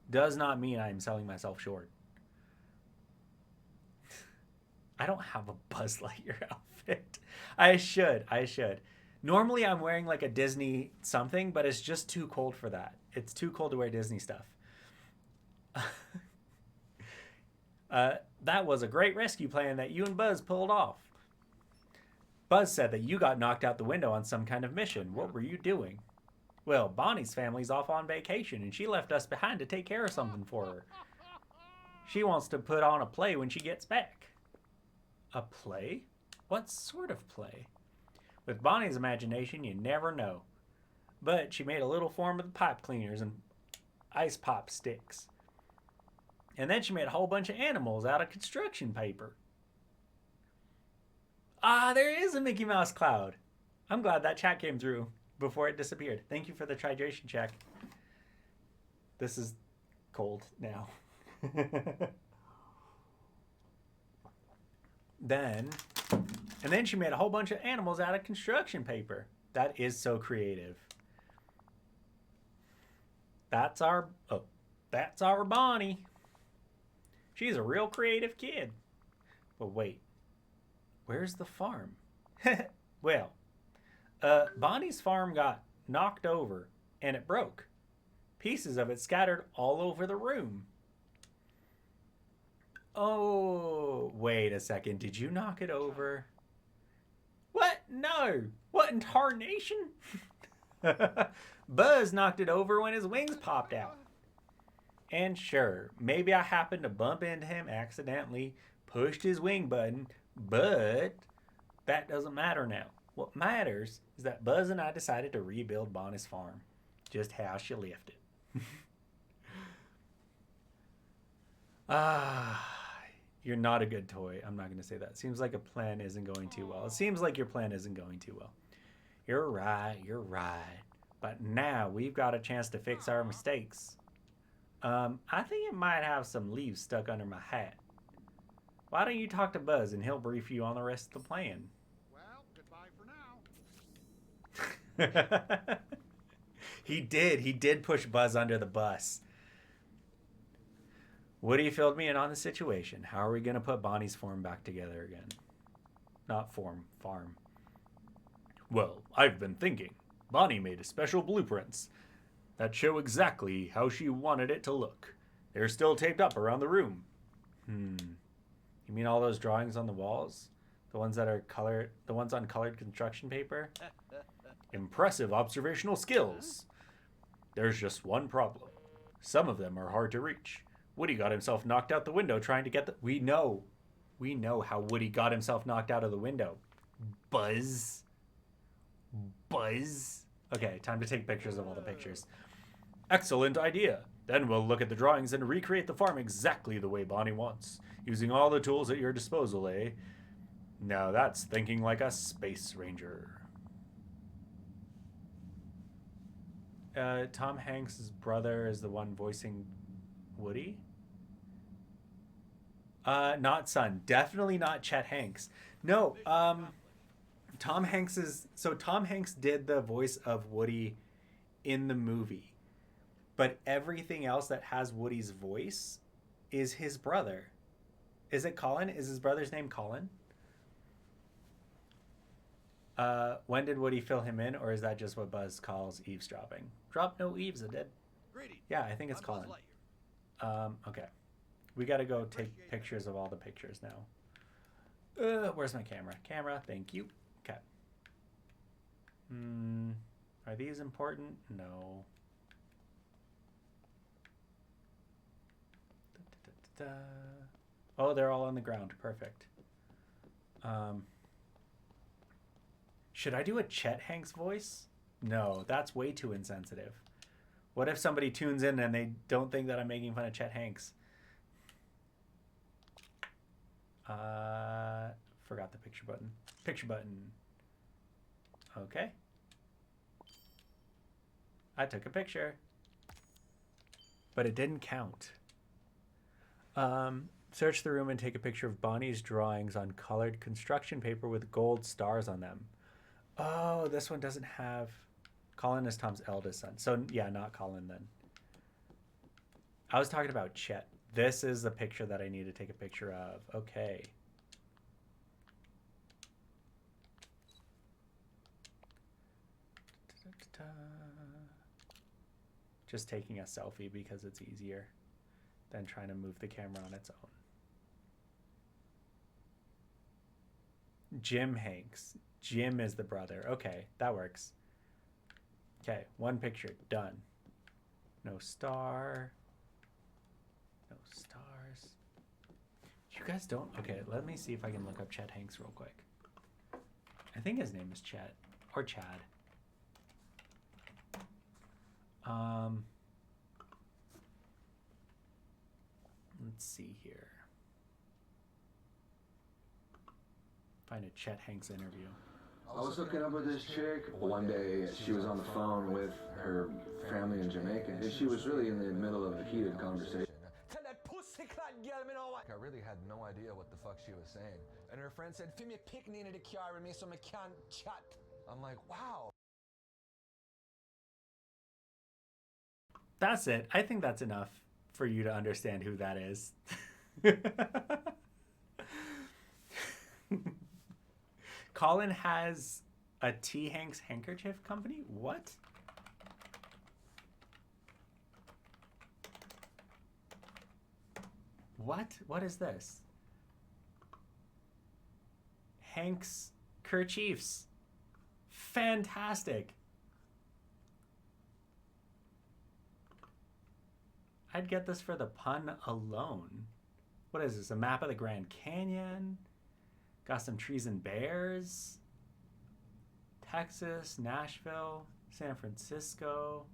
does not mean I'm selling myself short. I don't have a Buzz Lightyear outfit. I should. Normally I'm wearing like a Disney something, but it's just too cold for that. It's too cold to wear Disney stuff. That was a great rescue plan that you and Buzz pulled off. Buzz said that you got knocked out the window on some kind of mission. What were you doing? Well, Bonnie's family's off on vacation and she left us behind to take care of something for her. She wants to put on a play when she gets back. A play? What sort of play? With Bonnie's imagination, you never know. But she made a little form of the pipe cleaners and ice pop sticks. And then she made a whole bunch of animals out of construction paper. Ah, there is a Mickey Mouse cloud. I'm glad that chat came through before it disappeared. Thank you for the tridration check. This is cold now. Then she made a whole bunch of animals out of construction paper. That is so creative. That's our Bonnie. She's a real creative kid. But wait, where's the farm? Well, Bonnie's farm got knocked over and it broke. Pieces of it scattered all over the room. Oh, wait a second. Did you knock it over? What? No. What in tarnation? Buzz knocked it over when his wings popped out. And sure, maybe I happened to bump into him accidentally, pushed his wing button, but that doesn't matter now. What matters is that Buzz and I decided to rebuild Bonnie's farm, just how she left it. You're not a good toy. I'm not going to say that. Seems like a plan isn't going too well. It seems like your plan isn't going too well. You're right. But now we've got a chance to fix our mistakes. I think it might have some leaves stuck under my hat. Why don't you talk to Buzz and he'll brief you on the rest of the plan? Well, goodbye for now. He did push Buzz under the bus. Woody filled me in on the situation. How are we going to put Bonnie's farm back together again? Not farm. Well, I've been thinking. Bonnie made a special blueprints that show exactly how she wanted it to look. They're still taped up around the room. You mean all those drawings on the walls? The ones that are colored, the ones on colored construction paper? Impressive observational skills. There's just one problem. Some of them are hard to reach. Woody got himself knocked out the window trying to get the... We know how Woody got himself knocked out of the window. Buzz. Okay, time to take pictures of all the pictures. Excellent idea. Then we'll look at the drawings and recreate the farm exactly the way Bonnie wants, using all the tools at your disposal, eh? Now that's thinking like a space ranger. Tom Hanks' brother is the one voicing Woody? Not son. Definitely not Chet Hanks. No, Tom Hanks did the voice of Woody in the movie. But everything else that has Woody's voice is his brother. Is it Colin? Is his brother's name Colin? When did Woody fill him in, or is that just what Buzz calls eavesdropping? Drop no eaves, it did. Greetings. Yeah, I think it's I'm Buzz Colin. Lightyear. Okay. We gotta go take pictures of all the pictures now. Where's my camera? Camera, thank you. Okay. Are these important? No. Oh, they're all on the ground. Perfect. Should I do a Chet Hanks voice? No, that's way too insensitive. What if somebody tunes in and they don't think that I'm making fun of Chet Hanks? Forgot the picture button. Picture button. Okay. I took a picture. But it didn't count. Search the room and take a picture of Bonnie's drawings on colored construction paper with gold stars on them. Oh, this one doesn't have... Colin is Tom's eldest son. So, yeah, not Colin then. I was talking about Chet. This is the picture that I need to take a picture of. Okay. Just taking a selfie because it's easier than trying to move the camera on its own. Jim Hanks. Jim is the brother. Okay, that works. Okay, one picture. Done. No star. No stars. You guys don't... Okay, let me see if I can look up Chet Hanks real quick. I think his name is Chet. Or Chad. Let's see here. Find a Chet Hanks interview. I was hooking up with this chick. One day, she was on the phone with her family in Jamaica, and she was really in the middle of a heated conversation. Tell that pussycat girl me know what. I really had no idea what the fuck she was saying. And her friend said, "Feel me picking into the car with me so I can't chat." I'm like, wow. That's it. I think that's enough for you to understand who that is. Colin has a T. Hanks handkerchief company? What? What? What is this? Hanks kerchiefs. Fantastic. I'd get this for the pun alone. What is this? A map of the Grand Canyon? Got some trees and bears. Texas, Nashville, San Francisco.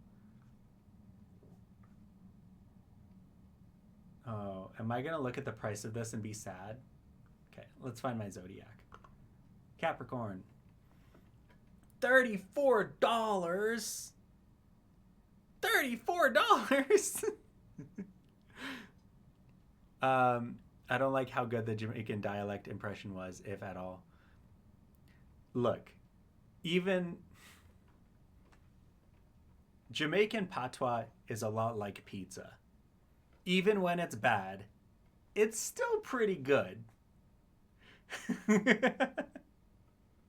Oh, am I going to look at the price of this and be sad? Okay, let's find my Zodiac. Capricorn. $34. $34. I don't like how good the Jamaican dialect impression was, if at all. Look, even Jamaican patois is a lot like pizza. Even when it's bad, it's still pretty good.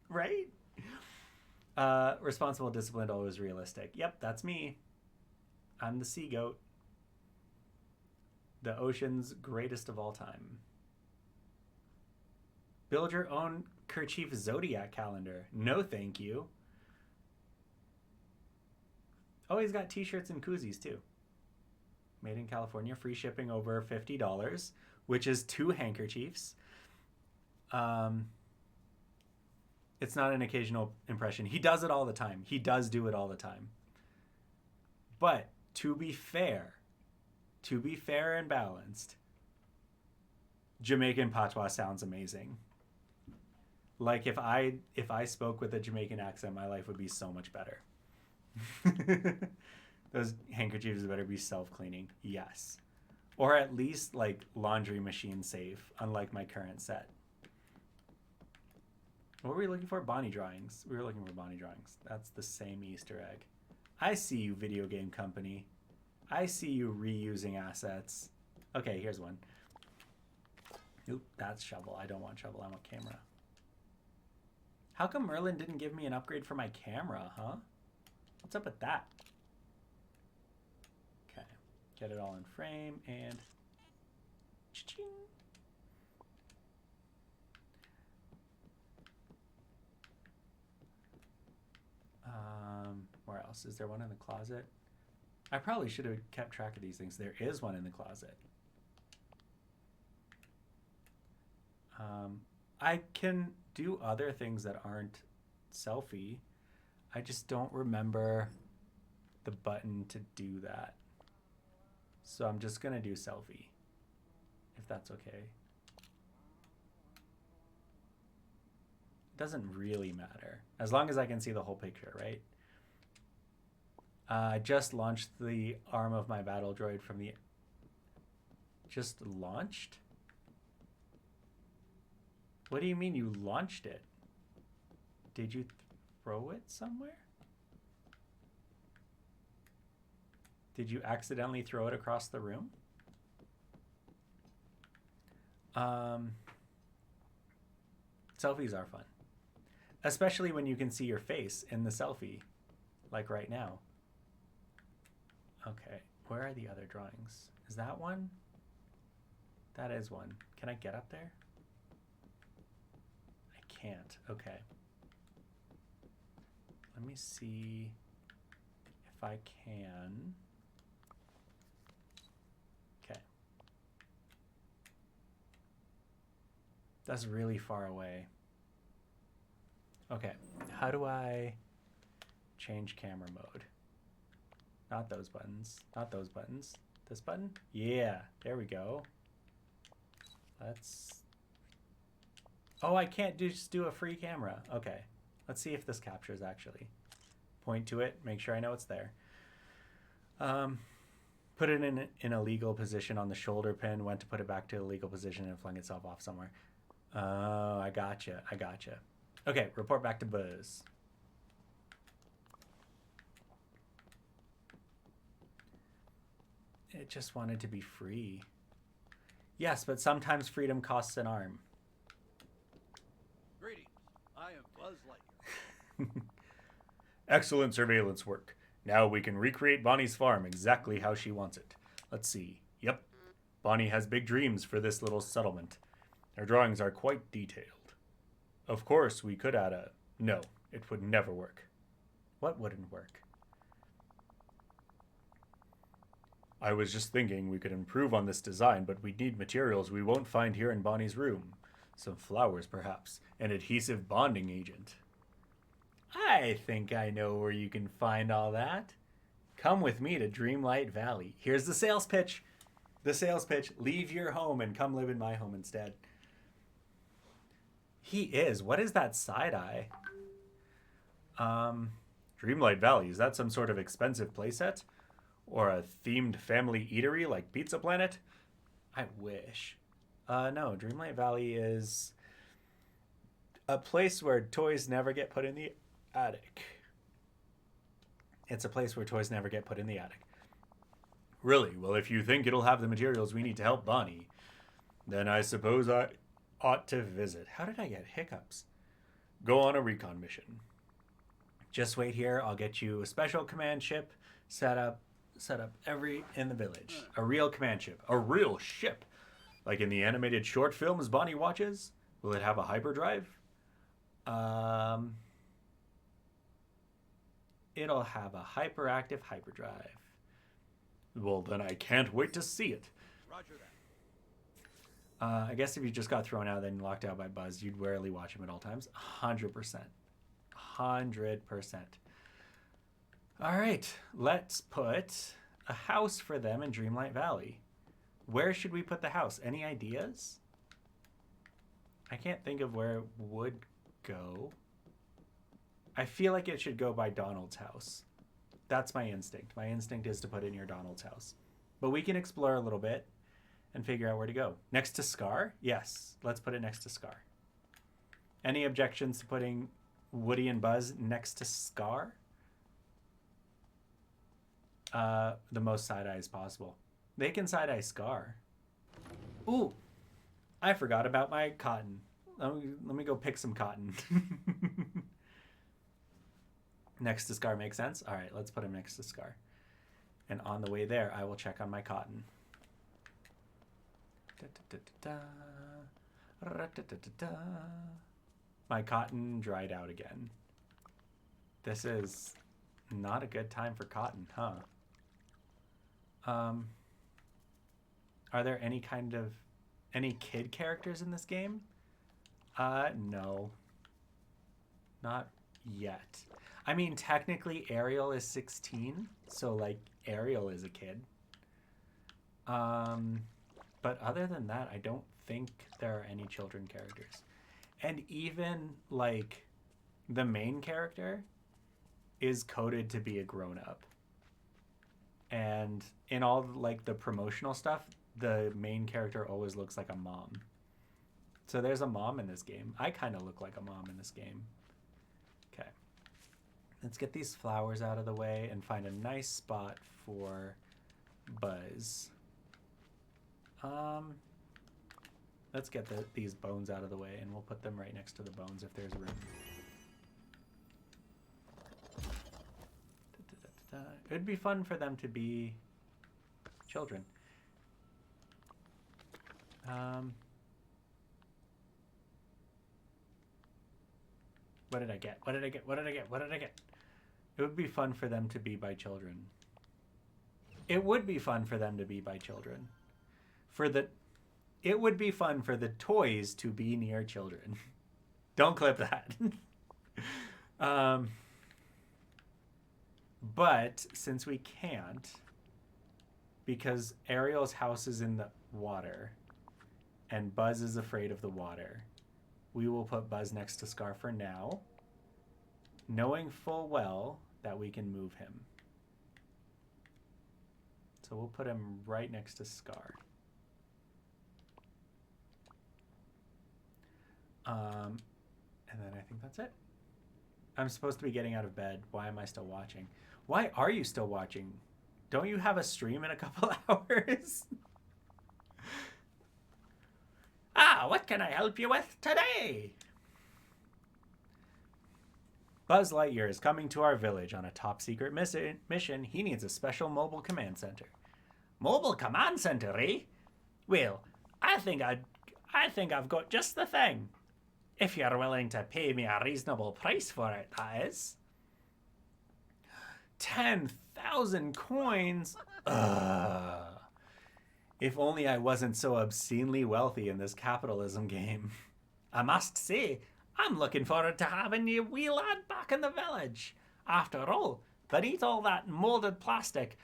Right? Responsible, disciplined, always realistic. Yep, that's me. I'm the sea goat. The ocean's greatest of all time. Build your own kerchief zodiac calendar. No, thank you. Oh, he's got t-shirts and koozies too. Made in California, free shipping over $50, which is 2 handkerchiefs. It's not an occasional impression. He does it all the time. He does do it all the time. But to be fair and balanced, Jamaican patois sounds amazing. Like if I spoke with a Jamaican accent, my life would be so much better. Those handkerchiefs better be self-cleaning. Yes. Or at least like laundry machine safe, unlike my current set. What were we looking for? Bonnie drawings. We were looking for Bonnie drawings. That's the same Easter egg. I see you, video game company. I see you reusing assets. Okay, here's one. Oop, that's shovel. I don't want shovel. I want camera. How come Merlin didn't give me an upgrade for my camera, huh? What's up with that? Okay, get it all in frame and cha-ching. Where else? Is there one in the closet? I probably should have kept track of these things. There is one in the closet. I can do other things that aren't selfie. I just don't remember the button to do that. So I'm just gonna do selfie, if that's okay. It doesn't really matter, as long as I can see the whole picture, right? I just launched the arm of my battle droid from the... Just launched? What do you mean you launched it? Did you throw it somewhere? Did you accidentally throw it across the room? Selfies are fun. Especially when you can see your face in the selfie, like right now. Okay, where are the other drawings? Is that one? That is one. Can I get up there? I can't. Okay. Let me see if I can. Okay. That's really far away. Okay, how do I change camera mode? Not those buttons. Not those buttons. This button? Yeah, there we go. Let's... Oh, I can't just do a free camera. Okay, let's see if this captures actually. Point to it, make sure I know it's there. Put it in a legal position on the shoulder pin, went to put it back to a legal position and flung itself off somewhere. Oh, I gotcha, I gotcha. Okay, report back to Buzz. It just wanted to be free. Yes, but sometimes freedom costs an arm. Greetings. I am Buzz Lightyear. Excellent surveillance work. Now we can recreate Bonnie's farm exactly how she wants it. Let's see. Yep. Bonnie has big dreams for this little settlement. Her drawings are quite detailed. Of course, we could add a... No, it would never work. What wouldn't work? I was just thinking we could improve on this design, but we'd need materials we won't find here in Bonnie's room. Some flowers, perhaps. An adhesive bonding agent. I think I know where you can find all that. Come with me to Dreamlight Valley. Here's the sales pitch. The sales pitch. Leave your home and come live in my home instead. He is. What is that side eye? Dreamlight Valley. Is that some sort of expensive playset? Or a themed family eatery like Pizza Planet? I wish. No, Dreamlight Valley is a place where toys never get put in the attic. It's a place where toys never get put in the attic. Really? Well, if you think it'll have the materials we need to help Bonnie, then I suppose I ought to visit. How did I get hiccups? Go on a recon mission. Just wait here. I'll get you a special command ship set up in the village. A real command ship. A real ship. Like in the animated short films Bonnie watches. Will it have a hyperdrive? It'll have a hyperactive hyperdrive. Well, then I can't wait to see it. Roger that. I guess if you just got thrown out and locked out by Buzz, you'd rarely watch him at all times. 100%. 100%. All right, let's put a house for them in Dreamlight Valley. Where should we put the house? Any ideas? I can't think of where it would go. I feel like it should go by Donald's house. That's my instinct. My instinct is to put it near Donald's house. But we can explore a little bit and figure out where to go. Next to Scar? Yes, let's put it next to Scar. Any objections to putting Woody and Buzz next to Scar? The most side-eye as possible. They can side-eye Scar. Ooh, I forgot about my cotton. Let me go pick some cotton. Next to Scar makes sense? All right, let's put him next to Scar. And on the way there, I will check on my cotton. My cotton dried out again. This is not a good time for cotton, huh? Are there any kid characters in this game? No. Not yet. I mean, technically Ariel is 16, so like Ariel is a kid. But other than that, I don't think there are any children characters. And even like the main character is coded to be a grown-up. And in all like the promotional stuff, the main character always looks like a mom. So there's a mom in this game. I kind of look like a mom in this game. Okay. Let's get these flowers out of the way and find a nice spot for Buzz. Let's get these bones out of the way, and we'll put them right next to the bones if there's room. It would be fun for them to be children. What did I get? What did I get? What did I get? What did I get? It would be fun for them to be by children. It would be fun for them to be by children. It would be fun for the toys to be near children. Don't clip that. But since we can't, because Ariel's house is in the water and Buzz is afraid of the water, we will put Buzz next to Scar for now, knowing full well that we can move him. So we'll put him right next to Scar. And then I think that's it. I'm supposed to be getting out of bed. Why am I still watching? Why are you still watching? Don't you have a stream in a couple hours? What can I help you with today? Buzz Lightyear is coming to our village on a top secret mission. He needs a special mobile command center. Mobile command center, eh? Well, I think I've got just the thing. If you're willing to pay me a reasonable price for it, that is. 10,000 1,000 coins? Ugh. If only I wasn't so obscenely wealthy in this capitalism game. I must say, I'm looking forward to having you wee lad back in the village. After all, beneath all that molded plastic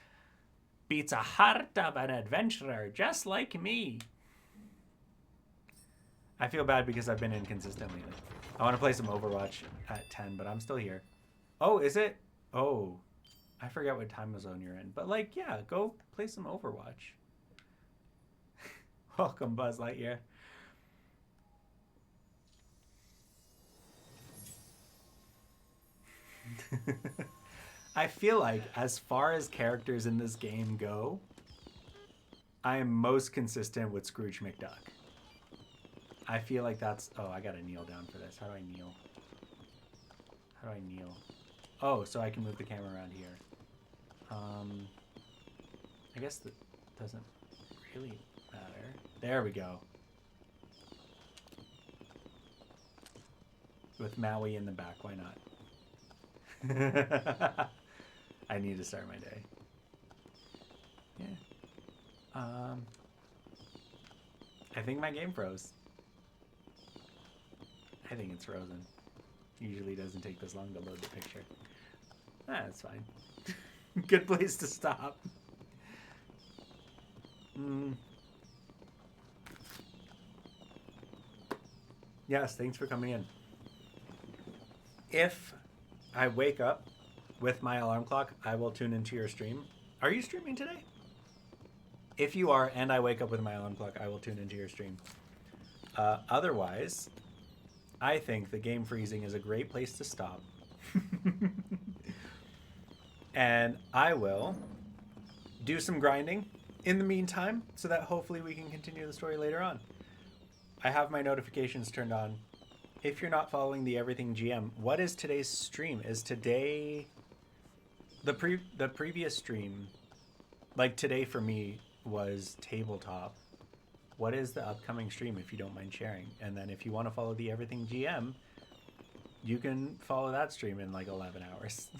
beats a heart of an adventurer just like me. I feel bad because I've been inconsistent lately. I want to play some Overwatch at 10, but I'm still here. Oh, is it? Oh, I forget what time zone you're in. But like, yeah, go play some Overwatch. Welcome, Buzz Lightyear. I feel like as far as characters in this game go, I am most consistent with Scrooge McDuck. I feel like that's... Oh, I gotta kneel down for this. How do I kneel? How do I kneel? Oh, so I can move the camera around here. I guess that doesn't really matter. There we go. With Maui in the back, why not? I need to start my day. Yeah. I think my game froze. I think it's frozen. Usually doesn't take this long to load the picture. That's fine. Good place to stop. Yes, thanks for coming in. If I wake up with my alarm clock, I will tune into your stream. Are you streaming today? If you are, and I wake up with my alarm clock, I will tune into your stream. Otherwise, I think the game freezing is a great place to stop. And I will do some grinding in the meantime so that hopefully we can continue the story later on. I have my notifications turned on. If you're not following the Everything GM, what is today's stream? Is today the previous stream, like today for me, was tabletop. What is the upcoming stream, if you don't mind sharing? And then if you want to follow the Everything GM, you can follow that stream in like 11 hours.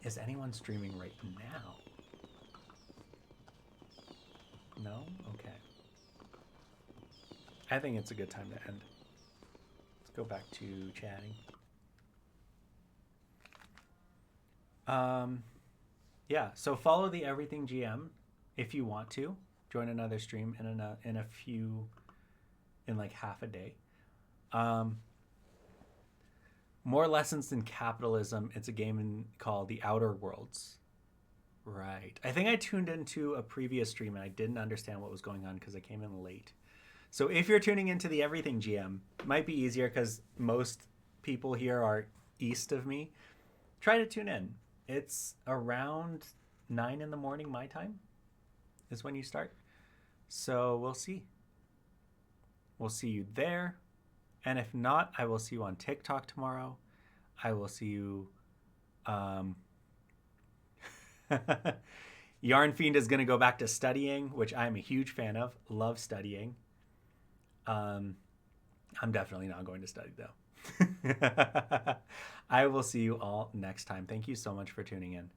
Is anyone streaming right now? No? Okay. I think it's a good time to end. Let's go back to chatting. Yeah, so follow the Everything GM if you want to. Join another stream in like half a day. More Lessons in Capitalism. It's a game called The Outer Worlds. Right. I think I tuned into a previous stream and I didn't understand what was going on because I came in late. So if you're tuning into the Everything GM, it might be easier because most people here are east of me. Try to tune in. It's around 9 in the morning my time is when you start. So we'll see. We'll see you there. And if not, I will see you on TikTok tomorrow. I will see you... Yarn Fiend is going to go back to studying, which I'm a huge fan of. Love studying. I'm definitely not going to study, though. I will see you all next time. Thank you so much for tuning in.